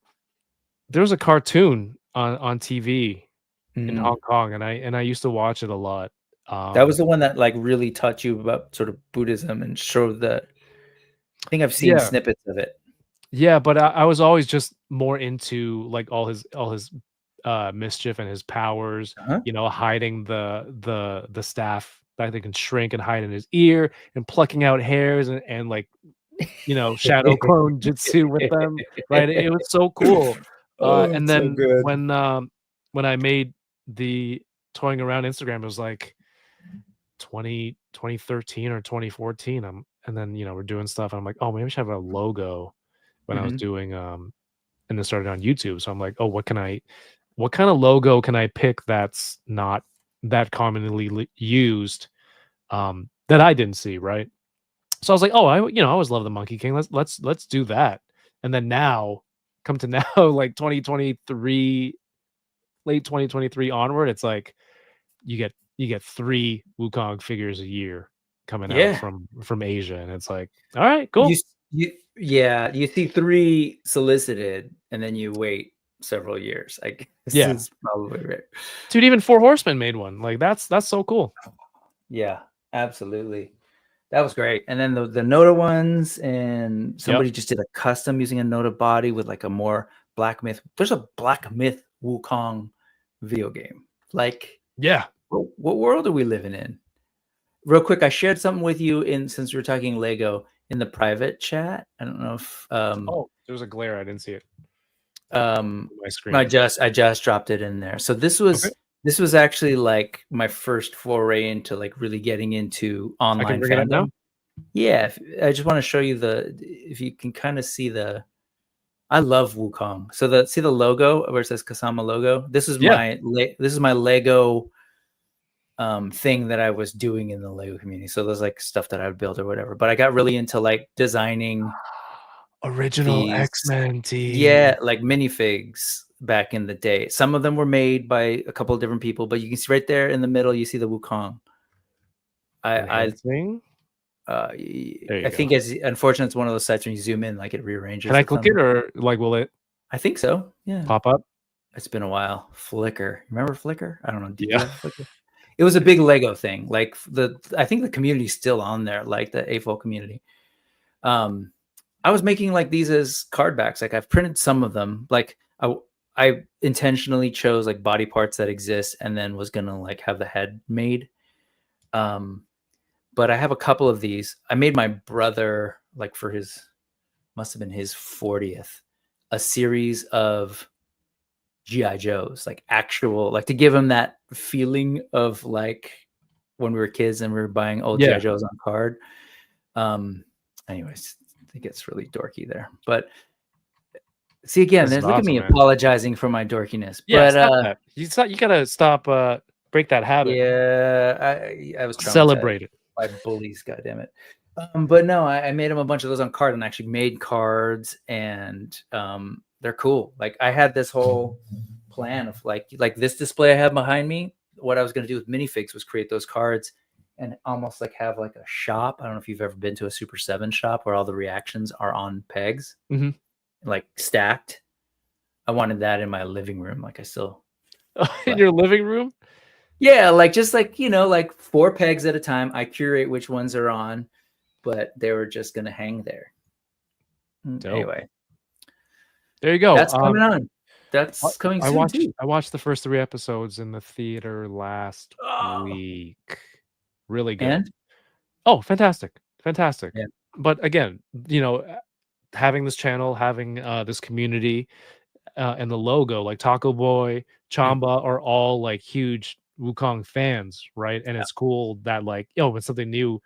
was a cartoon on TV in Hong Kong, and I used to watch it a lot. That was the one that like really taught you about sort of Buddhism and showed that. I think I've seen snippets of it. Yeah, but I was always just more into like all his mischief and his powers. You know, hiding the staff that they can shrink and hide in his ear, and plucking out hairs and like, you know, shadow clone jutsu with them. Right, it was so cool. And then so when I made the toying around Instagram, it was like 2013 or 2014. And then, you know, we're doing stuff and I'm like, oh, maybe I should have a logo when I was doing and then started on YouTube. So I'm like, oh, what kind of logo can I pick that's not that commonly used that I didn't see, right? So I was like, oh, I always love the Monkey King. Let's do that. And then come to now, like 2023, late 2023 onward, it's like you get 3 Wukong figures a year coming out from Asia, and it's like, all right, cool. You see 3 solicited, and then you wait several years. I guess is probably right. Dude, even 4 Horsemen made one. Like that's so cool. Yeah, absolutely. That was great. And then the Noda ones, and somebody just did a custom using a Noda body with like a more Black Myth. There's a Black Myth Wukong video game. Like, yeah. What world are we living in? Real quick, I shared something with you since we were talking Lego in the private chat. I don't know if there was a glare. I didn't see it. My screen. I just dropped it in there. So this was actually like my first foray into like really getting into online fandom. Now? Yeah, I just want to show you if you can kind of see I love Wukong. So see the logo where it says Kasama logo. This is my Lego thing that I was doing in the Lego community. So there's like stuff that I would build or whatever. But I got really into like designing Original these, X-Men team. yeah, like minifigs back in the day. Some of them were made by a couple of different people, but you can see right there in the middle, you see the Wukong. Enhancing. I think as unfortunately it's one of those sites when you zoom in, like it rearranges. Can I click it, or like will it I think so. Yeah. pop up? It's been a while. Flickr. Remember Flickr? I don't know. Did Yeah. you have Flickr? It was a big Lego thing. Like I think the community's still on there, like the AFOL community. I was making like these as card backs. Like I've printed some of them. Like I intentionally chose like body parts that exist and then was gonna like have the head made. But I have a couple of these. I made my brother, like for his, must have been his 40th, a series of G.I. Joes, like actual, like to give him that feeling of like when we were kids and we were buying old G.I. Joes on card. Anyways, it gets really dorky there. But see, again, look at me apologizing for my dorkiness. Yeah, but you gotta stop, break that habit. Yeah, I was celebrate it by bullies, goddammit. But no, I made him a bunch of those on card and actually made cards, and they're cool. Like I had this whole plan of like this display I have behind me. What I was going to do with minifigs was create those cards and almost like have like a shop. I don't know if you've ever been to a Super 7 shop where all the reactions are on pegs, like stacked. I wanted that in my living room. Like I still in your living room. Yeah, like just like, you know, like 4 pegs at a time. I curate which ones are on, but they were just going to hang there. Dope. Anyway, there you go. That's coming on. That's coming soon. I watched the first 3 episodes in the theater last week. Really good. And? Oh, fantastic. Yeah. But again, you know, having this channel, having this community and the logo, like Taco Boy, Chamba are all like huge Wukong fans, right? And it's cool that like, when something new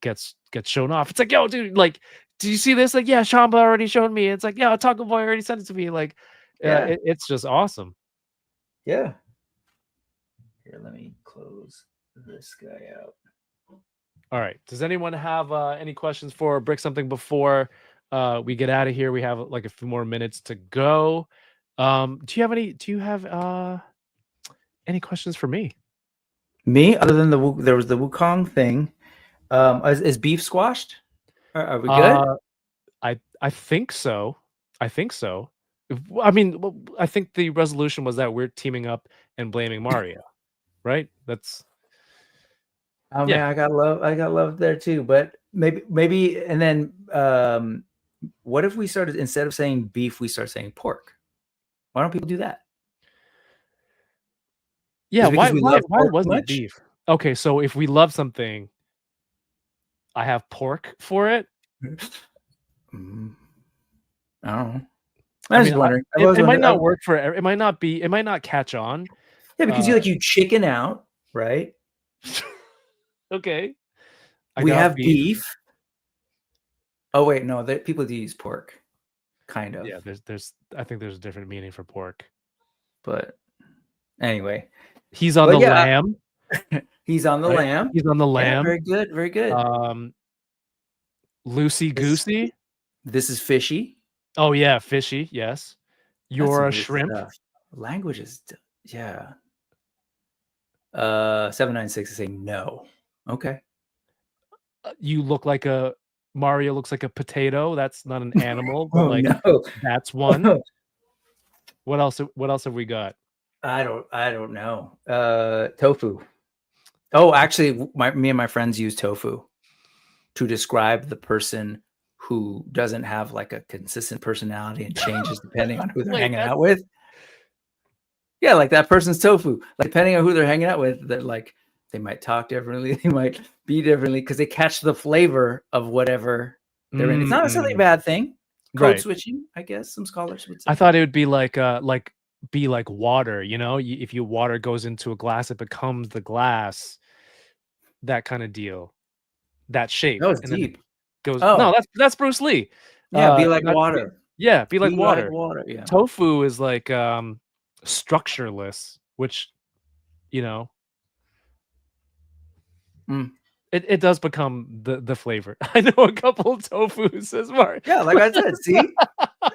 gets shown off, it's like, yo, dude, like, did you see this? Like, yeah, Chamba already showed me. It's like, yeah, Taco Boy already sent it to me. Like, it's just awesome. Yeah. Here, let me close this guy out. All right. Does anyone have any questions for Brick Something before we get out of here? We have like a few more minutes to go. Do you have any questions for me? Me, other than there was the Wukong thing. Is beef squashed? Are we good? I think so. I mean, I think the resolution was that we're teaming up and blaming Mario, right? That's. Oh man, I got love there too. But maybe, and then what if we started, instead of saying beef, we start saying pork? Why don't people do that? Yeah, why wasn't it beef? Okay, so if we love something, I have pork for it. I don't know. I was wondering. It might not work for. It might not catch on. Yeah, because you chicken out, right? Okay. We have beef. Oh wait, no, people do use pork. Kind of. Yeah, I think there's a different meaning for pork. But anyway, he's on the lamb. He's on the lamb. He's on the lamb. Very good, very good. Loosey goosey. This is fishy. Oh yeah, fishy. Yes. You're a shrimp. Language is 796 is saying no. Okay. You look like Mario looks like a potato. That's not an animal, but no. That's one. What else have we got? I don't know. Tofu. Oh, actually, me and my friends use tofu to describe the person who doesn't have like a consistent personality and changes depending on who they're hanging out with. Yeah, like that person's tofu. Like depending on who they're hanging out with, they're like, they might talk differently, they might be differently because they catch the flavor of whatever they're in. It's not necessarily a bad thing. Code switching, I guess some scholars would say. I thought it would be like water, you know, if water goes into a glass, it becomes the glass, that kind of deal, that shape. That was deep. No, that's Bruce Lee. Yeah, be like water. Be like water. Like water. Yeah. Tofu is like structureless, which, you know. It does become the flavor. I know a couple of tofus as Mark. Yeah, like I said, see,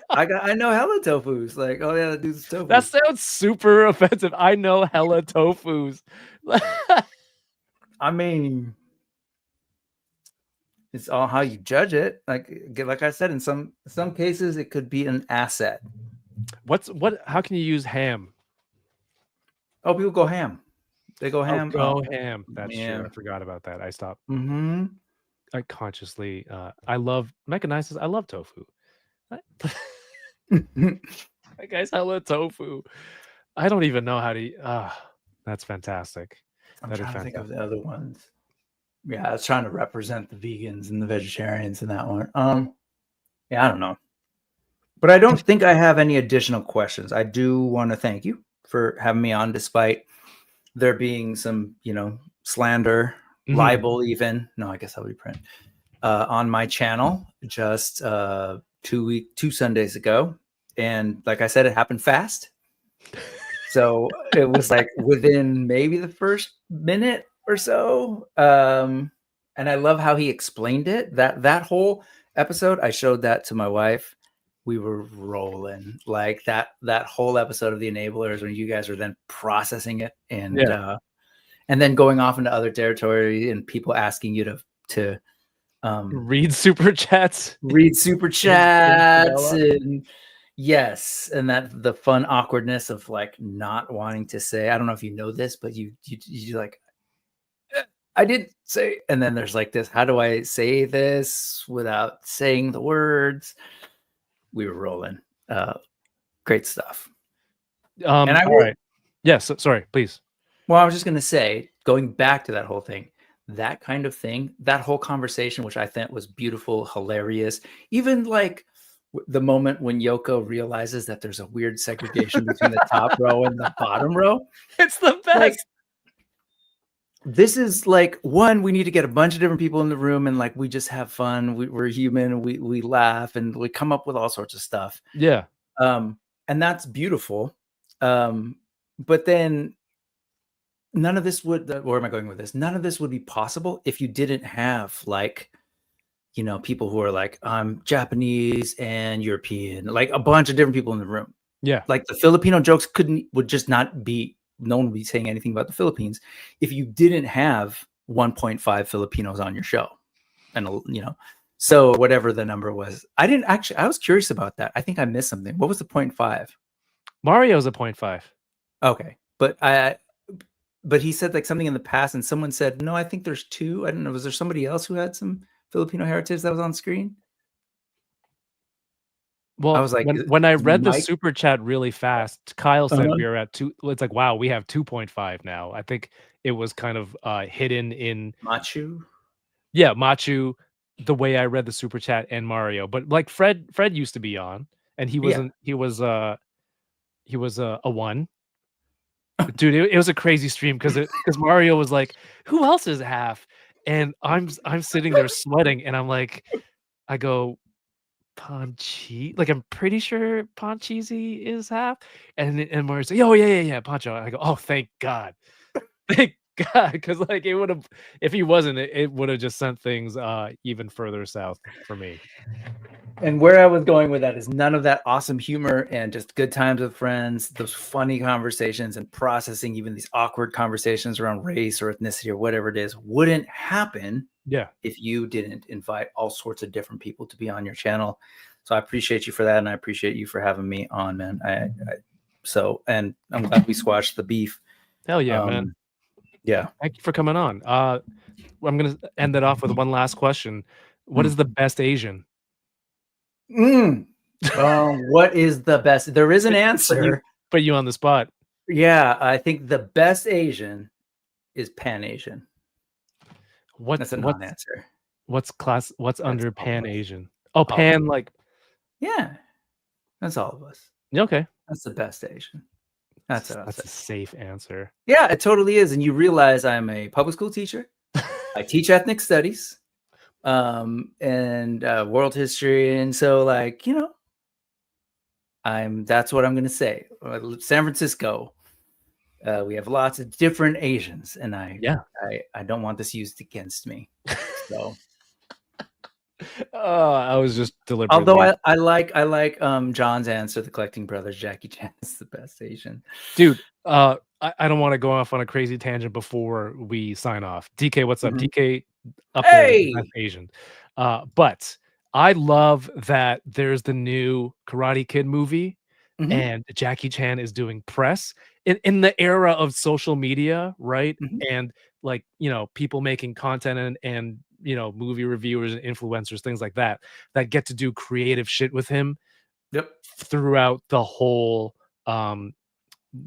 I know hella tofus. Like, oh yeah, that dude's tofu. That sounds super offensive. I know hella tofus. I mean, it's all how you judge it. Like I said, in some cases, it could be an asset. How can you use ham? Oh, people go ham. They go ham. Go ham. That's yeah. true. I forgot about that. I stopped. Mm-hmm. I consciously. I love Mecca says I love tofu. That guy's hella tofu. I don't even know how to. That's fantastic. I'm trying to think of the other ones. Yeah, I was trying to represent the vegans and the vegetarians in that one. Yeah, I don't know. But I don't think I have any additional questions. I do want to thank you for having me on, despite there being some, slander, libel even. No, I guess that would be print. On my channel just 2 Sundays ago. And like I said, it happened fast. So it was like within maybe the first minute or so. And I love how he explained it. That whole episode, I showed that to my wife. We were rolling like that whole episode of The Enablers when you guys are then processing it and then going off into other territory and people asking you to read super chats, and yes, and that the fun awkwardness of like not wanting to say, I don't know if you know this, but you like, I did say, and then there's like this, how do I say this without saying the words? We were rolling. Great stuff. All right. Yes. Sorry, please. Well, I was just going to say, going back to that whole thing, that kind of thing, that whole conversation, which I think was beautiful, hilarious, even like the moment when Yoko realizes that there's a weird segregation between the top row and the bottom row. It's the best. Like, this is like, one, we need to get a bunch of different people in the room and like we just have fun. We're human. We laugh and we come up with all sorts of stuff. Yeah. And that's beautiful. But then none of this would, where am I going with this? None of this would be possible if you didn't have like, people who are like, I'm Japanese and European, like a bunch of different people in the room. Yeah. Like the Filipino jokes would just not be, no one would be saying anything about the Philippines if you didn't have 1.5 Filipinos on your show. And, so whatever the number was, I was curious about that. I think I missed something. What was the 0.5? Mario's a 0.5. Okay. But he said like something in the past and someone said, no, I think there's 2. I don't know. Was there somebody else who had some Filipino heritage that was on screen? Well, I was like, when I read the super chat really fast, Kyle said we were at 2. It's like, wow, we have 2.5 now. I think it was kind of hidden in Machu. Yeah, Machu, the way I read the super chat, and Mario. But like Fred used to be on, and he wasn't. He was a 1. Dude, it was a crazy stream because Mario was like, "Who else is half?" And I'm sitting there sweating, and I'm like, I go, Panchi, like I'm pretty sure Panchisi is half, and Mario's like, "Oh yeah, Pancho." I go, "Oh, thank God, thank God," because like it would have, if he wasn't, it would have just sent things even further south for me. And where I was going with that is none of that awesome humor and just good times with friends, those funny conversations and processing even these awkward conversations around race or ethnicity or whatever it is wouldn't happen. Yeah. If you didn't invite all sorts of different people to be on your channel. So I appreciate you for that. And I appreciate you for having me on, man. And I'm glad we squashed the beef. Hell yeah, man. Yeah. Thank you for coming on. I'm going to end it off with one last question. What is the best Asian? What is the best? There is an answer. Put you on the spot. Yeah, I think the best Asian is Pan-Asian. That's a non-answer. What's under Pan-Asian? Oh, Pan, like... Yeah, that's all of us. Okay. That's the best Asian. That's a safe answer. Yeah, it totally is. And you realize I'm a public school teacher. I teach ethnic studies and world history. And so like, that's what I'm going to say. San Francisco, We have lots of different Asians, and I don't want this used against me. So, I was just deliberately. although I like John's answer, the Collecting Brothers. Jackie Chan is the best Asian. Dude, I don't want to go off on a crazy tangent before we sign off. DK, what's up? DK up there, that's Asian. But I love that there's the new Karate Kid movie, and Jackie Chan is doing press in the era of social media, right? And like, you know, people making content and you know, movie reviewers and influencers, things like that get to do creative shit with him. Yep. Throughout the whole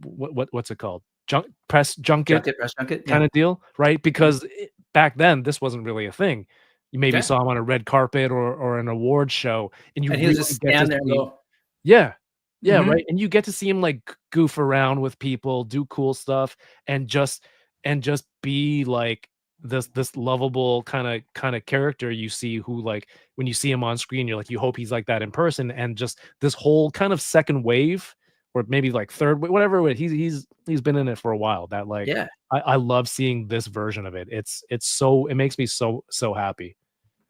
what's it called? Press junket kind of deal, right? Because back then this wasn't really a thing. You maybe saw him on a red carpet or an award show, and you really just get stand to there and see, go, right. And you get to see him like goof around with people, do cool stuff, and just be like this lovable kind of character you see, who like when you see him on screen, you're like, you hope he's like that in person. And just this whole kind of second wave, or maybe like third, whatever. He's been in it for a while. That like, I love seeing this version of it. It makes me so happy.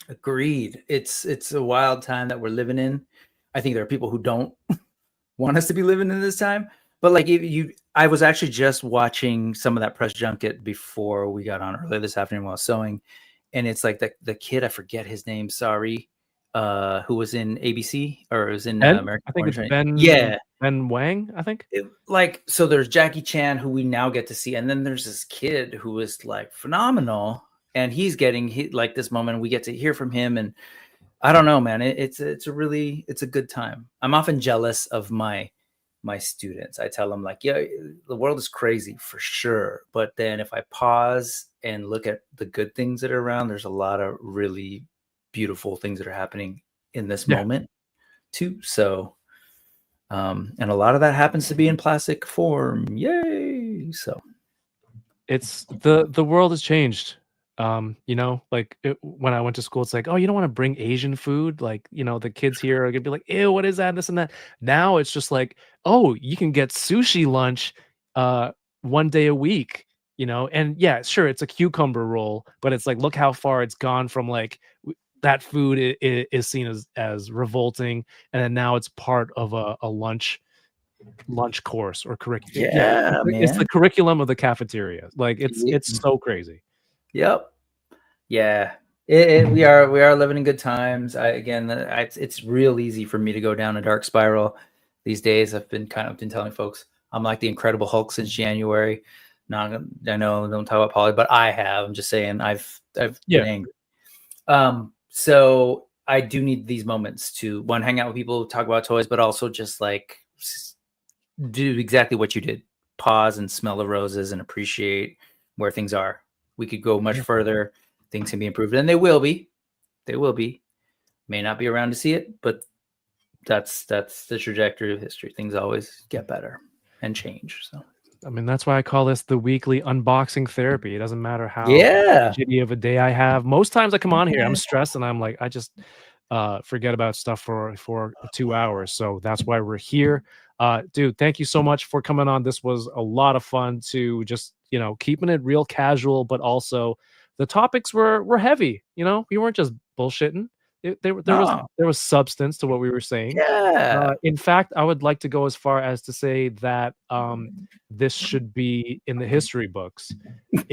Agreed. It's a wild time that we're living in. I think there are people who don't want us to be living in this time. But like I was actually just watching some of that press junket before we got on earlier this afternoon while sewing, and it's like the kid, I forget his name, sorry, who was in ABC or was in American. I think it's Ben. Ben Wang, I think. So there's Jackie Chan, who we now get to see, and then there's this kid who is like phenomenal, and he's getting like this moment. We get to hear from him, and I don't know, man. It's a good time. I'm often jealous of my students. I tell them like, yeah, the world is crazy for sure. But then if I pause and look at the good things that are around, there's a lot of really beautiful things that are happening in this moment too. So, and a lot of that happens to be in plastic form. Yay. So it's the world has changed. You know, like when I went to school, it's like, oh, you don't want to bring Asian food. Like, you know, the kids here are gonna be like, ew, what is that? This and that. Now it's just like, oh, you can get sushi lunch, 1 day a week, you know? And yeah, sure, it's a cucumber roll, but it's like, look how far it's gone from like that food is seen as revolting. And then now it's part of a lunch course or curriculum. Yeah, man. It's the curriculum of the cafeteria. Like it's so crazy. Yep. Yeah. We are living in good times. It's real easy for me to go down a dark spiral these days. I've been telling folks I'm like the Incredible Hulk since January. I know, don't talk about Polly, but I have. I'm just saying I've been angry. So I do need these moments to hang out with people, talk about toys, but also just like do exactly what you did. Pause and smell the roses and appreciate where things are. We could go much further. Things can be improved, and they will be. May not be around to see it, but that's the trajectory of history. Things always get better and change. So, I mean, that's why I call this the weekly unboxing therapy. It doesn't matter how shitty of a day I have. Most times I come on here, I'm stressed, and I'm like, I just forget about stuff for 2 hours. So that's why we're here. Dude, thank you so much for coming on. This was a lot of fun to just, you know, keeping it real casual, but also the topics were heavy. You know, we weren't just bullshitting. There was substance to what we were saying. Yeah. In fact, I would like to go as far as to say that this should be in the history books. Let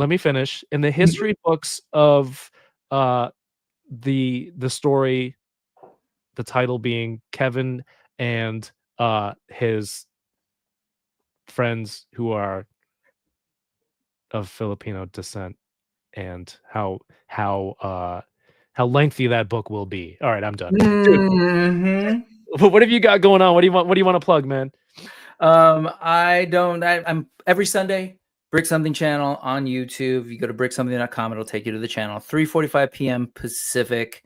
me finish. In the history books of the story, the title being Kevin and his friends who are of Filipino descent, and how lengthy that book will be. All right, I'm done. What have you got going on? What do you want to plug, man? I'm every Sunday, Brick Something channel on YouTube. You go to bricksomething.com, it'll take you to the channel. 3:45 p.m. Pacific.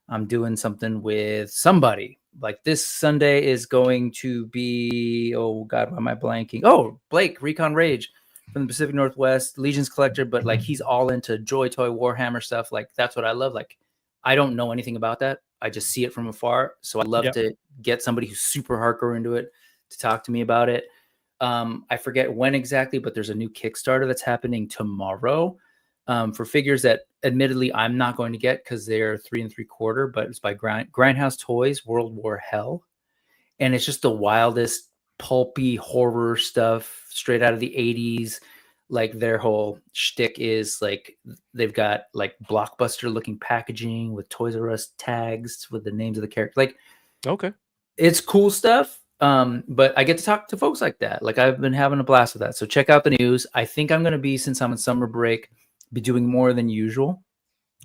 I'm doing something with somebody. Like this Sunday is going to be, oh God, why am I blanking? Oh, Blake, Recon Rage from the Pacific Northwest, Legion's collector, but like he's all into Joy Toy Warhammer stuff. Like that's what I love. Like I don't know anything about that. I just see it from afar. So I love to get somebody who's super hardcore into it to talk to me about it. I forget when exactly, but there's a new Kickstarter that's happening tomorrow for figures that admittedly I'm not going to get because they're 3 3/4, but it's by Grindhouse Toys, World War Hell. And it's just the wildest pulpy horror stuff straight out of the 80s. Like their whole shtick is like they've got like blockbuster looking packaging with Toys R Us tags with the names of the characters. Like, Okay. it's cool stuff. But I get to talk to folks like that. Like I've been having a blast with that. So check out the news. I think I'm going to be, since I'm on summer break, be doing more than usual.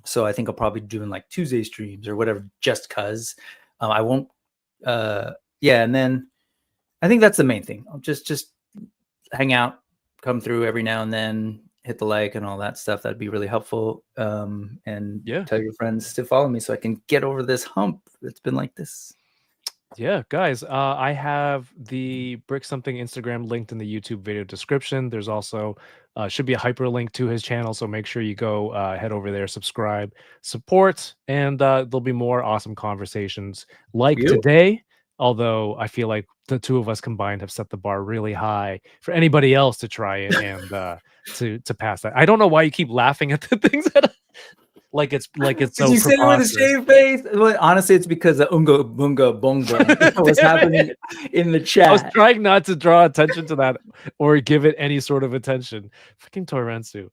So I think I'll probably be doing like Tuesday streams or whatever, just cause I won't. Yeah. And then I think that's the main thing. I'll just hang out, come through every now and then, hit the like and all that stuff. That'd be really helpful. And tell your friends to follow me so I can get over this hump. It's been like this. Yeah, guys, I have the Brick Something Instagram linked in the YouTube video description. There's also should be a hyperlink to his channel, so make sure you go head over there, subscribe, support, and there'll be more awesome conversations like today. Although I feel like the two of us combined have set the bar really high for anybody else to try it and to pass that. I don't know why you keep laughing at the things that like it's so. You said it with a shaved face. Well, honestly, it's because the unga bunga bongo was happening in the chat. I was trying not to draw attention to that or give it any sort of attention. Fucking Torensu.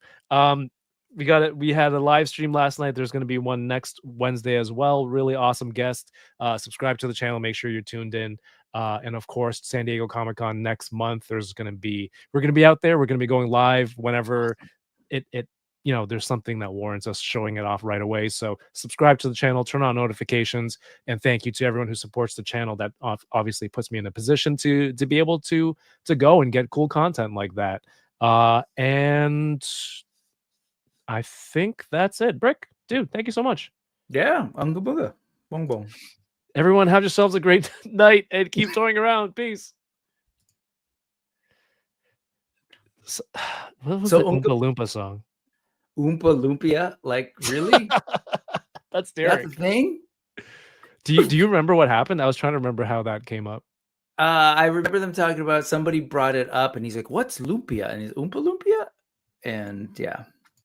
We got it. We had a live stream last night. There's going to be one next Wednesday as well. Really awesome guest. Subscribe to the channel. Make sure you're tuned in. And of course, San Diego Comic-Con next month. We're going to be out there. We're going to be going live whenever it there's something that warrants us showing it off right away. So subscribe to the channel, turn on notifications, and thank you to everyone who supports the channel. That obviously puts me in a position to be able to go and get cool content like that. And I think that's it. Brick, dude, thank you so much. Yeah, unga bunga, bong bong. Everyone, have yourselves a great night and keep touring around. Peace. So, what was the Oompa Loompa song? Oompa Lumpia? Like, really? That's Derek. That's the thing? Do you remember what happened? I was trying to remember how that came up. I remember them talking about, somebody brought it up and he's like, what's Lumpia? And he's Oompa Lumpia? And yeah.